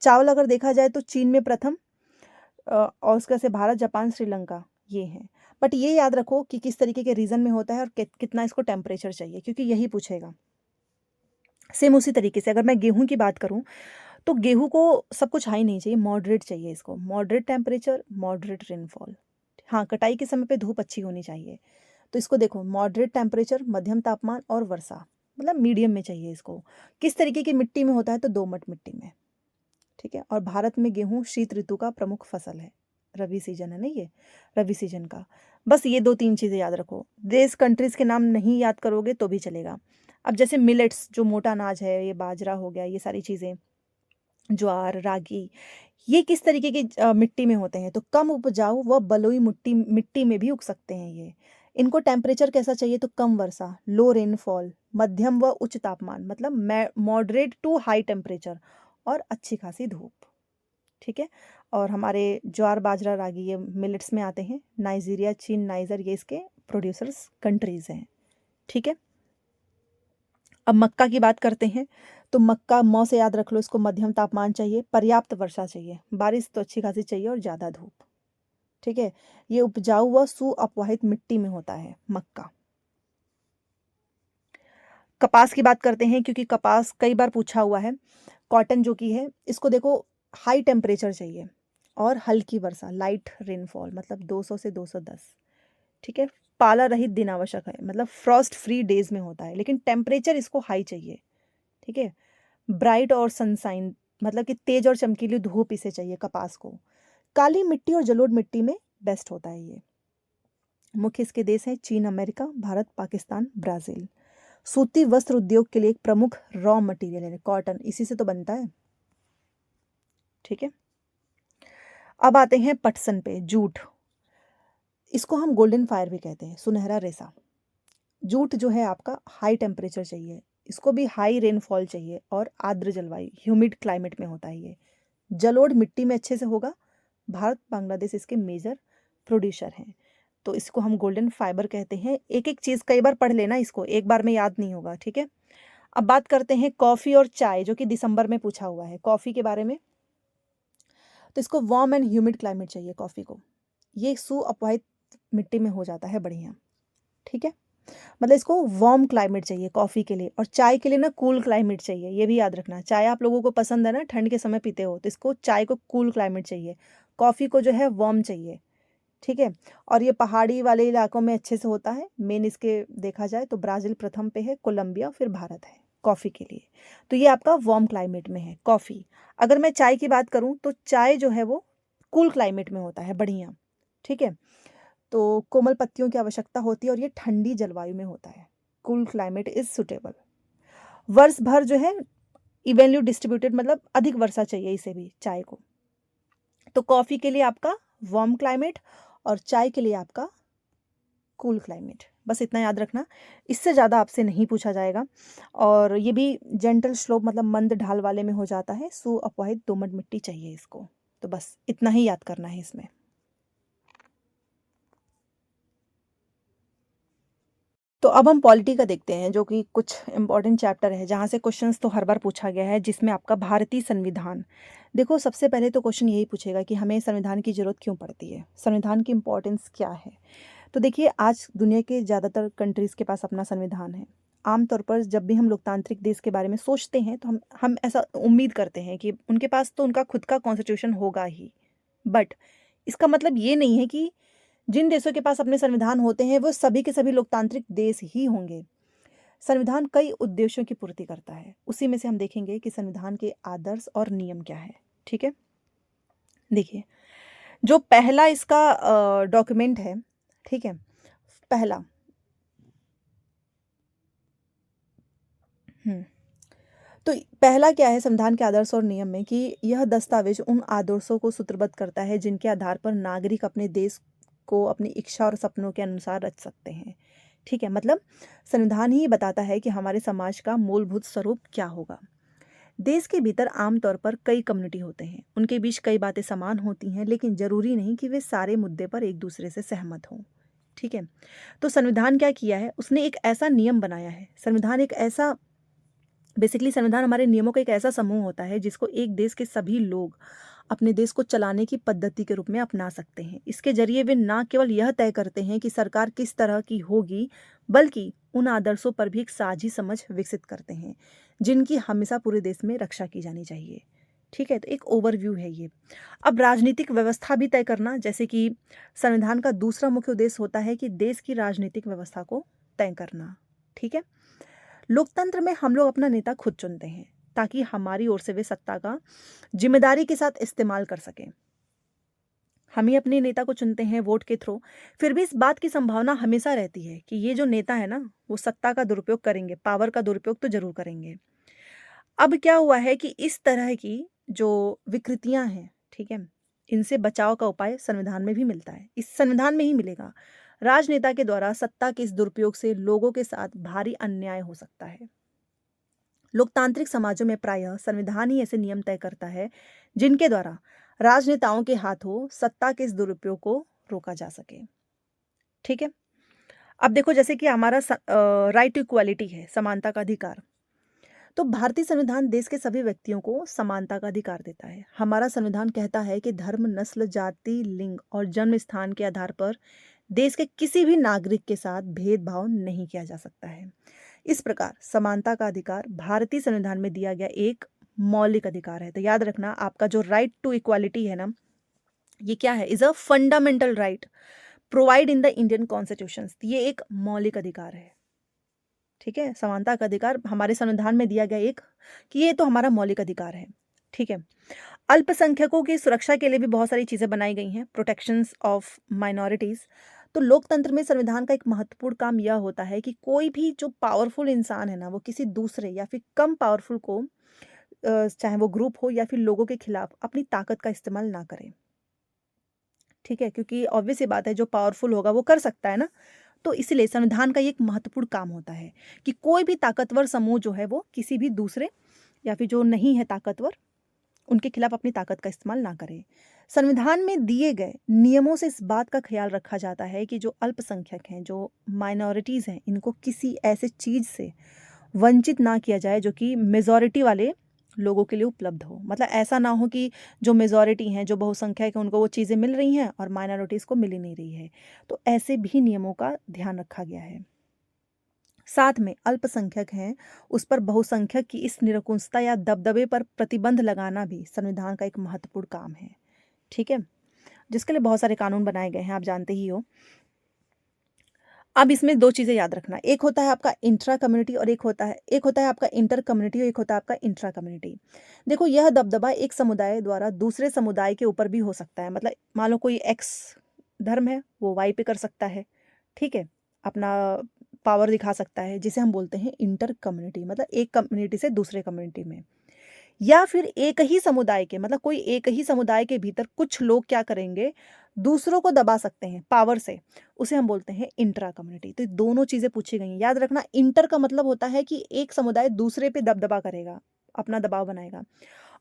चावल अगर देखा जाए तो चीन में प्रथम, और उसके बाद से भारत, जापान, श्रीलंका, ये हैं। बट ये याद रखो कि किस तरीके के रीजन में होता है और कितना इसको टेम्परेचर चाहिए, क्योंकि यही पूछेगा। सेम उसी तरीके से अगर मैं गेहूँ की बात करूँ, तो गेहूँ को सब कुछ हाई नहीं चाहिए, मॉडरेट चाहिए इसको। Moderate temperature, moderate rainfall. हाँ, कटाई के समय पे धूप अच्छी होनी चाहिए। तो इसको देखो, मॉडरेट टेम्परेचर, मध्यम तापमान और वर्षा, मतलब मीडियम में चाहिए इसको। किस तरीके की मिट्टी में होता है, तो दोमट मिट्टी में। ठीक है? और भारत में गेहूँ शीत ऋतु का प्रमुख फसल है। रबी सीजन है ना ये, रबी सीजन का। बस ये 2-3 चीज़ें याद रखो। देश, कंट्रीज़ के नाम नहीं याद करोगे तो भी चलेगा। अब जैसे मिलेट्स, जो मोटा अनाज है, ये बाजरा हो गया, ये सारी चीज़ें, ज्वार, रागी, ये किस तरीके की मिट्टी में होते हैं, तो कम उपजाऊ व बलुई मिट्टी मिट्टी में भी उग सकते हैं ये। इनको टेम्परेचर कैसा चाहिए, तो कम वर्षा, लो रेनफॉल, मध्यम व उच्च तापमान, मतलब मॉडरेट टू हाई टेम्परेचर, और अच्छी खासी धूप। ठीक है? और हमारे ज्वार, बाजरा, रागी, ये मिलेट्स में आते हैं। नाइजीरिया, चीन, नाइजर, ये इसके प्रोड्यूसर्स कंट्रीज़ हैं। ठीक है? अब मक्का की बात करते हैं, तो मक्का मौ से याद रख लो, इसको मध्यम तापमान चाहिए, पर्याप्त वर्षा चाहिए, बारिश तो अच्छी खासी चाहिए, और ज़्यादा धूप। ठीक है? ये उपजाऊ व सुअपवाहित मिट्टी में होता है मक्का। कपास की बात करते हैं, क्योंकि कपास कई बार पूछा हुआ है। कॉटन जो कि है, इसको देखो, हाई टेम्परेचर चाहिए और हल्की वर्षा, लाइट रेनफॉल, मतलब 200 से 210। ठीक है? पाला रहित दिन आवश्यक है, मतलब फ्रॉस्ट फ्री डेज में होता है, लेकिन टेम्परेचर इसको हाई चाहिए। ठीक है? ब्राइट और सनसाइन, मतलब कि तेज और चमकीली धूप इसे चाहिए कपास को। काली मिट्टी और जलोढ़ मिट्टी में बेस्ट होता है ये। मुख्य इसके देश हैं चीन, अमेरिका, भारत, पाकिस्तान, ब्राज़ील। सूती वस्त्र उद्योग के लिए एक प्रमुख रॉ मटेरियल है कॉटन, इसी से तो बनता है। ठीक है, अब आते हैं पटसन पे, जूट। इसको हम गोल्डन फायर भी कहते हैं, सुनहरा रेशा। जूट जो है आपका हाई टेम्परेचर चाहिए, इसको भी हाई रेनफॉल चाहिए और आर्द्र जलवायु, ह्यूमिड क्लाइमेट में होता है ये। जलोढ़ मिट्टी में अच्छे से होगा। भारत, बांग्लादेश इसके मेजर प्रोड्यूसर हैं। तो इसको हम गोल्डन फाइबर कहते हैं। एक एक चीज़ कई बार पढ़ लेना, इसको एक बार में याद नहीं होगा। ठीक है, अब बात करते हैं कॉफ़ी और चाय, जो कि दिसंबर में पूछा हुआ है कॉफ़ी के बारे में। तो इसको वार्म एंड ह्यूमिड क्लाइमेट चाहिए कॉफ़ी को। ये सुअपवाहित मिट्टी में हो जाता है बढ़िया। ठीक है, मतलब इसको वार्म क्लाइमेट चाहिए कॉफ़ी के लिए, और चाय के लिए ना कूल क्लाइमेट चाहिए। ये भी याद रखना, चाय आप लोगों को पसंद है ना, ठंड के समय पीते हो, तो इसको चाय को कूल क्लाइमेट चाहिए, कॉफ़ी को जो है वार्म चाहिए। ठीक है, और ये पहाड़ी वाले इलाकों में अच्छे से होता है। मेन इसके देखा जाए तो ब्राज़ील प्रथम पे है, कोलंबिया, फिर भारत है कॉफ़ी के लिए। तो ये आपका वार्म क्लाइमेट में है कॉफ़ी। अगर मैं चाय की बात करूँ तो चाय जो है वो कूल क्लाइमेट में होता है बढ़िया। ठीक है, तो कोमल पत्तियों की आवश्यकता होती है और ये ठंडी जलवायु में होता है। Cool climate is suitable. वर्ष भर जो है इवनली डिस्ट्रीब्यूटेड, मतलब अधिक वर्षा चाहिए इसे भी, चाय को। तो कॉफ़ी के लिए आपका वार्म क्लाइमेट और चाय के लिए आपका कूल क्लाइमेट। बस इतना याद रखना, इससे ज़्यादा आपसे नहीं पूछा जाएगा। और ये भी जेंटल स्लोप, मतलब मंद ढाल वाले में हो जाता है। सुअपवाहित दोमट मिट्टी चाहिए इसको। तो बस इतना ही याद करना है इसमें। तो अब हम पॉलिटी का देखते हैं, जो कि कुछ इंपॉर्टेंट चैप्टर है जहाँ से क्वेश्चंस तो हर बार पूछा गया है, जिसमें आपका भारतीय संविधान। देखो, सबसे पहले तो क्वेश्चन यही पूछेगा कि हमें संविधान की ज़रूरत क्यों पड़ती है, संविधान की इम्पोर्टेंस क्या है। तो देखिए, आज दुनिया के ज़्यादातर कंट्रीज़ के पास अपना संविधान है। आमतौर पर जब भी हम लोकतांत्रिक देश के बारे में सोचते हैं तो हम ऐसा उम्मीद करते हैं कि उनके पास तो उनका खुद का कॉन्स्टिट्यूशन होगा ही। बट इसका मतलब ये नहीं है कि जिन देशों के पास अपने संविधान होते हैं वो सभी के सभी लोकतांत्रिक देश ही होंगे। संविधान कई उद्देश्यों की पूर्ति करता है। उसी में से हम देखेंगे कि संविधान के आदर्श और नियम क्या है। ठीक है, देखिए, जो पहला इसका डॉक्यूमेंट है, ठीक है, पहला तो पहला क्या है संविधान के आदर्श और नियम में, कि यह दस्तावेज उन आदर्शों को सूत्रबद्ध करता है जिनके आधार पर नागरिक अपने देश को अपनी इच्छा और सपनों के अनुसार रच सकते हैं। ठीक है, मतलब संविधान ही बताता है कि हमारे समाज का मूलभूत स्वरूप क्या होगा। देश के भीतर आमतौर पर कई कम्युनिटी होते हैं, उनके बीच कई बातें समान होती हैं, लेकिन जरूरी नहीं कि वे सारे मुद्दे पर एक दूसरे से सहमत हों। ठीक है, तो संविधान क्या किया है, उसने एक ऐसा नियम बनाया है। संविधान एक ऐसा, बेसिकली संविधान हमारे नियमों का एक ऐसा समूह होता है जिसको एक देश के सभी लोग अपने देश को चलाने की पद्धति के रूप में अपना सकते हैं। इसके जरिए वे ना केवल यह तय करते हैं कि सरकार किस तरह की होगी, बल्कि उन आदर्शों पर भी एक साझी समझ विकसित करते हैं जिनकी हमेशा पूरे देश में रक्षा की जानी चाहिए। ठीक है, तो एक ओवरव्यू है ये। अब राजनीतिक व्यवस्था भी तय करना, जैसे कि संविधान का दूसरा मुख्य उद्देश्य होता है कि देश की राजनीतिक व्यवस्था को तय करना। ठीक है, लोकतंत्र में हम लोग अपना नेता खुद चुनते हैं ताकि हमारी ओर से वे सत्ता का जिम्मेदारी के साथ इस्तेमाल कर सकें। हम ही अपने नेता को चुनते हैं वोट के थ्रू। फिर भी इस बात की संभावना हमेशा रहती है कि ये जो नेता है ना, वो सत्ता का दुरुपयोग करेंगे, पावर का दुरुपयोग तो जरूर करेंगे। अब क्या हुआ है कि इस तरह की जो विकृतियां हैं, ठीक है, इनसे बचाव का उपाय संविधान में भी मिलता है, इस संविधान में ही मिलेगा। राजनेता के द्वारा सत्ता के इस दुरुपयोग से लोगों के साथ भारी अन्याय हो सकता है। लोकतांत्रिक समाजों में प्रायः संविधान ही ऐसे नियम तय करता है जिनके द्वारा राजनेताओं के हाथों सत्ता के इस दुरुपयोग को रोका जा सके। ठीक है, अब देखो, जैसे कि हमारा राइट टू इक्वालिटी है, समानता का अधिकार। तो भारतीय संविधान देश के सभी व्यक्तियों को समानता का अधिकार देता है। हमारा संविधान कहता है कि धर्म, नस्ल, जाति, लिंग और जन्म स्थान के आधार पर देश के किसी भी नागरिक के साथ भेदभाव नहीं किया जा सकता है। इस प्रकार समानता का अधिकार भारतीय संविधान में दिया गया एक मौलिक अधिकार है। तो याद रखना, आपका जो राइट टू इक्वालिटी है ना, ये क्या है, is a fundamental right provide in the Indian constitution. ये एक मौलिक अधिकार है। ठीक है, समानता का अधिकार हमारे संविधान में दिया गया एक, कि ये तो हमारा मौलिक अधिकार है। ठीक है, अल्पसंख्यकों की सुरक्षा के लिए भी बहुत सारी चीज़ें बनाई गई हैं, प्रोटेक्शंस ऑफ माइनॉरिटीज़। तो लोकतंत्र में संविधान का एक महत्वपूर्ण काम यह होता है कि कोई भी जो पावरफुल इंसान है ना, वो किसी दूसरे या फिर कम पावरफुल को चाहे वो ग्रुप हो या फिर लोगों के खिलाफ अपनी ताकत का इस्तेमाल ना करे। ठीक है? क्योंकि ऑब्वियस सी बात है, जो पावरफुल होगा वो कर सकता है ना। तो इसलिए संविधान का ये एक महत्वपूर्ण काम होता है कि कोई भी ताकतवर समूह जो है वो किसी भी दूसरे या फिर जो नहीं है ताकतवर, उनके खिलाफ अपनी ताकत का इस्तेमाल ना करे। संविधान में दिए गए नियमों से इस बात का ख्याल रखा जाता है कि जो अल्पसंख्यक हैं, जो माइनॉरिटीज़ हैं, इनको किसी ऐसे चीज़ से वंचित ना किया जाए जो कि मेजॉरिटी वाले लोगों के लिए उपलब्ध हो। मतलब ऐसा ना हो कि जो मेजॉरिटी हैं, जो बहुसंख्यक हैं, उनको वो चीज़ें मिल रही हैं और माइनॉरिटीज़ को मिल ही नहीं रही है। तो ऐसे भी नियमों का ध्यान रखा गया है। साथ में अल्पसंख्यक हैं, उस पर बहुसंख्यक की इस निरंकुशता या दबदबे पर प्रतिबंध लगाना भी संविधान का एक महत्वपूर्ण काम है। ठीक है? जिसके लिए बहुत सारे कानून बनाए गए हैं, आप जानते ही हो। अब इसमें 2 चीज़ें याद रखना, एक होता है आपका इंट्रा कम्युनिटी और एक होता है आपका इंटर कम्युनिटी और एक होता है आपका इंट्रा कम्युनिटी। देखो, यह दबदबा एक समुदाय द्वारा दूसरे समुदाय के ऊपर भी हो सकता है। मतलब मान लो कोई एक्स धर्म है, वो वाई पे कर सकता है, ठीक है? अपना पावर दिखा सकता है, जिसे हम बोलते हैं इंटर कम्युनिटी, मतलब एक कम्युनिटी से दूसरे कम्युनिटी में। या फिर एक ही समुदाय के, मतलब कोई एक ही समुदाय के भीतर कुछ लोग क्या करेंगे, दूसरों को दबा सकते हैं पावर से, उसे हम बोलते हैं इंट्रा कम्युनिटी। तो ये दोनों चीज़ें पूछी गई हैं। याद रखना, इंटर का मतलब होता है कि एक समुदाय दूसरे पे दबदबा करेगा, अपना दबाव बनाएगा,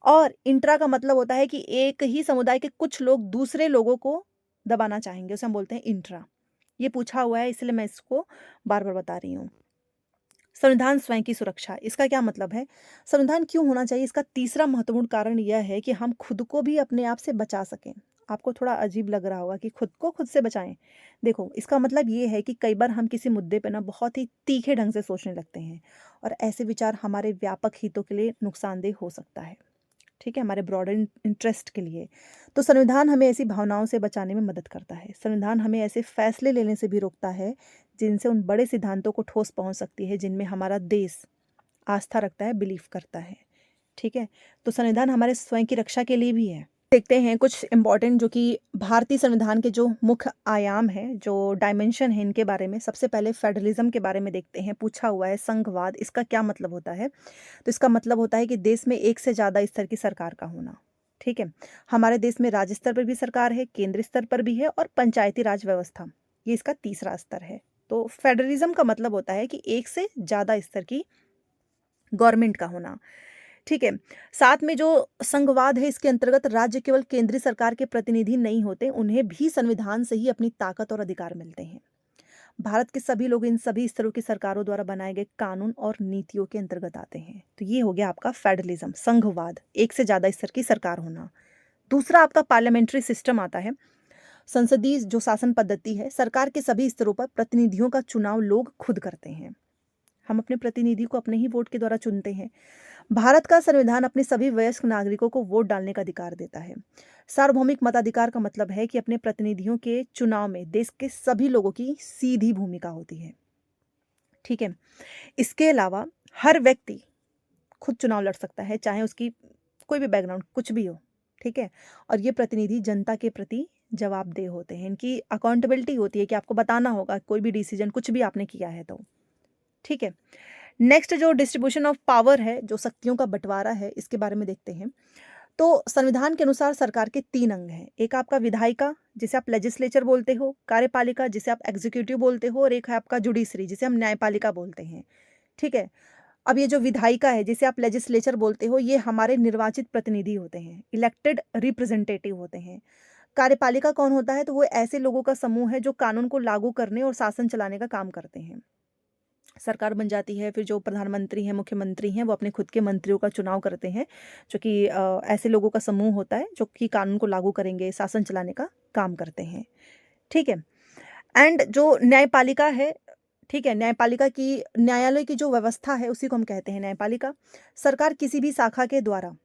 और इंट्रा का मतलब होता है कि एक ही समुदाय के कुछ लोग दूसरे लोगों को दबाना चाहेंगे, उसे हम बोलते हैं इंट्रा। ये पूछा हुआ है, इसलिए मैं इसको बार-बार बता रही हूँ। संविधान स्वयं की सुरक्षा, इसका क्या मतलब है? संविधान क्यों होना चाहिए? इसका तीसरा महत्वपूर्ण कारण यह है कि हम खुद को भी अपने आप से बचा सकें। आपको थोड़ा अजीब लग रहा होगा कि खुद को खुद से बचाएं। देखो, इसका मतलब ये है कि कई बार हम किसी मुद्दे पे ना बहुत ही तीखे ढंग से सोचने लगते हैं, और ऐसे विचार हमारे व्यापक हितों के लिए नुकसानदेह हो सकता है। ठीक है? हमारे ब्रॉडर इंटरेस्ट के लिए। तो संविधान हमें ऐसी भावनाओं से बचाने में मदद करता है। संविधान हमें ऐसे फैसले लेने से भी रोकता है, जिनसे उन बड़े सिद्धांतों को ठोस पहुँच सकती है, जिनमें हमारा देश आस्था रखता है, बिलीव करता है। ठीक है? तो संविधान हमारे स्वयं की रक्षा के लिए भी है। देखते हैं कुछ इम्पोर्टेंट, जो कि भारतीय संविधान के जो मुख्य आयाम हैं, जो डायमेंशन है, इनके बारे में। सबसे पहले फेडरलिज्म के बारे में देखते हैं। पूछा हुआ है संघवाद, इसका क्या मतलब होता है? तो इसका मतलब होता है कि देश में एक से ज़्यादा स्तर की सरकार का होना। ठीक है? हमारे देश में राज्य स्तर पर भी सरकार है, केंद्र स्तर पर भी है, और पंचायती राज व्यवस्था, ये इसका तीसरा स्तर है। तो फेडरलिज्म का मतलब होता है कि एक से ज़्यादा स्तर की गवर्नमेंट का होना। ठीक है? साथ में जो संघवाद है, इसके अंतर्गत राज्य केवल केंद्रीय सरकार के प्रतिनिधि नहीं होते, उन्हें भी संविधान से ही अपनी ताकत और अधिकार मिलते हैं। भारत के सभी लोग इन सभी स्तरों की सरकारों द्वारा बनाए गए कानून और नीतियों के अंतर्गत आते हैं। तो ये हो गया आपका फेडरलिज्म, संघवाद, एक से ज़्यादा स्तर की सरकार होना। दूसरा आपका पार्लियामेंट्री सिस्टम आता है। संसदीय जो शासन पद्धति है, सरकार के सभी स्तरों पर प्रतिनिधियों का चुनाव लोग खुद करते हैं। हम अपने प्रतिनिधि को अपने ही वोट के द्वारा चुनते हैं। भारत का संविधान अपने सभी वयस्क नागरिकों को वोट डालने का अधिकार देता है। सार्वभौमिक मताधिकार का मतलब है कि अपने प्रतिनिधियों के चुनाव में देश के सभी लोगों की सीधी भूमिका होती है। ठीक है? इसके अलावा हर व्यक्ति खुद चुनाव लड़ सकता है, चाहे उसकी कोई भी बैकग्राउंड कुछ भी हो। ठीक है? और ये प्रतिनिधि जनता के प्रति जवाबदेह होते हैं। इनकी अकाउंटेबिलिटी होती है कि आपको बताना होगा कोई भी डिसीजन, कुछ भी आपने किया है तो। ठीक है? नेक्स्ट जो डिस्ट्रीब्यूशन ऑफ पावर है, जो शक्तियों का बंटवारा है, इसके बारे में देखते हैं। तो संविधान के अनुसार सरकार के 3 अंग हैं। एक आपका विधायिका, जिसे आप लेजिस्लेचर बोलते हो, कार्यपालिका, जिसे आप एग्जीक्यूटिव बोलते हो, और एक है आपका जुडिशरी, जिसे हम न्यायपालिका बोलते हैं। ठीक है? अब ये जो विधायिका है, जिसे आप लेजिस्लेचर बोलते हो, ये हमारे निर्वाचित प्रतिनिधि होते हैं, इलेक्टेड रिप्रेजेंटेटिव होते हैं। कार्यपालिका कौन होता है? तो वो ऐसे लोगों का समूह है जो कानून को लागू करने और शासन चलाने का काम करते हैं। सरकार बन जाती है, फिर जो प्रधानमंत्री हैं, मुख्यमंत्री हैं, वो अपने खुद के मंत्रियों का चुनाव करते हैं, जो कि ऐसे लोगों का समूह होता है जो कि कानून को लागू करेंगे, शासन चलाने का काम करते हैं। ठीक है? एंड जो न्यायपालिका है, ठीक है, न्यायपालिका की, न्यायालय की जो व्यवस्था है, उसी को हम कहते हैं न्यायपालिका। सरकार किसी भी शाखा के द्वारा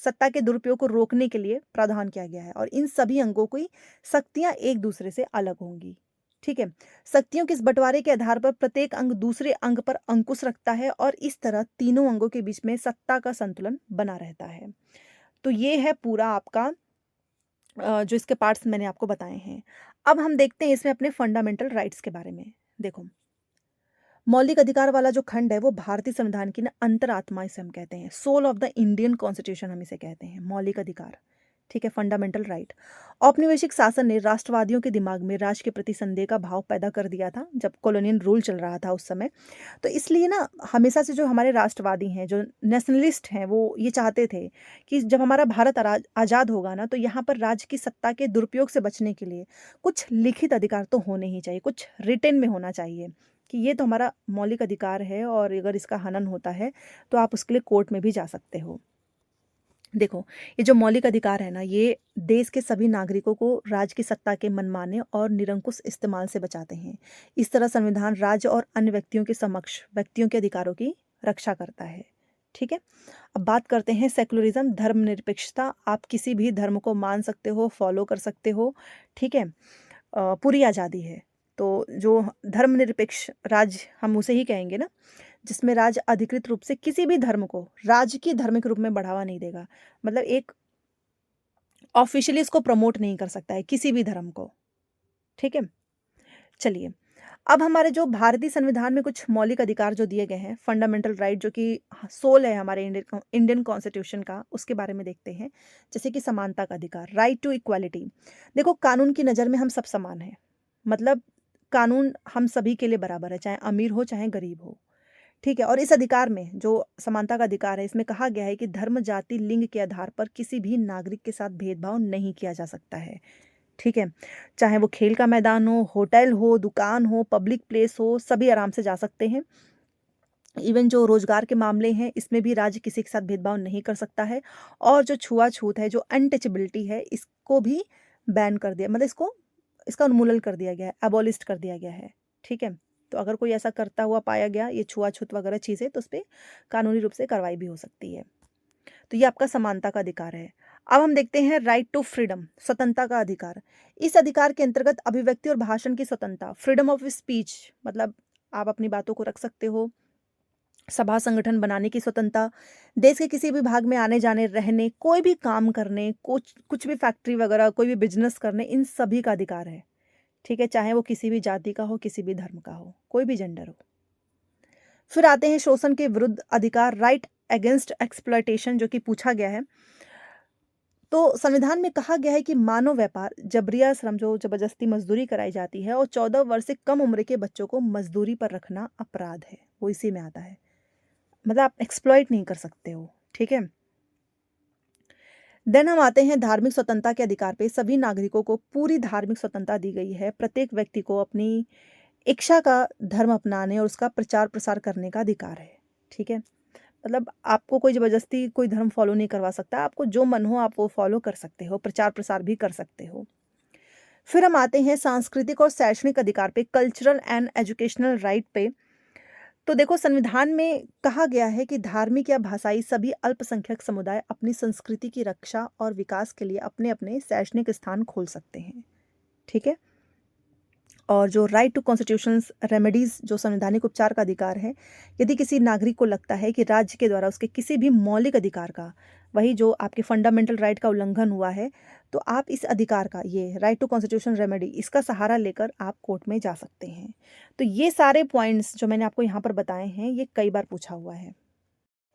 सत्ता के दुरुपयोग को रोकने के लिए प्रावधान किया गया है, और इन सभी अंगों की शक्तियां एक दूसरे से अलग होंगी। ठीक है? शक्तियों के इस बंटवारे के आधार पर प्रत्येक अंग दूसरे अंग पर अंकुश रखता है, और इस तरह तीनों अंगों के बीच में सत्ता का संतुलन बना रहता है। तो ये है पूरा आपका जो इसके पार्ट्स मैंने आपको बताए हैं। अब हम देखते हैं इसमें अपने फंडामेंटल राइट्स के बारे में। देखो, मौलिक अधिकार वाला जो खंड है वो भारतीय संविधान की ना अंतरात्मा इसे हम कहते हैं, soul of the Indian constitution हम इसे कहते हैं, मौलिक अधिकार। ठीक है, फंडामेंटल राइट। औपनिवेशिक शासन ने राष्ट्रवादियों के दिमाग में राष्ट्र के प्रति संदेह का भाव पैदा कर दिया था जब कॉलोनियल रूल चल रहा था उस समय। तो इसलिए ना हमेशा से जो हमारे राष्ट्रवादी हैं, जो नेशनलिस्ट हैं, वो ये चाहते थे कि जब हमारा भारत आज़ाद होगा ना, तो यहाँ पर राज्य की सत्ता के दुरुपयोग से बचने के लिए कुछ लिखित अधिकार तो होने ही चाहिए, कुछ रिटेन में होना चाहिए कि ये तो हमारा मौलिक अधिकार है और अगर इसका हनन होता है तो आप उसके लिए कोर्ट में भी जा सकते हो। देखो, ये जो मौलिक अधिकार है ना, ये देश के सभी नागरिकों को राज्य की सत्ता के मनमाने और निरंकुश इस्तेमाल से बचाते हैं। इस तरह संविधान राज्य और अन्य व्यक्तियों के समक्ष व्यक्तियों के अधिकारों की रक्षा करता है। ठीक है, अब बात करते हैं सेकुलरिज्म, धर्मनिरपेक्षता। आप किसी भी धर्म को मान सकते हो, फॉलो कर सकते हो। ठीक है, पूरी आज़ादी है। तो जो धर्मनिरपेक्ष राज्य हम उसे ही कहेंगे ना, जिसमें राज्य अधिकृत रूप से किसी भी धर्म को राजकीय धर्म के रूप में बढ़ावा नहीं देगा। मतलब एक ऑफ़िशियली इसको प्रमोट नहीं कर सकता है किसी भी धर्म को। ठीक है? चलिए, अब हमारे जो भारतीय संविधान में कुछ मौलिक अधिकार जो दिए गए हैं, फंडामेंटल राइट, जो कि सोल है हमारे इंडियन कॉन्स्टिट्यूशन का, उसके बारे में देखते हैं। जैसे कि समानता का अधिकार, राइट टू इक्वालिटी। देखो, कानून की नज़र में हम सब समान हैं। मतलब कानून हम सभी के लिए बराबर है, चाहे अमीर हो, चाहे गरीब हो। ठीक है, और इस अधिकार में जो समानता का अधिकार है, इसमें कहा गया है कि धर्म, जाति, लिंग के आधार पर किसी भी नागरिक के साथ भेदभाव नहीं किया जा सकता है। ठीक है, चाहे वो खेल का मैदान हो, होटल हो, दुकान हो, पब्लिक प्लेस हो, सभी आराम से जा सकते हैं। इवन जो रोजगार के मामले हैं, इसमें भी राज्य किसी के साथ भेदभाव नहीं कर सकता है। और जो छुआछूत है, जो अनटचेबिलिटी है, इसको भी बैन कर दिया, मतलब इसका उन्मूलन कर दिया गया है, एबॉलिस्ट कर दिया गया है। ठीक है, तो अगर कोई ऐसा करता हुआ पाया गया, ये छुआछूत वगैरह चीज़ें, तो उस पे कानूनी रूप से कार्रवाई भी हो सकती है। तो ये आपका समानता का अधिकार है। अब हम देखते हैं राइट टू फ्रीडम, स्वतंत्रता का अधिकार। इस अधिकार के अंतर्गत अभिव्यक्ति और भाषण की स्वतंत्रता, फ्रीडम ऑफ स्पीच, मतलब आप अपनी बातों को रख सकते हो। सभा संगठन बनाने की स्वतंत्रता, देश के किसी भी भाग में आने जाने, रहने, कोई भी काम करने, कुछ कुछ भी फैक्ट्री वगैरह, कोई भी बिजनेस करने, इन सभी का अधिकार है। ठीक है, चाहे वो किसी भी जाति का हो, किसी भी धर्म का हो, कोई भी जेंडर हो। फिर आते हैं शोषण के विरुद्ध अधिकार, राइट अगेंस्ट एक्सप्लॉयटेशन, जो कि पूछा गया है। तो संविधान में कहा गया है कि मानव व्यापार, जबरिया श्रम, जो जबरदस्ती मजदूरी कराई जाती है, और 14 वर्ष से कम उम्र के बच्चों को मजदूरी पर रखना अपराध है, वो इसी में आता है। मतलब आप एक्सप्लॉइट नहीं कर सकते हो। ठीक है, देन हम आते हैं धार्मिक स्वतंत्रता के अधिकार पे। सभी नागरिकों को पूरी धार्मिक स्वतंत्रता दी गई है। प्रत्येक व्यक्ति को अपनी इच्छा का धर्म अपनाने और उसका प्रचार प्रसार करने का अधिकार है। ठीक है, मतलब आपको कोई ज़बरदस्ती कोई धर्म फॉलो नहीं करवा सकता। आपको जो मन हो आप वो फॉलो कर सकते हो, प्रचार प्रसार भी कर सकते हो। फिर हम आते हैं सांस्कृतिक और शैक्षणिक अधिकार पे, कल्चरल एंड एजुकेशनल राइट पे। तो देखो, संविधान में कहा गया है कि धार्मिक या भाषाई सभी अल्पसंख्यक समुदाय अपनी संस्कृति की रक्षा और विकास के लिए अपने अपने शैक्षणिक स्थान खोल सकते हैं। ठीक है, और जो राइट टू कॉन्स्टिट्यूशंस रेमेडीज, जो संवैधानिक उपचार का अधिकार है। यदि किसी नागरिक को लगता है कि राज्य के द्वारा उसके किसी भी मौलिक अधिकार का, वही जो आपके फंडामेंटल राइट का उल्लंघन हुआ है, तो आप इस अधिकार का, ये राइट टू कॉन्स्टिट्यूशन रेमेडी, इसका सहारा लेकर आप कोर्ट में जा सकते हैं। तो ये सारे पॉइंट्स जो मैंने आपको यहाँ पर बताए हैं, ये कई बार पूछा हुआ है।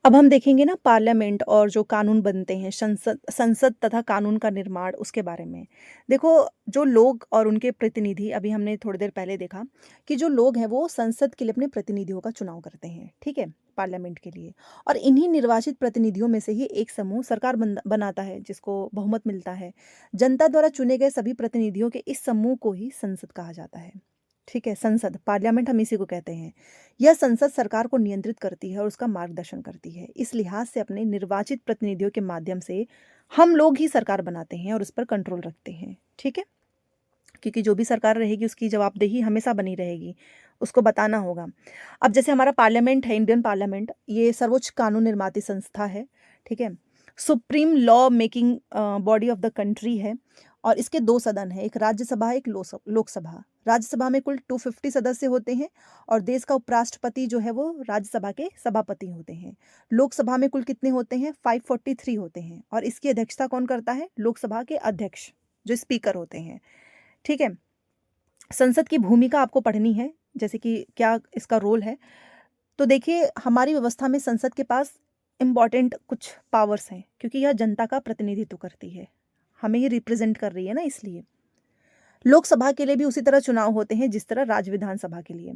अब हम देखेंगे ना पार्लियामेंट और जो कानून बनते हैं, संसद संसद तथा कानून का निर्माण, उसके बारे में। देखो, जो लोग और उनके प्रतिनिधि, अभी हमने थोड़ी देर पहले देखा कि जो लोग हैं वो संसद के लिए अपने प्रतिनिधियों का चुनाव करते हैं। ठीक है, पार्लियामेंट के लिए। और इन्हीं निर्वाचित प्रतिनिधियों में से ही एक समूह सरकार बनाता है, जिसको बहुमत मिलता है। जनता द्वारा चुने गए सभी प्रतिनिधियों के इस समूह को ही संसद कहा जाता है। ठीक है, संसद, पार्लियामेंट हम इसी को कहते हैं। यह संसद सरकार को नियंत्रित करती है और उसका मार्गदर्शन करती है। इस लिहाज से अपने निर्वाचित प्रतिनिधियों के माध्यम से हम लोग ही सरकार बनाते हैं और उस पर कंट्रोल रखते हैं। ठीक है, क्योंकि जो भी सरकार रहेगी उसकी जवाबदेही हमेशा बनी रहेगी, उसको बताना होगा। अब जैसे हमारा पार्लियामेंट है, इंडियन पार्लियामेंट, ये सर्वोच्च कानून निर्माती संस्था है। ठीक है, supreme law making body of the country है। और इसके दो सदन हैं, एक राज्यसभा, एक लोकसभा। राज्यसभा में कुल 250 सदस्य होते हैं और देश का उपराष्ट्रपति जो है वो राज्यसभा के सभापति होते हैं। लोकसभा में कुल कितने होते हैं? 543 होते हैं। और इसकी अध्यक्षता कौन करता है? लोकसभा के अध्यक्ष। जो स्पीकर होते हैं, ठीक है। संसद की भूमिका आपको पढ़नी है, जैसे कि क्या इसका रोल है। तो देखिए, हमारी व्यवस्था में संसद के पास इम्पॉर्टेंट कुछ पावर्स हैं, क्योंकि यह जनता का प्रतिनिधित्व करती है, हमें ये रिप्रेजेंट कर रही है ना, इसलिए। लोकसभा के लिए भी उसी तरह चुनाव होते हैं जिस तरह राज्य विधानसभा के लिए।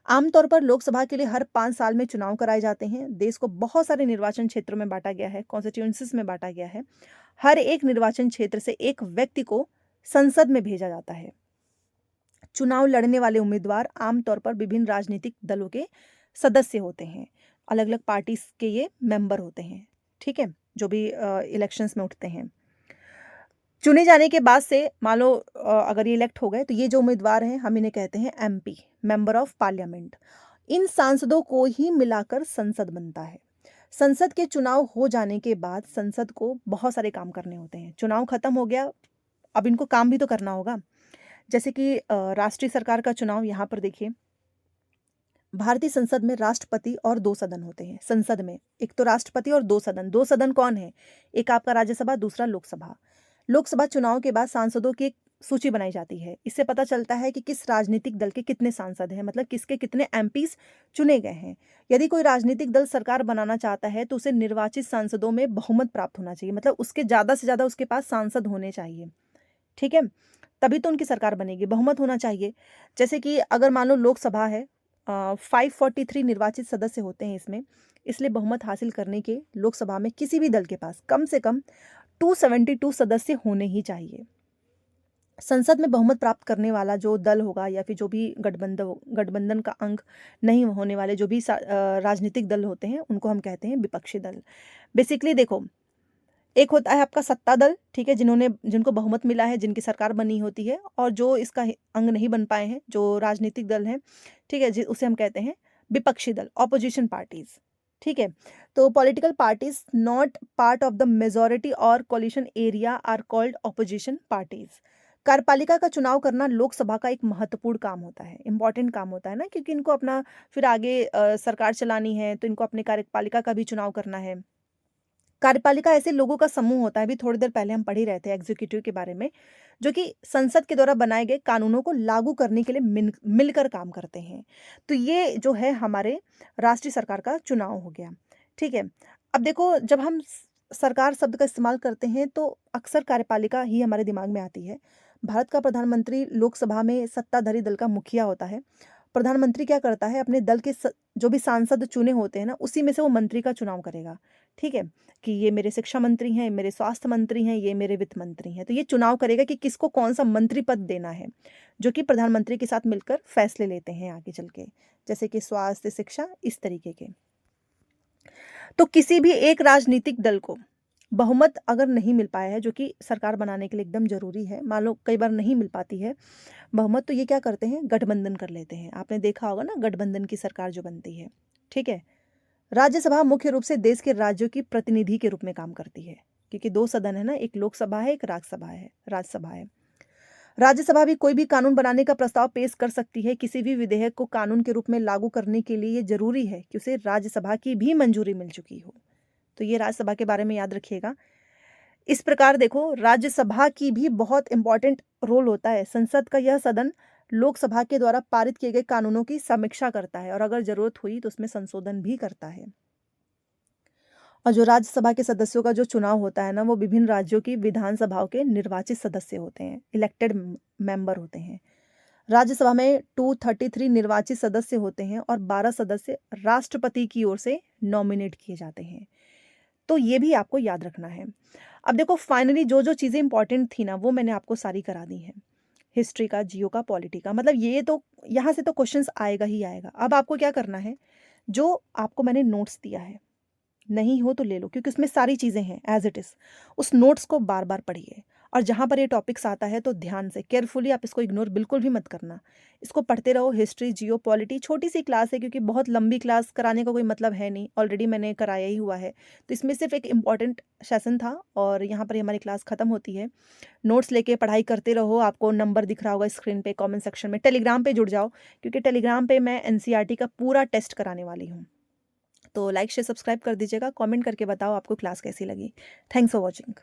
आमतौर पर लोकसभा के लिए हर 5 साल में चुनाव कराए जाते हैं। देश को बहुत सारे निर्वाचन क्षेत्रों में बांटा गया है, कॉन्स्टिट्यूएंसीज में बांटा गया है। हर एक निर्वाचन क्षेत्र से एक व्यक्ति को संसद में भेजा जाता है। चुनाव लड़ने वाले उम्मीदवार आमतौर पर विभिन्न राजनीतिक दलों के सदस्य होते हैं, अलग अलग पार्टीज के ये मेंबर होते हैं, ठीक है, जो भी इलेक्शंस में उठते हैं। चुने जाने के बाद से मान लो अगर ये इलेक्ट हो गए तो ये जो उम्मीदवार हैं हम इन्हें कहते हैं एमपी, मेंबर ऑफ पार्लियामेंट। इन सांसदों को ही मिलाकर संसद बनता है। संसद के चुनाव हो जाने के बाद संसद को बहुत सारे काम करने होते हैं। चुनाव खत्म हो गया, अब इनको काम भी तो करना होगा। जैसे कि राष्ट्रीय सरकार का चुनाव, यहाँ पर देखिए, भारतीय संसद में राष्ट्रपति और 2 सदन होते हैं। संसद में एक तो राष्ट्रपति और 2 सदन। 2 सदन कौन है? एक आपका राज्यसभा, दूसरा लोकसभा। लोकसभा चुनाव के बाद सांसदों की एक सूची बनाई जाती है। इससे पता चलता है कि किस राजनीतिक दल के कितने सांसद हैं, मतलब किसके कितने एमपीज चुने गए हैं। यदि कोई राजनीतिक दल सरकार बनाना चाहता है तो उसे निर्वाचित सांसदों में बहुमत प्राप्त होना चाहिए, मतलब उसके ज़्यादा से ज़्यादा उसके पास सांसद होने चाहिए, ठीक है, तभी तो उनकी सरकार बनेगी। बहुमत होना चाहिए। जैसे कि अगर मान लो लोकसभा है, 543 निर्वाचित सदस्य होते हैं इसमें, इसलिए बहुमत हासिल करने के लोकसभा में किसी भी दल के पास कम से कम 272 सदस्य होने ही चाहिए। संसद में बहुमत प्राप्त करने वाला जो दल होगा या फिर जो भी गठबंधन का अंग नहीं होने वाले जो भी राजनीतिक दल होते हैं उनको हम कहते हैं विपक्षी दल। बेसिकली देखो, एक होता है आपका सत्ता दल, ठीक है, जिनको बहुमत मिला है, जिनकी सरकार बनी होती है, और जो इसका अंग नहीं बन पाए हैं, जो राजनीतिक दल हैं, ठीक है, उसे हम कहते हैं विपक्षी दल, ऑपोजिशन पार्टीज, ठीक है। तो political parties not part of the majority और coalition area are called opposition parties. कार्यपालिका का चुनाव करना लोकसभा का एक महत्वपूर्ण काम होता है, इंपॉर्टेंट काम होता है ना, क्योंकि इनको अपना फिर आगे सरकार चलानी है, तो इनको अपने कार्यपालिका का भी चुनाव करना है। कार्यपालिका ऐसे लोगों का समूह होता है, अभी थोड़ी देर पहले हम पढ़ ही रहे थे एग्जीक्यूटिव के बारे में, जो कि संसद के द्वारा बनाए गए कानूनों को लागू करने के लिए मिलकर काम करते हैं। तो ये जो है हमारे राष्ट्रीय सरकार का चुनाव हो गया, ठीक है। अब देखो, जब हम सरकार शब्द का इस्तेमाल करते हैं तो अक्सर कार्यपालिका ही हमारे दिमाग में आती है। भारत का प्रधानमंत्री लोकसभा में सत्ताधारी दल का मुखिया होता है। प्रधानमंत्री क्या करता है, अपने दल के जो भी सांसद चुने होते हैं ना, उसी में से वो मंत्री का चुनाव करेगा, ठीक है, कि ये मेरे शिक्षा मंत्री हैं, मेरे स्वास्थ्य मंत्री हैं, ये मेरे वित्त मंत्री हैं। तो ये चुनाव करेगा कि किसको कौन सा मंत्री पद देना है, जो कि प्रधानमंत्री के साथ मिलकर फैसले लेते हैं आगे चल के, जैसे कि स्वास्थ्य, शिक्षा, इस तरीके के। तो किसी भी एक राजनीतिक दल को बहुमत अगर नहीं मिल पाया है, जो कि सरकार बनाने के लिए एकदम जरूरी है, मान लो कई बार नहीं मिल पाती है बहुमत, तो ये क्या करते हैं, गठबंधन कर लेते हैं। आपने देखा होगा ना, गठबंधन की सरकार जो बनती है, ठीक है। राज्यसभा मुख्य रूप से देश के राज्यों की प्रतिनिधि के रूप में काम करती है, क्योंकि 2 सदन है ना, एक लोकसभा है, एक राज्यसभा है। राज्यसभा भी कोई भी कानून बनाने का प्रस्ताव पेश कर सकती है। किसी भी विधेयक को कानून के रूप में लागू करने के लिए ये जरूरी है कि उसे राज्यसभा की भी मंजूरी मिल चुकी हो। तो ये राज्यसभा के बारे में याद रखिएगा। इस प्रकार देखो, राज्यसभा की भी बहुत इंपॉर्टेंट रोल होता है। संसद का यह सदन लोकसभा के द्वारा पारित किए गए कानूनों की समीक्षा करता है, और अगर जरूरत हुई तो उसमें संशोधन भी करता है। और जो राज्यसभा के सदस्यों का जो चुनाव होता है ना, वो विभिन्न राज्यों की विधानसभाओं के निर्वाचित सदस्य होते हैं, इलेक्टेड मेंबर होते हैं। राज्यसभा में 233 निर्वाचित सदस्य होते हैं और 12 सदस्य राष्ट्रपति की ओर से नॉमिनेट किए जाते हैं। तो ये भी आपको याद रखना है। अब देखो, फाइनली जो जो चीज़ें इंपॉर्टेंट थी ना, वो मैंने आपको सारी करा दी हैं। हिस्ट्री का, जियो का, पॉलिटी का, मतलब ये तो यहाँ से तो क्वेश्चंस आएगा ही आएगा। अब आपको क्या करना है, जो आपको मैंने नोट्स दिया है, नहीं हो तो ले लो, क्योंकि उसमें सारी चीज़ें हैं एज इट इज़। उस नोट्स को बार बार पढ़िए, और जहाँ पर ये टॉपिक्स आता है तो ध्यान से, केयरफुली, आप इसको इग्नोर बिल्कुल भी मत करना। इसको पढ़ते रहो। हिस्ट्री, जियो, पॉलिटी छोटी सी क्लास है, क्योंकि बहुत लंबी क्लास कराने का कोई मतलब है नहीं, ऑलरेडी मैंने कराया ही हुआ है। तो इसमें सिर्फ एक इम्पॉर्टेंट सेशन था, और यहाँ पर हमारी क्लास ख़त्म होती है। नोट्स लेके पढ़ाई करते रहो। आपको नंबर दिख रहा होगा स्क्रीन पे, कमेंट सेक्शन में। टेलीग्राम पे जुड़ जाओ, क्योंकि टेलीग्राम पे मैं एनसीईआरटी का पूरा टेस्ट कराने वाली हूँ। तो लाइक, शेयर, सब्सक्राइब कर दीजिएगा। कमेंट करके बताओ आपको क्लास कैसी लगी। Thanks for watching.